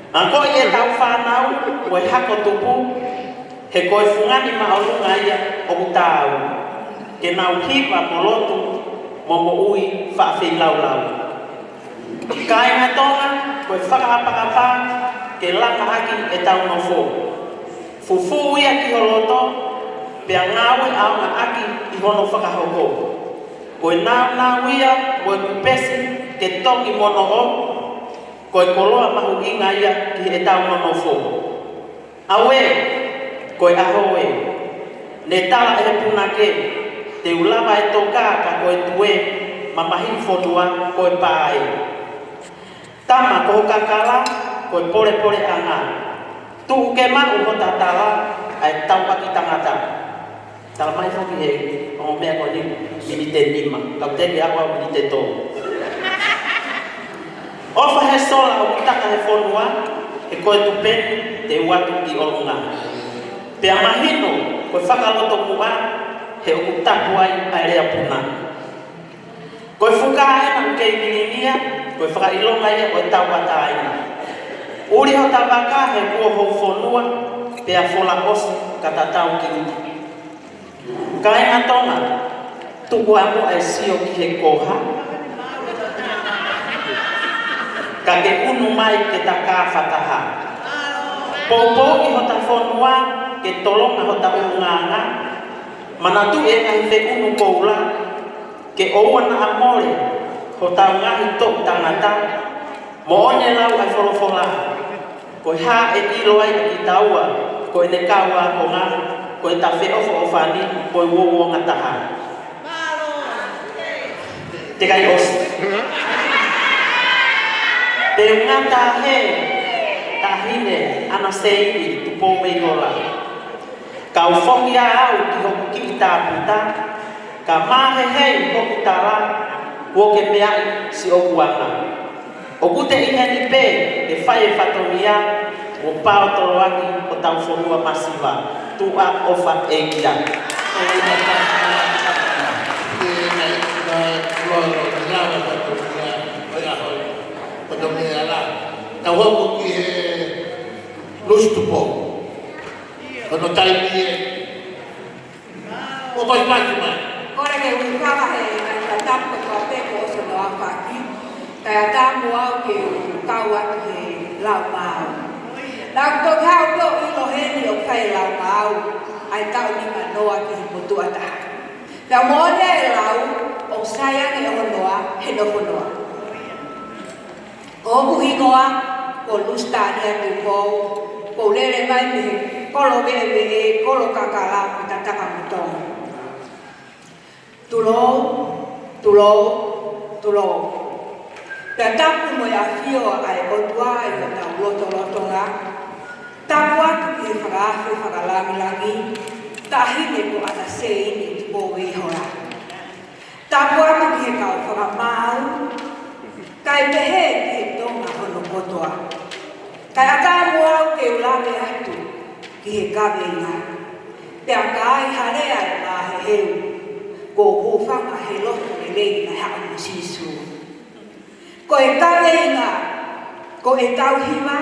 A koe e tau whanau, o e hako tupu, he koe fungani maolunga ia o kutau. Ke nau hiva molotu, momo ui whaafei lau. Kai ngā tonga, koe whakahapakapa, ke langa haki e tau nofo. Fufu ia ki holoto, pia ngawe au ngā aki i hono whakahoko. Koe nau ia, koe kupesi, ke toki mono o, koe koloa mahu inga ia ki e tau nofo. Awe, koe ahoe, ne tala e punake, te ulama e toka ka koe tue, mamahi whodua koe pae. Tama koho kakala, koe pore anga. Tuhu ke mau ho tatala, ai tau paki tangata. Tala mai whoki he, o mea koe ni, minite nima. Kau teki awa minite tō. Ofa he sola o kitaka he whonua, e koe tupeni te uatu ki olunga. Pea mahino, koe whakaloto mua, he o tapu ai a rea puna. Koe whukahe na kei milimia, koe whakailonga ia koe tau ataina. Uri ho tabaka he kua hou whonua, pea whola osi kata tau ki uti. Kai ngā tonga, tuku amu ai sio ki he koha. Ka ke unu mai ke ta kā whataha. Popo i ho ta whonua, ke tolonga ho ta urunganga, mana tu e ngai te unu koula, ke oua na amore, ho tau ngahi tok tangata, mo one lau ai wholofola. Koe ha e ilo ai ki taua, koe ne kaua ko ngā, koe ta whiofo o whani, koe wowo ngataha. Te kai osi. Te ngata he, tahine, ana seini, tupo mei hola. Kau whongi a au ki hoku ki i tā puta, ka mahe hei hoku tala, woke meai si o kuanga. O kute iha ni pe, e whai e whatonia, o pao tolo aki o tau whonua masiva, tua ofa e kia. Tau hoku ki he lustupo. Kono taimi e. O pai mai. Kore ke ukawa he ka tapu ko peko o sono afaki. Ka tamu au ke kaua ke lau mau. Nau to kau ko ilo heni o kai lau mau. Ai tau ni manoa ki mutu ata. Na mone e lau o sayang e honoa he no honoa. O kuhingoa ko lustani atu ko lele mai me kolo bebe kolo kakala kutataka mutonga. Tulo. Tatapu mo ya fio ai otua ai na loto nga. Tapu atu ki whakaafi whakalangi tahine ko ana seini tupo wehora. Tapu atu ki kau whakamau kai pehe ki tonga hono kotoa. Kai akamu au ke ulame atu ki he kawe inga. Pea kai hare ai ma he heu. Ko hufanga he loto e lei na hao musisu. Ko e kawe inga, ko e tau hiwa,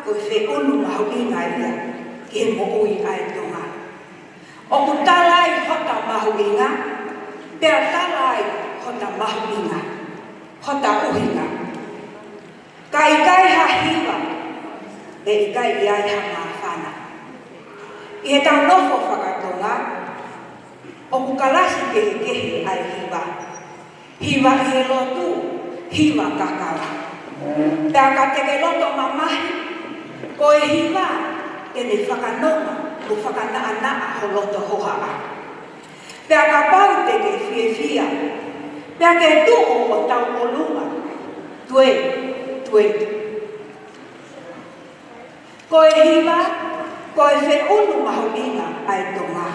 ko e whe unu mahu inga ia, ki he mo ui ai tonga. O ku talai hota mahu inga, pea talai hota mahu inga, hota uhinga. Kai ha hiwa, e i kai iai ha maa whana. I he tau nofo whakatonga, o ku kalasi kehe ai hiwa. Hiwa i he lotu, hiwa kakala. Pea ka teke loto mamahi, ko e hiwa, tene whakanoma, ku whakanaa ho loto hohaa. Pea ka pau teke fia, pea ke tuho o tau oluma, tue. Ko e hiwa, ko e whe unu mahoninga ai tonga.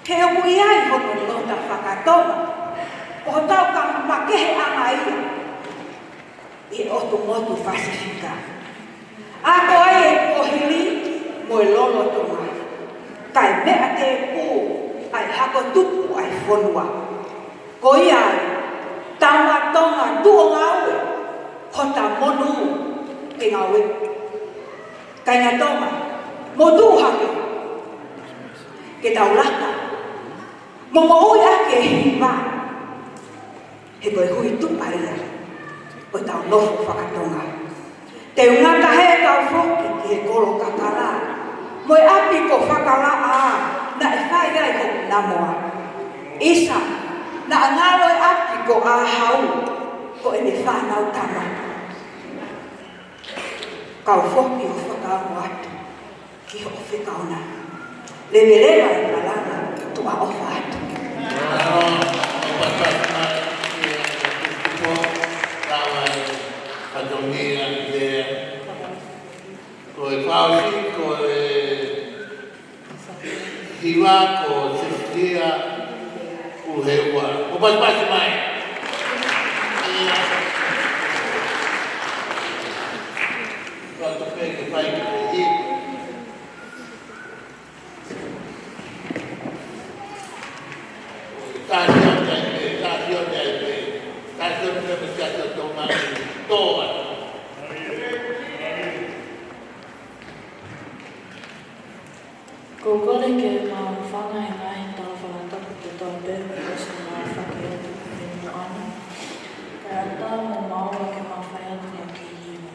He o mui ai hono nota whakatonga, o tau ka makehe anga ia, i otu motu Pasifika. A ko ai e kohili mo e lolo tonga, kai mea te ku ai hako tupu ai whonua. Ko ia ai, tama tonga tuo ngaue, ko ta monu ke ngaue. Kai ngā tonga, mo duhake, ke taulaka, mo ui ake e hiwa, he koe hui tupa ia, o tau nofo whakatonga. Te ungata he tau whoki ki he kolo kakara, mo e api ko whakara a, na e whai ai ho namoa. Isa, na angalo e api ko a hau, ko e me whanau tama. Kau whoki o whakau atu, ki ho whikauna. Lewe e malanga, tu a ofa atu. Ko e whausi, ko e hiwa, ko siftia, u he ua. Ko pasi mai. Ko to pe ke pai ke hi. Tasio dai pe, tasio dai pe. Tasio me me tasio to mai. Toa. Ko kore ke mā whanga e ngai tau whakatapu te tau pehu o se mā whakeatu e mo ana. Kai ata mo maua ke mā whaiatu a ki hiwa.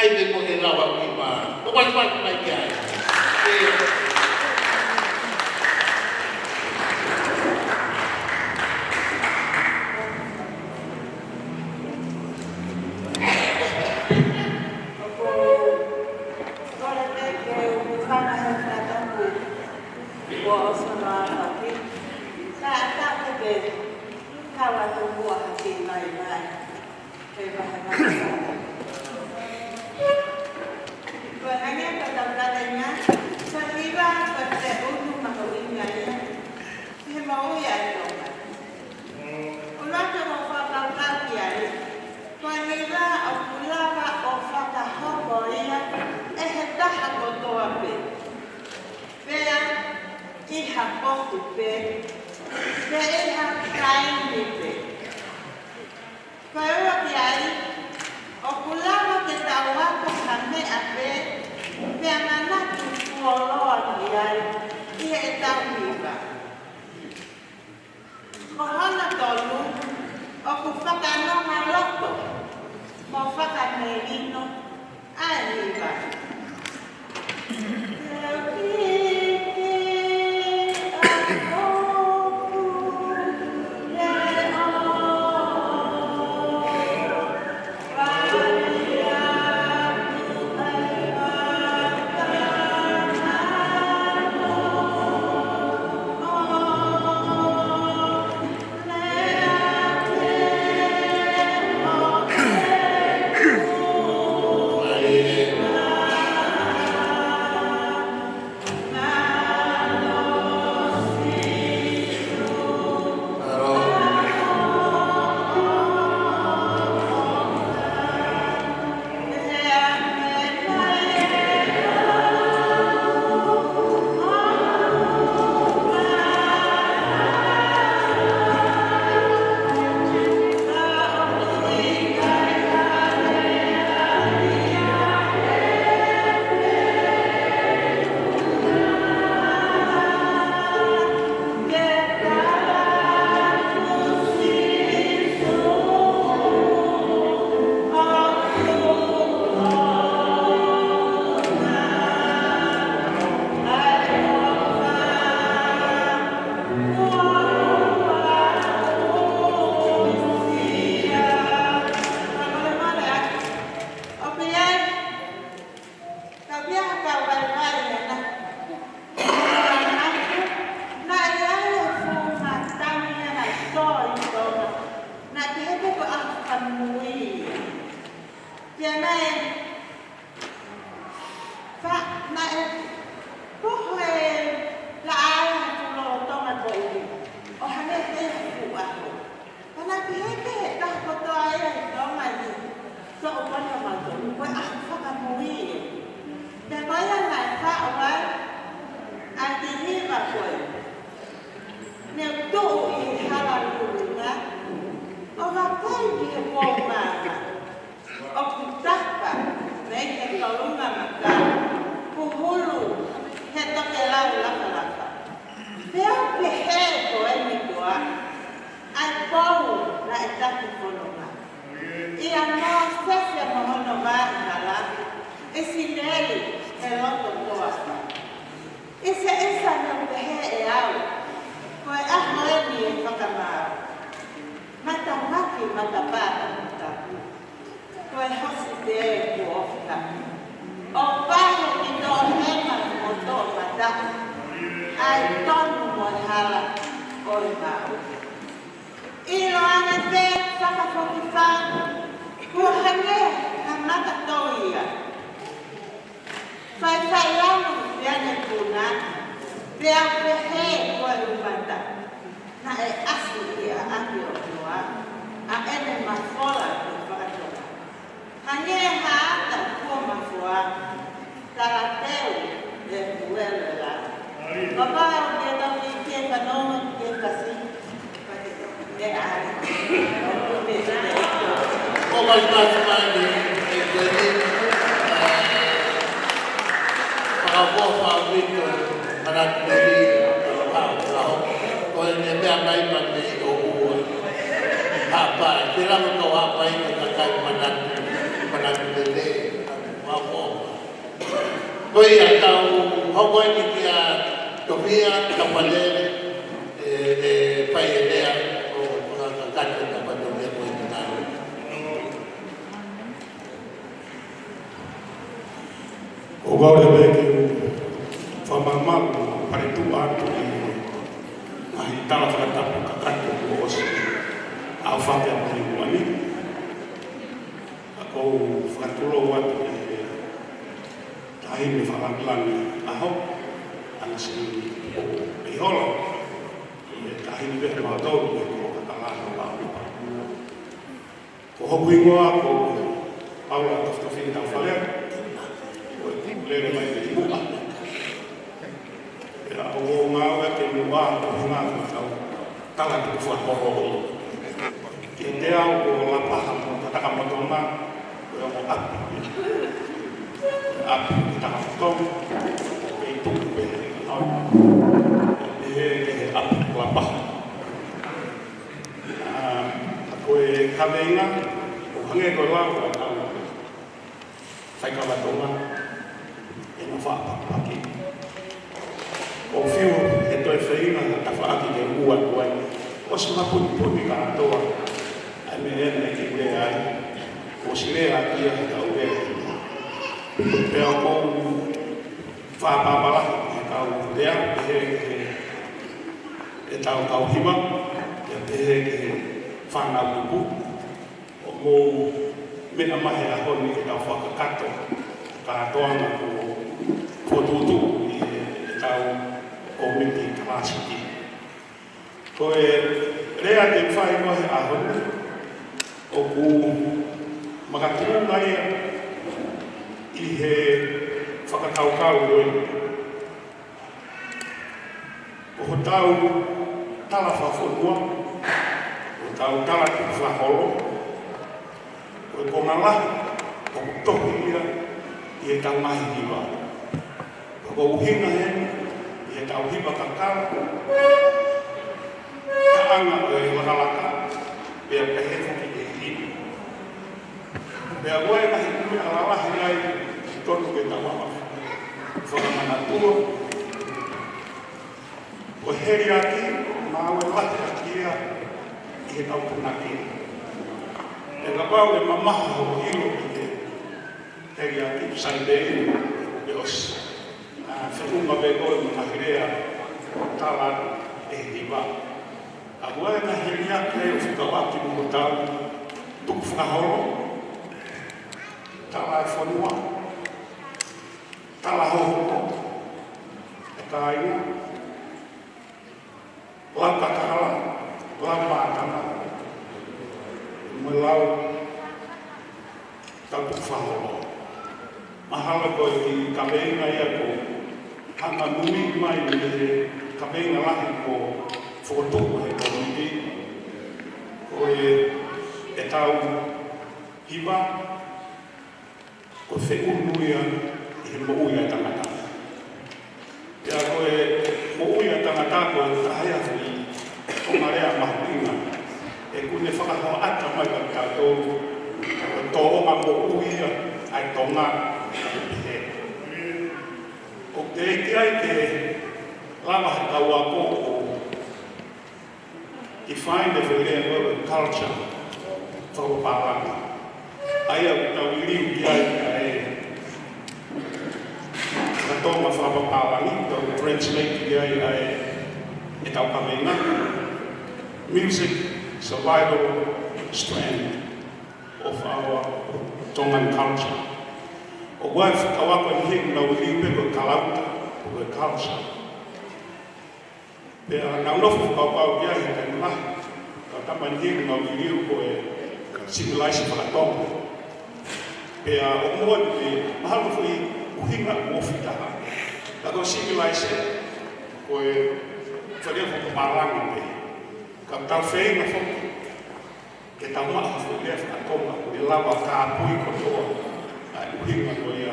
ai te mo e lawa ki ma. O wai mai ki ai. Koe ia tau hoko ni kia topia kapalele pai elea o kona kakata kapalele koe ni tau. O gaure veke whamamaku pare tu atu i ahi tala whakatapu kakatu o osi au whake a pari muani. A kou whakatulo atu tahi me whakalangi aho ana si i holo i tahi me vehe mautau e ko kakalana lau. Ko hoku ingoa ko Paula Toftofi tau whalea lele mai te muka. Era o ngau e te mua o ngā tau tala te kua horo. Ke te au o la paha mo tataka matona o mo api. Api ki taka matona e i tuku pe au. E he api la paha. A koe kaweinga o hange koe lau a tau whaikawatonga no whaapaki. O whiu e toi whainga na ta whaaki ke ua tuai. O si mapuni puni ka atoa. Ai me ene ki ure ai. O si lea kia he ka ure. Pea o kou whaapapala he kau rea. E tau kau hima. E he whanau kupu. O mou mena mahe a honi ke tau whakakato. Ka atoanga ko tutu i tau community capacity. Ko e rea te whai nohe ahoni o ku makatūnga ia i he whakakaukau roi. O ho tau tala whawhonua, o tau tala ki whaholo, o e kongalahi, o ku tohi ia i e tau mahi hiwa. Ko uhinga heni, i he tau hiwa kakara, ka anga o e wakalaka, pea pehe fuki e hini. Pea goe mahi kumi alalahi ngai, tonu ke tau ama whakamana tua. O heri aki, mawe lati akia, i he tau punaki. E ka pau e mamaha o hilo i he heri aki, saidei, e osi. Whenunga me koe mga hirea tala e hiwa. A koe na hiria kei o whikawaki mo tau, tuku whakahoro, tala e whanua, tala hohoko, e kāinga, lau kakala, lau pātana, me lau tau tuku whahoro. Mahala koe ki kaweinga ia ko hanga nui mai me he kaweinga lahi ko whokotuku he komiti. Ko e tau hiwa, ko wheunuia i he mouia tangata. Ia ko e mouia tangata ko e tahea hui o marea mahuinga. E kune whakahoa ata mai ka tātou e tō onga mouia ai tonga. O te eke ai te lava he tau a kōko i find a very well culture whakapāranga. Ai au tau i riu ki ai ka e ka tonga whakapārangi, tau translate ki ai e tau kamenga. Music is a vital strand of our Tongan culture. O wai whakawaka ni hei nau i peko kalauta o e culture. Pea nau nofu whakawakau ki ahi kai mahi, ka tama ni hei nau i riu ko e civilization whakatonga. Pea o mua te mahalo fui uhinga uofitaha. Kako civilization ko e wharia whakapāranga pe. Ka tau whainga whoki, ke tau maha wharia whakatonga, ko e lawa ka apui kotoa. Uhinga ko ia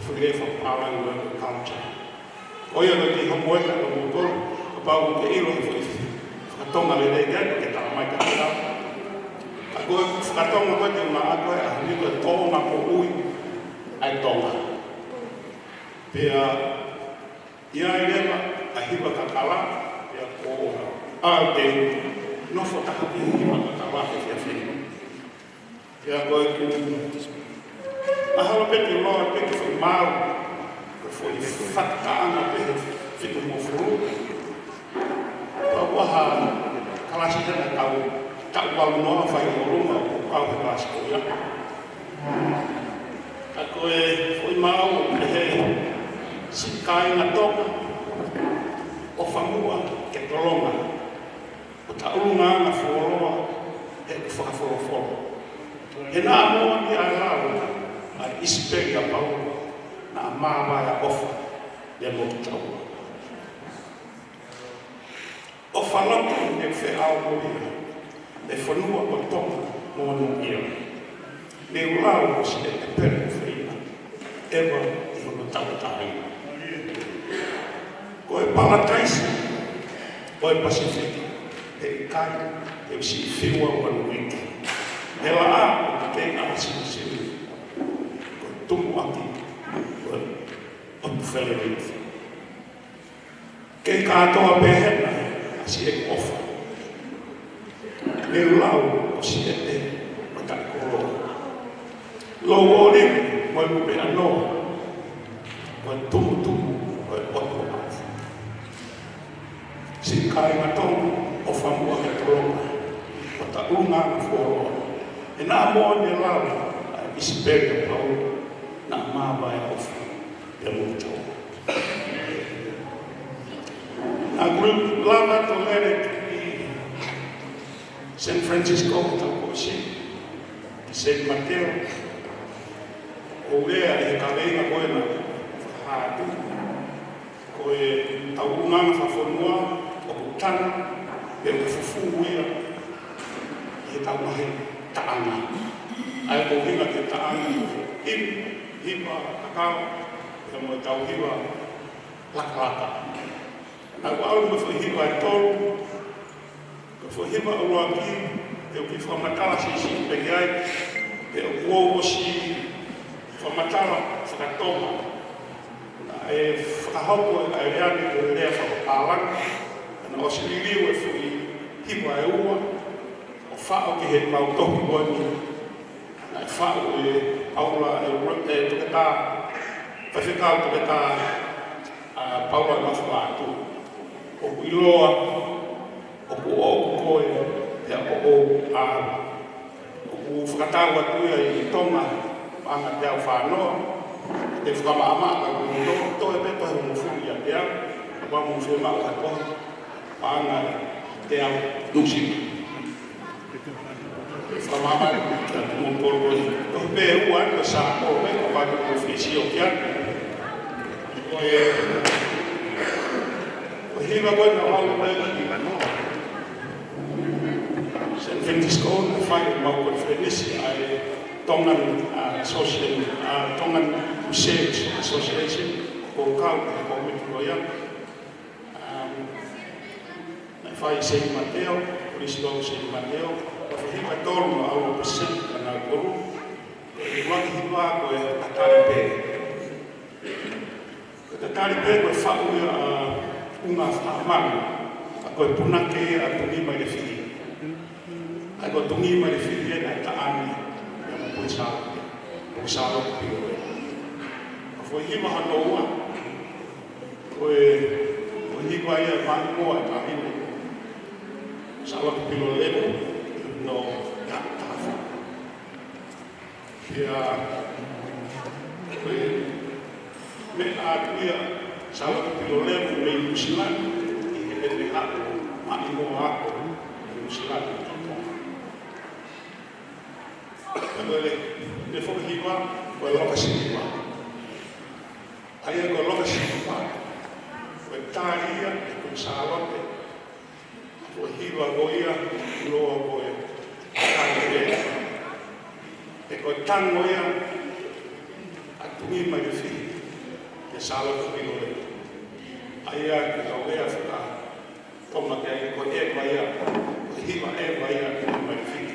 whakia whakapāranga o e culture. O ia no te hamueka no mokoro, ka pau ke ilo whakatonga le rei gai, ke tala mai ka tau. A koe whakatonga koe te una a koe, a hini koe tōna ko ui ai tonga. Pea ia i lewa a hiwa kakala pea ko a te nofo taka pia hiwa kakala ke fia whina. Pea koe ku ahala pete loa peke whi mau ko fo i whakataanga pehe whiku mo furu. Pa waha kalasi tena tau walu noa whai o runga o kau he kasi ko ia. Ka koe fo i mau pehe si kai na toka o whamua ke tolonga o taurunga na whoroa e ku whakawhoroforo. He nā moa ni a rau a isperi a pau na a māwai a ofa le mo taua. O whalatu e whe au mo ia e whanua o tonga mo no ia. Me urau o si e te pere whina ewa i hono tautaina. Koe Palataisi, koe Pasifiki, e kai, e si whiua o anu wiki. He la a, o te a sini, koe tumu aki, koe opu whele wiki. Kei kātoa pehena, a si e kofa. Me ulau, o si e te, o ta koroa. Lo o ringi, moe mupe anoa, koe tumu, koe opu atu. Si kai matong o whamua he toronga, o ta unga na whoroa. E nā moa ne lau, a isiperi pau, nā māwai ofa, e mūtau. Nā group lava to lere ki San Francisco, tau ko si, ki San Mateo, o lea e ka leina koe na whahātu, koe tau unga na whawhanua, o tana, pe o fufu ia, i tau mahi taanga. Ai ko hinga te taanga, hipa, kakao, e mo tau hiwa, laka. Ai ko au mo hiwa e tolu, ko hiwa o roaki, pe o ki whamatala si pe ai, pe o kuo si whamatala whakatoma. E whakahoko e reani o rea whakapalanga, na o si liliu e fui hiwa e ua, o whao ki he mau toki wani, na e whao e aula e tuketā, whawhikau tuketā paula na whaatu. O ku iloa, o ku o koe, e o āra. O ku whakatau atuia i tonga, anga te au whanoa, te whakamaama, a ku to e pepa he mo furi a te au, wa mo furi mao ka koha, anga te au nusi. Whamama, mo koro i. O pe ua anga sa o me, o wadu ko whisi o kia. O hiwa koe na wau me i manoa. San Francisco, na whai mau koe whenisi ai Tongan Museums Association, ko kau, ko mitu loia. Na whai San Mateo, Cristo San Mateo, o hiwa tolu ma au pasik na koru, i waki hiwa koe tatari pē. Ko tatari pē koe whau ia unga whaamanga, a koe punake a tungi mai le whiri. Ai koe tungi mai le whiri e nai taani, ia mo pui sāo, pui sāo ki pio e. A fo hiwa hanoua, koe hiwa ia mai moa e tāhine, sāo ki pio lebo, no tāwha. Ia, koe me ātuia, sāo ki pio lebo me i Musilani, i he ene hako, mai moa hako, i Musilani. Le fo hiwa ko loka siwa. Ai ko loka siwa. Ko taria ko salote. Ko hiwa goia lo ko taria. E ko tangoia atumi mai fi. E salote ko le. Ai ko goia fa. Toma ke ko e vai ko hiwa e vai mai fi.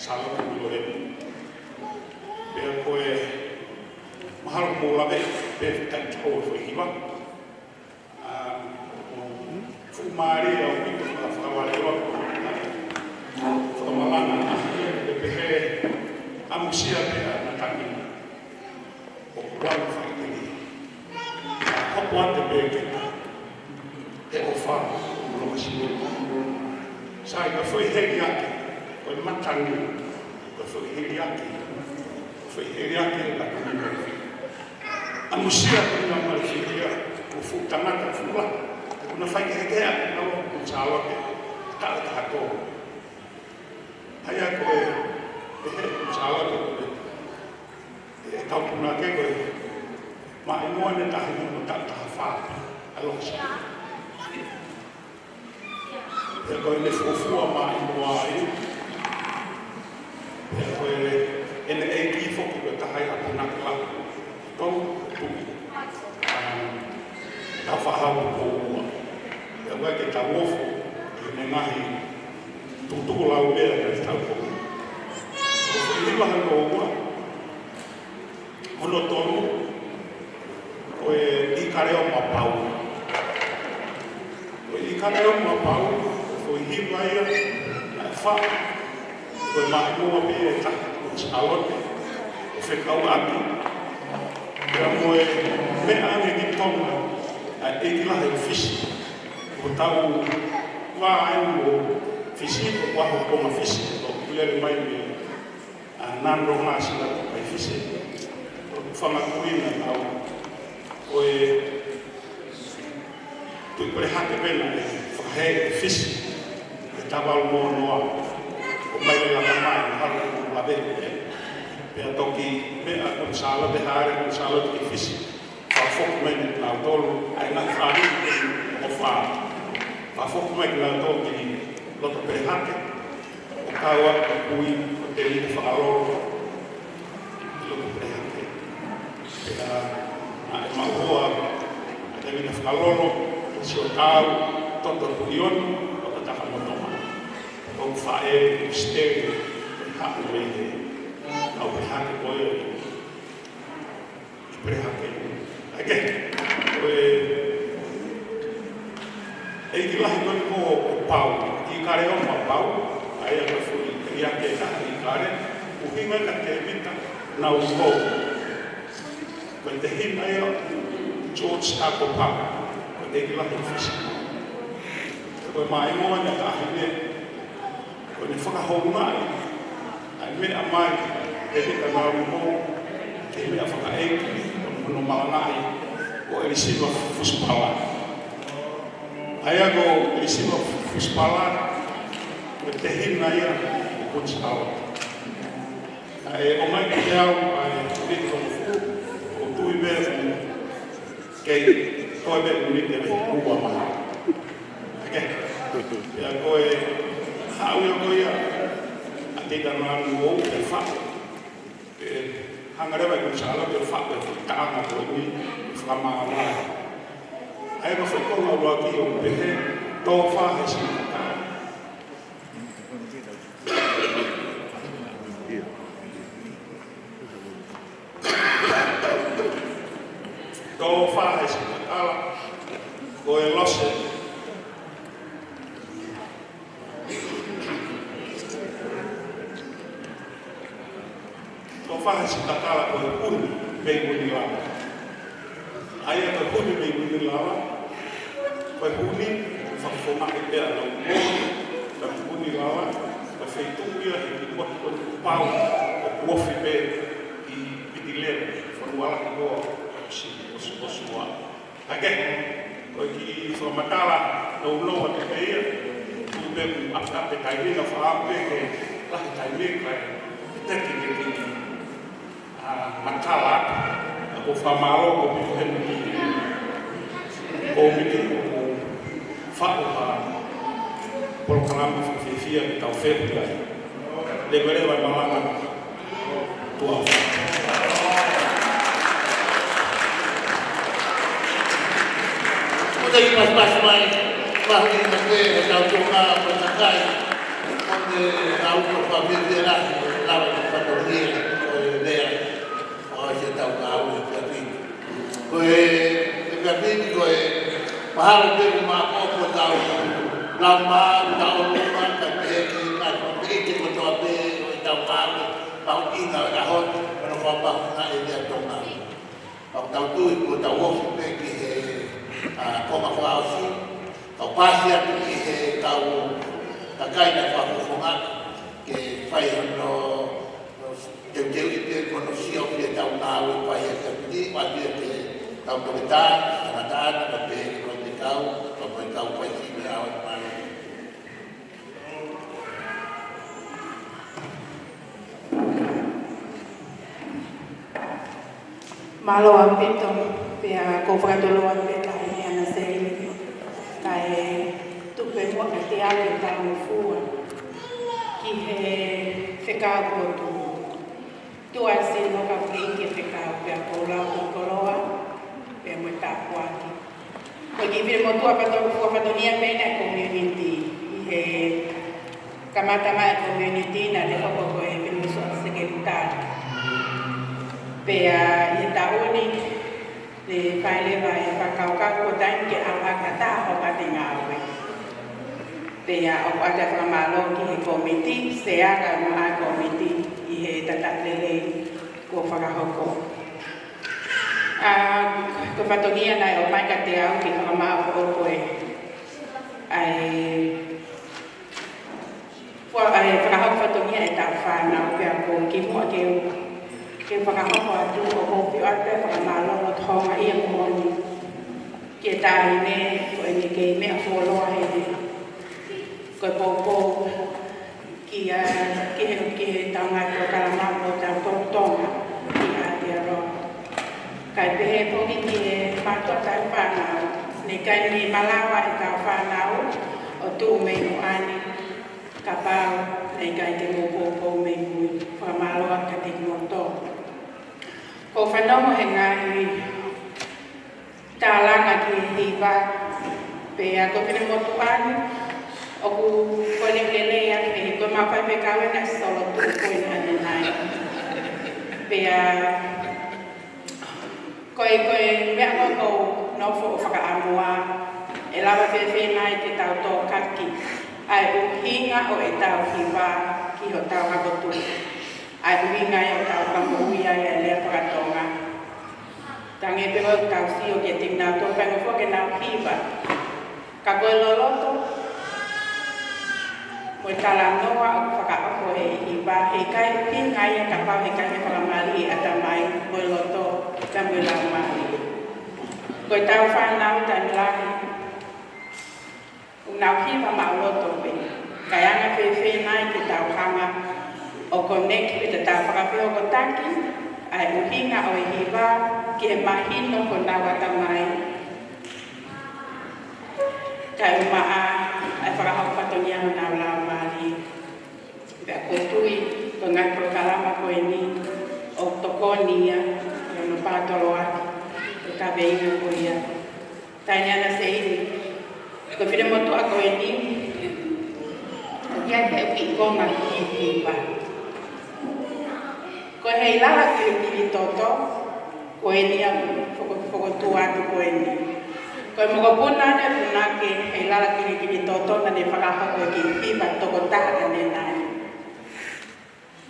Salo ki lo e. Pea koe mahalo mo lawe pe tai tau fo hiwa fu mari au pito la fawale wa fo malana na pe he amusia pe na taki o kwa fa ni ko kwa te pe ke e o fa lo si sai ka foi he yake ko matani ko foi he yake foi he yake la amusia ko na malfikia ko fu tangata fula ko na fai ke ke na ko chawa ke ta ta ko aya ko e ko chawa ko e ka ko na ke ko ma i mo ne ta no ta ta fa alo si e ko ne fu fu ma i mo ai e ko e ki fo ko ta hai a na la to ta whahau ko ua. E wai ke ta wofu i me ngahi tutuku lau mea ka tau ko. O whiriwa hau ko ua. Hono tonu o e ikareo mapau. O e ikareo mapau o i hiwa ia na wha o e mai mua mea e tahi o chalote o whekau aki. Ia moe mea ane ki tonga a e ki lahe o fisi. O tau wā ainu o fisi, o waho koma fisi. O kulere mai me a nando ngā sila ko kai fisi. O whamakuina au o e tui kore hake pena e whakahe e fisi. E tawal mō noa. O mai le laka mai na haru o lawe e. Pea toki mea kon sala de hare kon sala de fisi fa fok mai ni na tolu ai na fari o fa fa fok mai na tolu ki loto pe hake o kawa o kui o te ni fa alo loto pe hake pea na e ma hoa te ni fa alo si o tau toto kuion o ta ka mo toma o fa e stay ha me au prehake koe i prehake ake koe e ki lahi koe ko o pau i kare o ma pau ai a koe fui i ake taha i kare u hinga ka te mita na u kou koe te hina ia George Tako Pau koe e ki lahi fisi koe mai moa ni a ahine koe ni whakahou mai ai mea mai e ka ngau mo ke mea whakaeki no malangai o Elisima Fuspala. Aia ko Elisima Fuspala o te hina ia o Kunsawa. E o mai ki te au ai rito o tui mea kei koe mea unite me ua maha. Ake? Ia koe hau ia koe ia a te tananu o te whaka. Hangarewa i kusala te whaka te taanga koe ui whakamanga. Ai ma whakonga ua ki o pehe tō whahe si kata. Tō whahe si kata koe lose whahe si takala koe huni mei huni lawa. Aia koe huni mei huni lawa, koe huni whakawhomake pēra na umoni, na huni lawa, koe wheitungia e ki waki koe pau o kuofi pē i pitilere, whanuala ki koa si osua. Ake, koe ki whamatala na unoa te pēia, tu pē ku aptape taimina whaape ke lahi taimika e teki ke kini. Matala o whamaro o pito henu ki o miti o whaoha polokalama whawhiwhia ki tau whewhia le werewa malanga tua wha. O te pas mai wahi na te e tau toka patakai onde au ko whawhiwhia lahi lawa ki whatohia o e lea o se tau ka au Koe e ka pini koe mahalo te ko tau lama tau luma ka peke ka peke ko toa pe o i tau kāme pau ina ka hon kono whapahunga e lea tonga. Pau tau tui ko tau ofi pe ki he koma whaosi kau pasi atu ki he tau takaina whakufonga ke whai hono teu i pe kono sio ki e tau nāwe whai e ka pini wati e te tau toketān, tamatān, ka pe ko te kau, ka pe kau whai si me awa manu. Malo ampeto pia ko fratolo ampeta ni ana sei kai tu pe mo ka te ale ka mo fua ki he feka ko tu asi no ka ki feka pia ko la ko koloa pe mo ta kwa ko ki vi mo tu apa to ko fa to ni pena community he kamata mai community na le ko ko e pe so secretary pea i tauni le whaile vai whakauka ko taim ke awa kata ho pati ngāwe. Pea o ata whamalo ki he komiti, se aga maa komiti i he tatatlele ko whakahoko. Ko whatongia nai o mai ka te au ki whakamao ko koe. Whakahoko whatongia e tau whanau pea ko ki mua ke ke whakahoko atu o hopi o ate whakamalo o tonga i a moni. Ke tahi ne, ko e ni ke mea wholoa he ne. Ko e pōpō ki he taunga ko kalamau o tau tonga ki a te aroa. Kai pehe poki ki he matua tau whanau. Ne kai ni malawa e tau whanau o tū mei mo ani. Ka pau ne kai te mōpōpō mei mui. Whamaloa ka te moto. Ko whanongo he ngahi tālanga ki hiwa pea ko pene motu ani o ku kone lelea ki ko mawhai pe kawe na solo tu koe ane nai pea koe mea ko nofo o whakaamua e lawa whewhe nai te tau tō kaki ai uhinga o e tau hiwa ki ho tau hakotu ai uhinga o tau kamuia e lea whakatonga. Tange pero tau si o ke tingna tō whango whoke nau hiwa. Ka koe loloto mo i tala noa o whakaoko e hiwa he kai uhinga ia ka pau he kai he whakamari e atamai mo i loto ka mo i lau mahi. Ko i tau whanau tani lahi nau hiwa ma o loto pe. Kai anga whewhe nai ki tau hanga o connect with the whakawhio ko taki, ai uhinga o e hiwa ki e mahino ko nawata mai. Kai umaa ai whakahau patonia no nau lau mali. Pea ko tui ko ngai prokalama ko e ni o tokonia o no pātolo aki o ka veina ko ia. Tai niana se ini. Ko whine motu a ko e ni o kia te uki konga ki hiwa. Ko hei lala ki kiri toto, ko e ni a whakotua atu ko e ni. Ko e moko puna ne puna ke hei lala kiri toto na ne whakahoko e ki hiwa toko taha ne nai.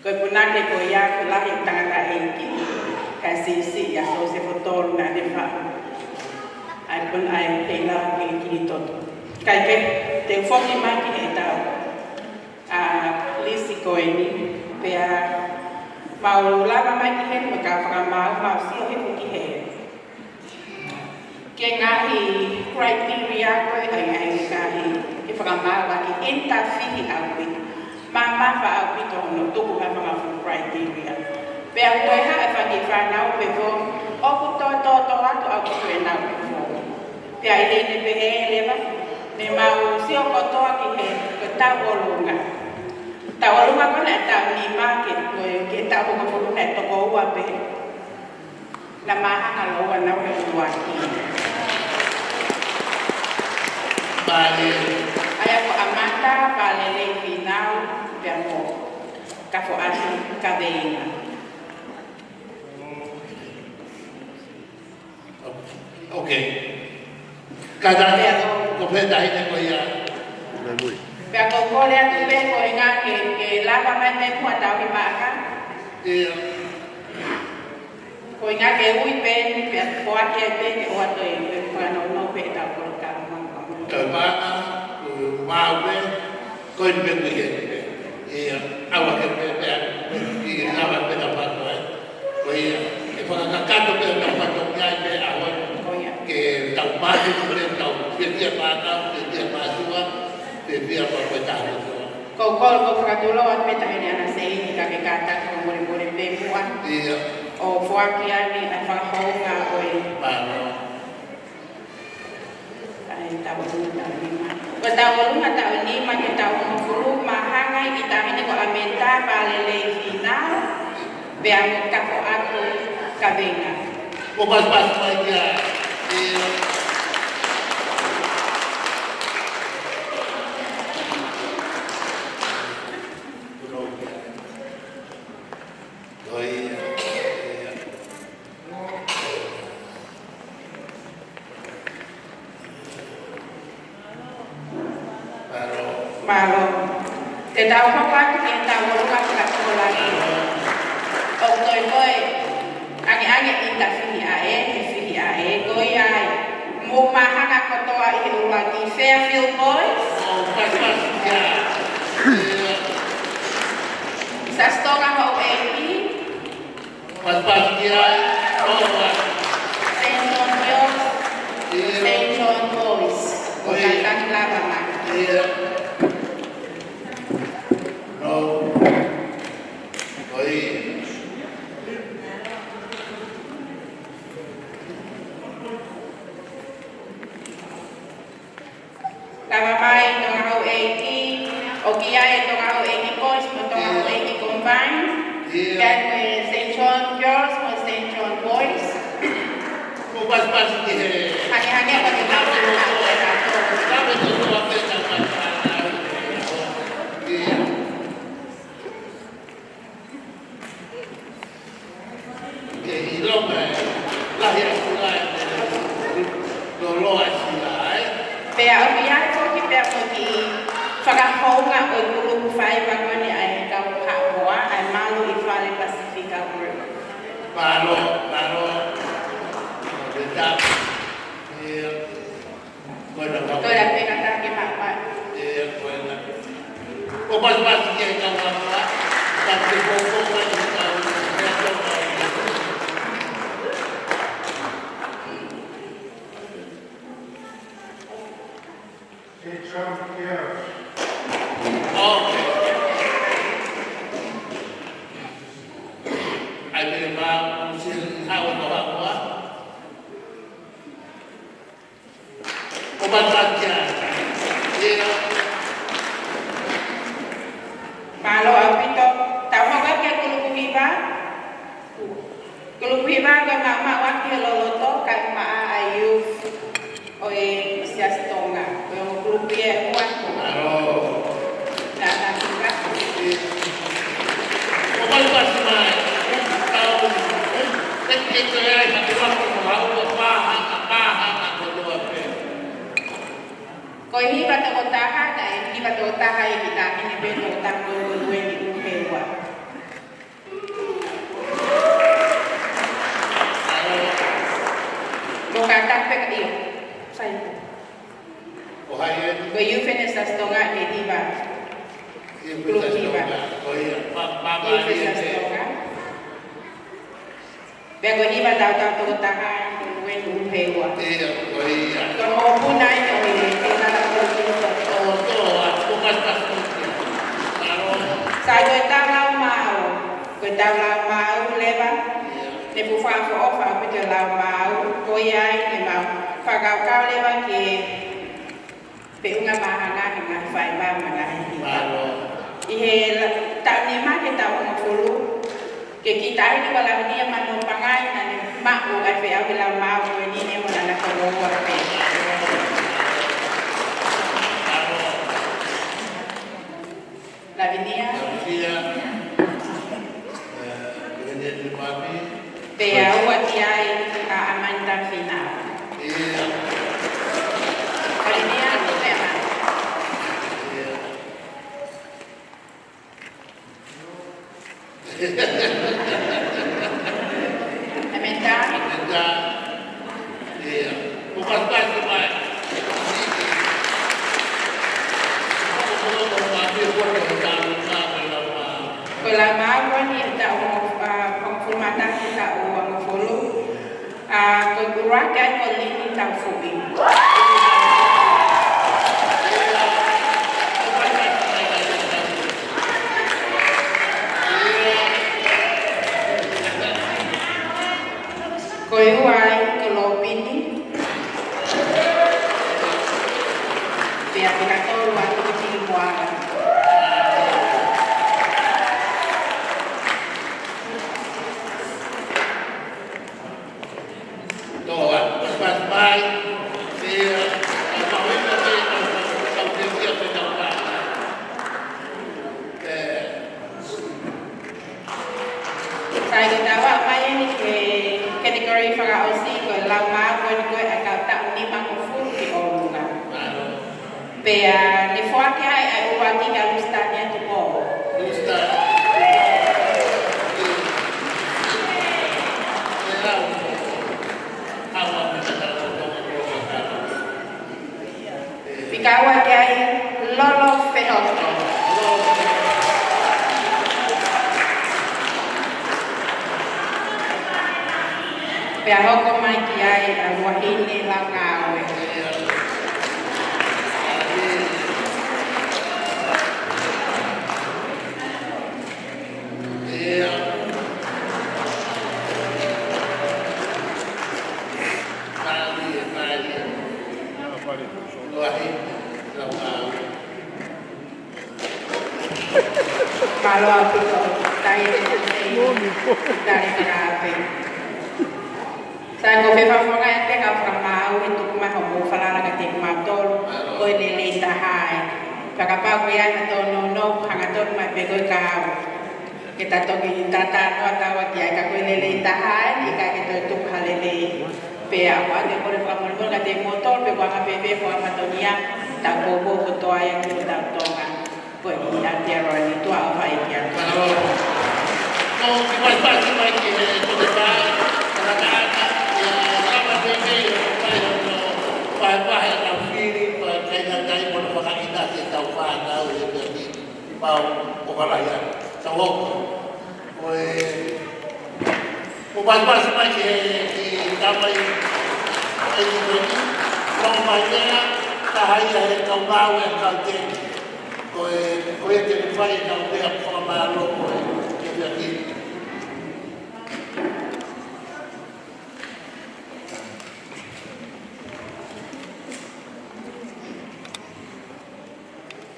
Ko e puna ke ko ia ko lahi o tangata e ki ka sisi a so se fotoro na ne wha. Ai puna ai hei lala kiri toto. Kai ke te whoki mai ki e tau. Lisi ko e ni, pea mau lava mai ki he me ka whakamau, mau sio he ki he. Ke ngahi criteria koe ai ngahi he whakamau aki enta whihi au pi. Mama wha au pi tohono tuku mai whakafu criteria. Pea toi ha e whangi whanau pe vo, oku to atu au kutu e nau pe vo. Pea i leine pe he lewa, me mau sio kotoa ki he, ko tau olunga. Tau alunga ko na tau ni ma ke tau ko ko na to ko wa pe na ma ha lo wa na wa wa ki Bale aya ko amata bale le final pe mo ka fo asi ka veina o Kada ko peta ina ko ya. Pea ko kole atu be ko inga ke lava mai me ku atau ki maka. Iya. Ko inga ke ui pe pea ko ake pe ke o atu e ko no pe ta ko ka ma. Ka ma ma be ko in be ke. Iya, awak ke pe pe. Iya, awak pe ta pa ko. Ko iya, e fa ka ka to pe ta pa to ya pe awak. Ke tau pa ke tau dia pa ta dia pa tua. Dia apa bertahan itu. Kau fratulo at meta ini anak saya ini kakek kata kau boleh bemuan. Iya. Oh fuakian ni apa kau nggak boleh. Baru. Ay tahu lima. Tahu lima kita tahu mukulu mahangai kita ini kau amenta balele final. Biar kau aku kabinga. Oh pas aja. Iya. Te tahu apa yang tahu orang tak tahu lagi. Oktoy angi inta fihi ae koi ai mo mahanga kotoa I ulagi Fairfield Boys. Sa stonga ho eki. Pas dia St. John Boys. Kantang lava mak. St. John Girls or St. John Boys. Hanya bagi Iya. Pela mágoa ni tak pengformatan kita uang follow kegerakan kolini tak fubi. Koiwai kelopini biar kita tahu waktu kecil kuala. Saya ketawa apa yang kategori para osi ko lama ko akan tak ni makufur di orunga. Bea ni fuaki ai uwaki ka lustanya tu ko. Pikawa kai lolo fenoto. Pero como hay que hay agua y la agua. Kalau aku tahu dari berapa. Saya ngopi favorit yang tengah pernah itu cuma homo falana ketik matol, koi lele tahai. Kakak ya atau nono hangaton mai begoi kau. Kita togi tata no atau kia kakoi lele tahai, ika kita itu halele. Pea apa dia boleh kamu boleh ketik motor, begoi ngabe forma tonia tak bobo ketua yang kita tongan. Koi ini tiara itu apa ikan? Kalau kita pasti lagi itu depan karena Pai ang feeling kaya tayo mo na makakita sa tauhan na ulit ni Pao Pumalayan sa Wong. Mubas-bas naman si Tamay ay kung maya kahaya ang kaumawi ang kalting kuya tinipay na ulit ang pamalo ko kaya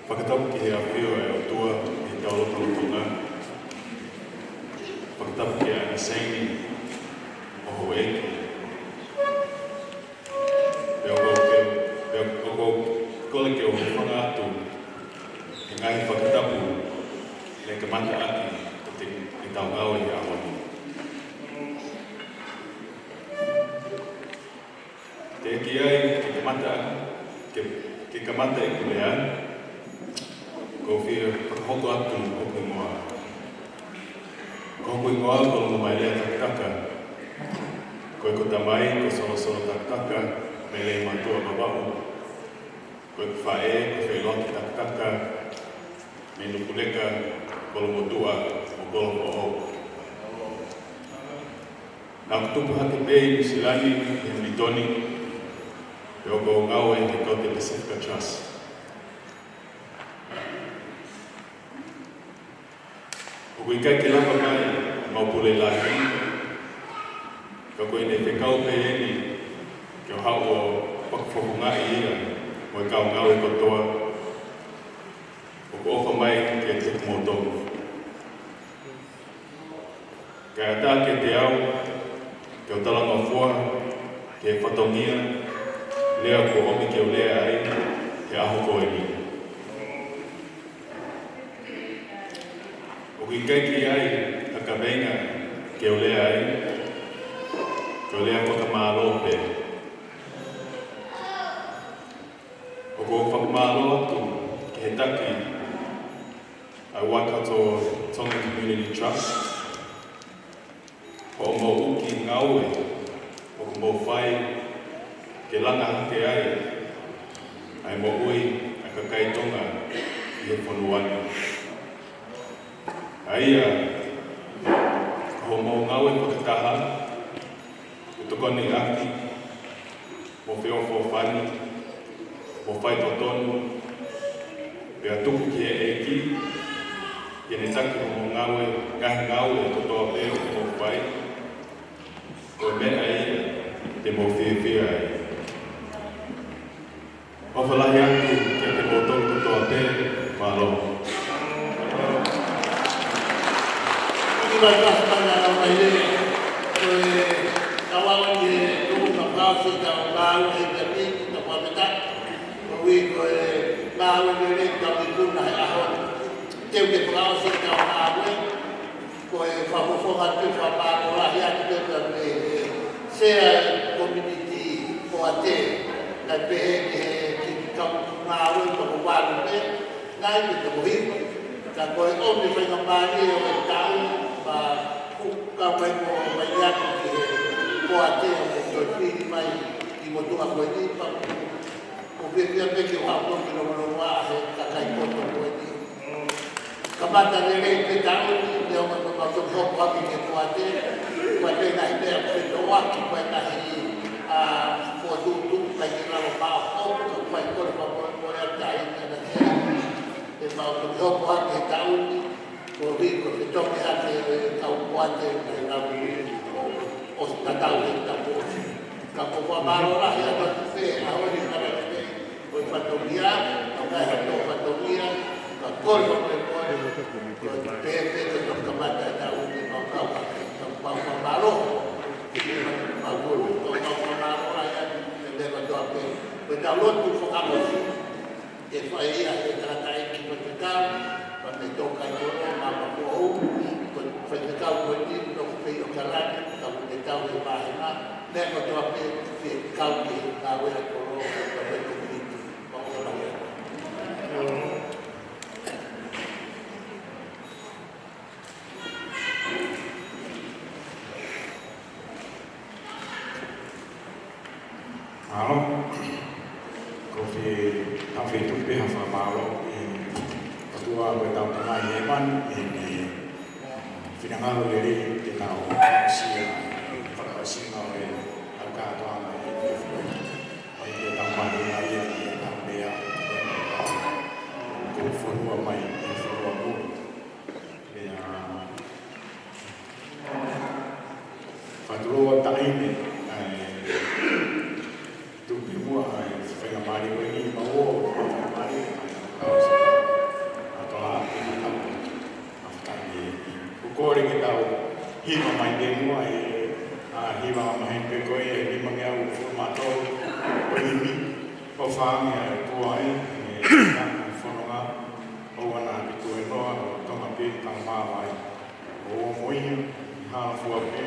Pagkatapos kaya Pio ay autua di Taulo Talutungan. Pagkatapos kaya Naseni o Huwek. Ako kolek kaya Hufangatu. Ngayon pagkatapos ay kamanta aki kuting itawagawa niya ako. Kaya kamanta ikumayan. Ko fia hoto atu hoto moa. Ko moa ko mai le takaka. Ko tamai ko solo takaka mele matua babahu. Ko fae ko fe takaka menu kuleka ko motua ko o. Na kutupu hake bei silani yang mitoni. Yo ko ngawe ke ko te Pacific Trust. Kui kai ke lapa mai mau pule lagi ka koe ne te kau pe eni ke hau o pakfofunga ia mo kau ngau e kotoa o ko ofa mai ke te motongo ka ata ke te au ke o tala mafua ke whatongia lea ko omi ke o lea ai ke aho koe ni o ki kai ai a ka venga ke o lea ai ke o lea whakamalo pe o ko whakamalo atu ke he taki a Waikato Tonga Community Trust o mo uki ngaue o ko mo whai ke langa ke ai mo ui a kakai tonga i he whanuana. Aia, ho mo ngau e pakataha, e tokoni aki, mo whio whawhani, mo whai totonu, pia tuku ki e eki, i ne taki mo ngau e, ngahi ngau e totoa peo mo whai, ko mea ia te mo whiwhia ai. Mawhalahi aku ke te botol totoa peo, mahalo. Vai passar na maile, foi tawa que tudo na praça da Lago e da Pinto da Pameta, o Igo é Lago e da Pinto na Arroz, tem que praça da Lago, foi famoso que foi para lá e aqui também, se a community pode a PG que estão na Arroz para o Vale, lá e do Rio, da coisa onde foi na Bahia o tal ka mai mo mai aku ki ko ate o to fili mai I mo tu ko ni pa o be pe ki wa ko ki no no wa he ka kai ko to ko ni ka ba ta le te ta ni de o ma to ko ko ki ko ate na ide ko to wa ki ko na hi a ko tu ka ki na pa o ko ko ko ya ta I na e ma to ko ki ta ni ko rico se toque hace caucuate en la hospital de Tambo. Campo Guamaro, la gente se ahora en la gente, hoy fantomía, ahora es todo fantomía, la corva por el pueblo, el pepe que nos comanda la última causa, Campo Guamaro, que tiene un abuelo, Campo Guamaro, la gente de la gente, pues la otra enfocamos así, eso ahí se trata de equivocar. Quando toca il giorno, mamma può, quando cavo il libro, non vedo caractere, quando cavo il mahina, nego to ape che cavo il cavo il coro, per il conflitto, vamos a lavorare. Malo, kofi tupi hafa malo. Tua betau tangai Yemen ini finangalo dari tinau Asia para Asia oleh agak tuan ini tambah lagi yang tambah kufuru amai kufuru abu ya fatwa taimi tu bimua supaya mari ini mau mari kore ke tau hima mai de mua hima mai pe koe hima ngea u formato o imi o whaangia ko ai e whanonga o wana ki koe noa o tonga pe tang mawai o moia haa fua pe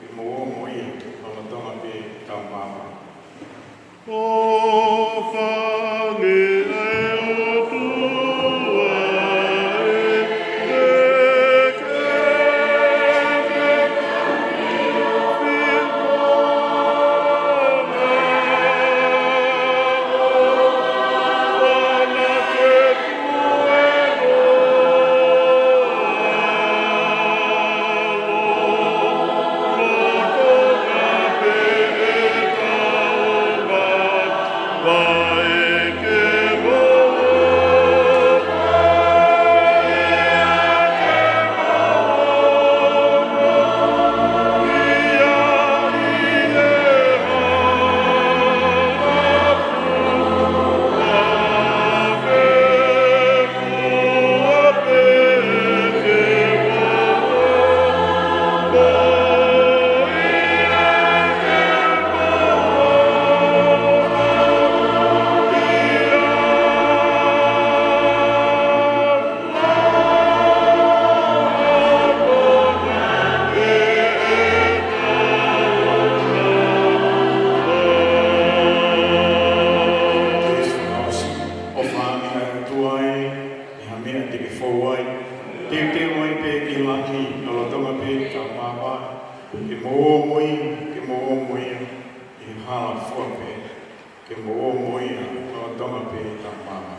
i mo o moia o tonga pe tang mawai o whaangia o tua Bye. ke mo mo ia no tonga pe ta mama.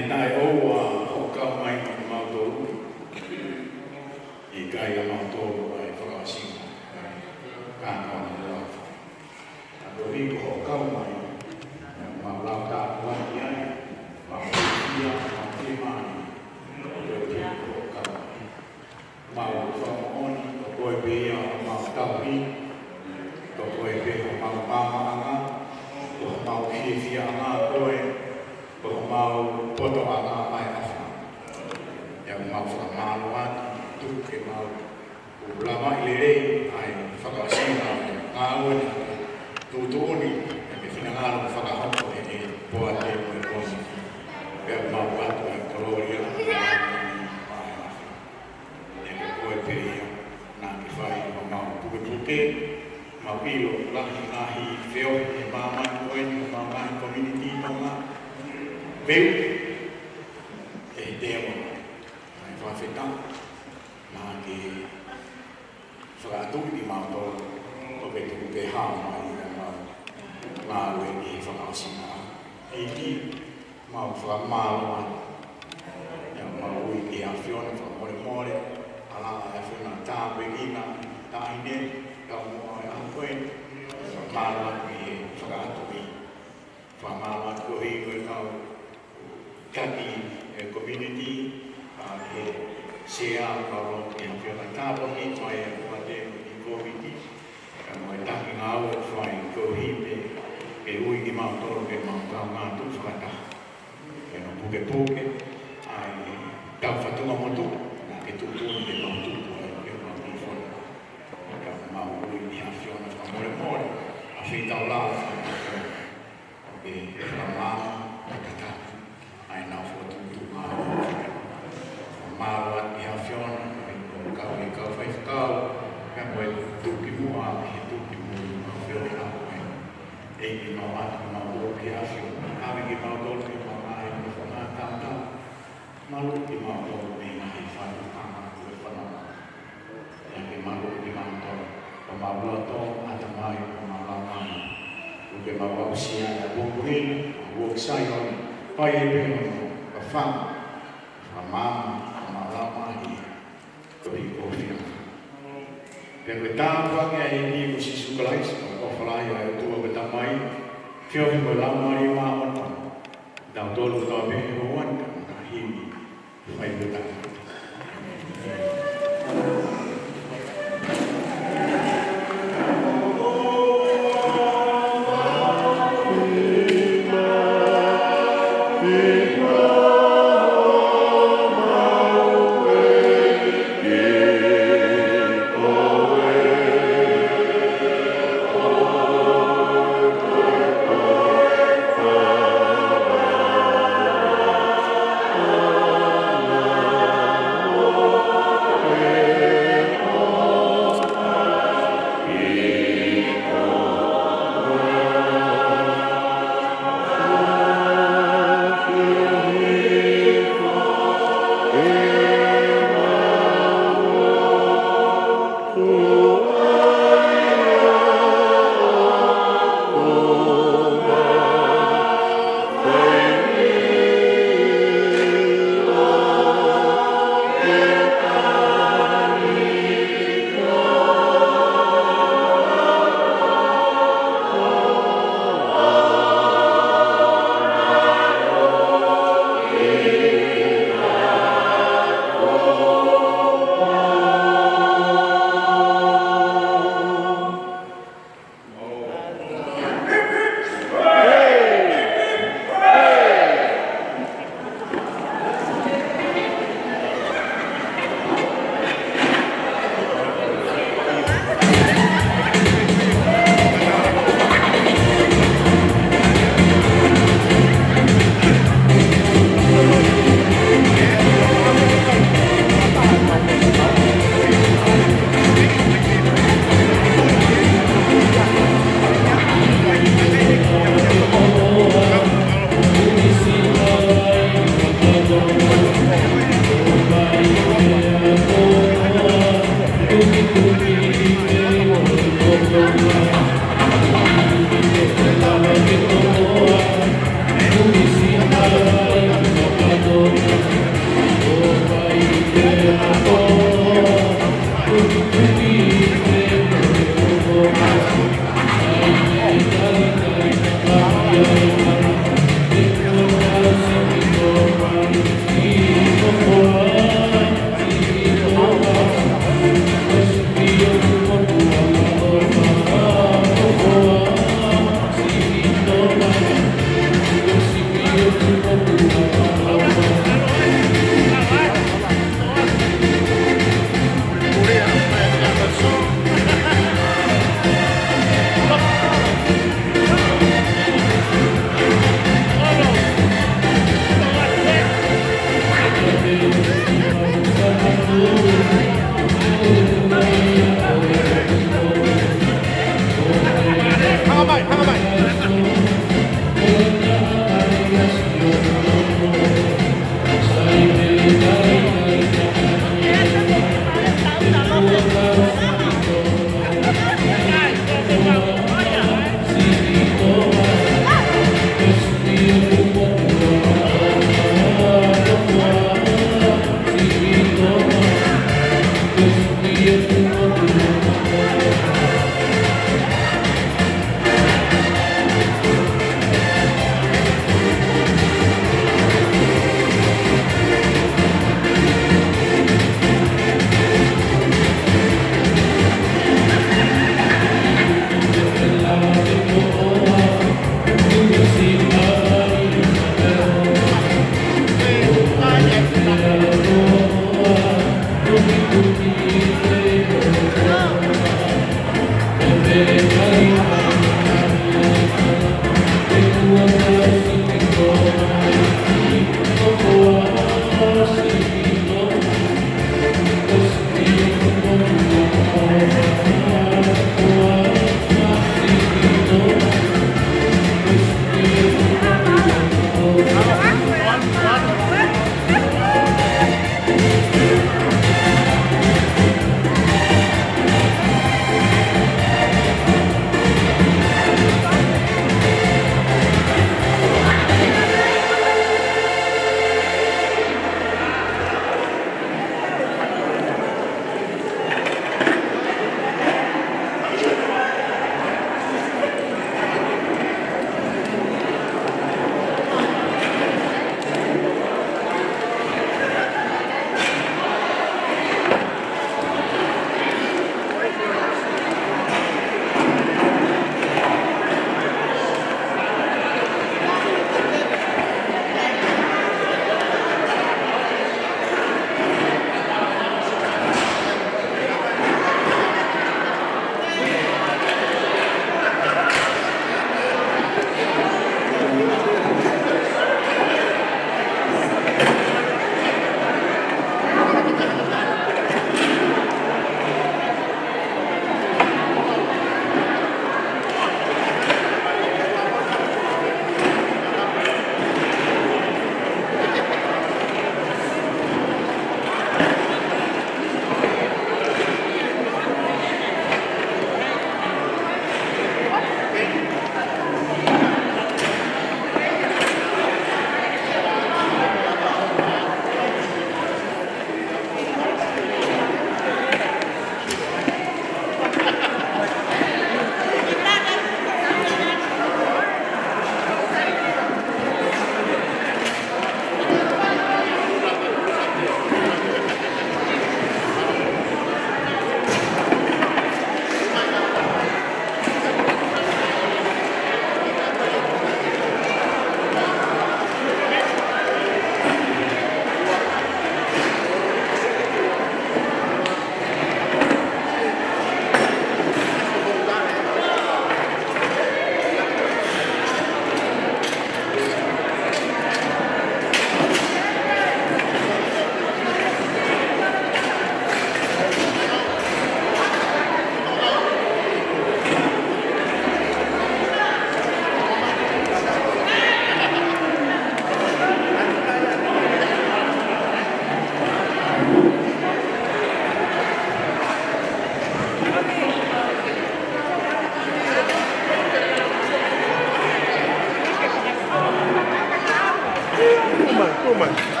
Toma.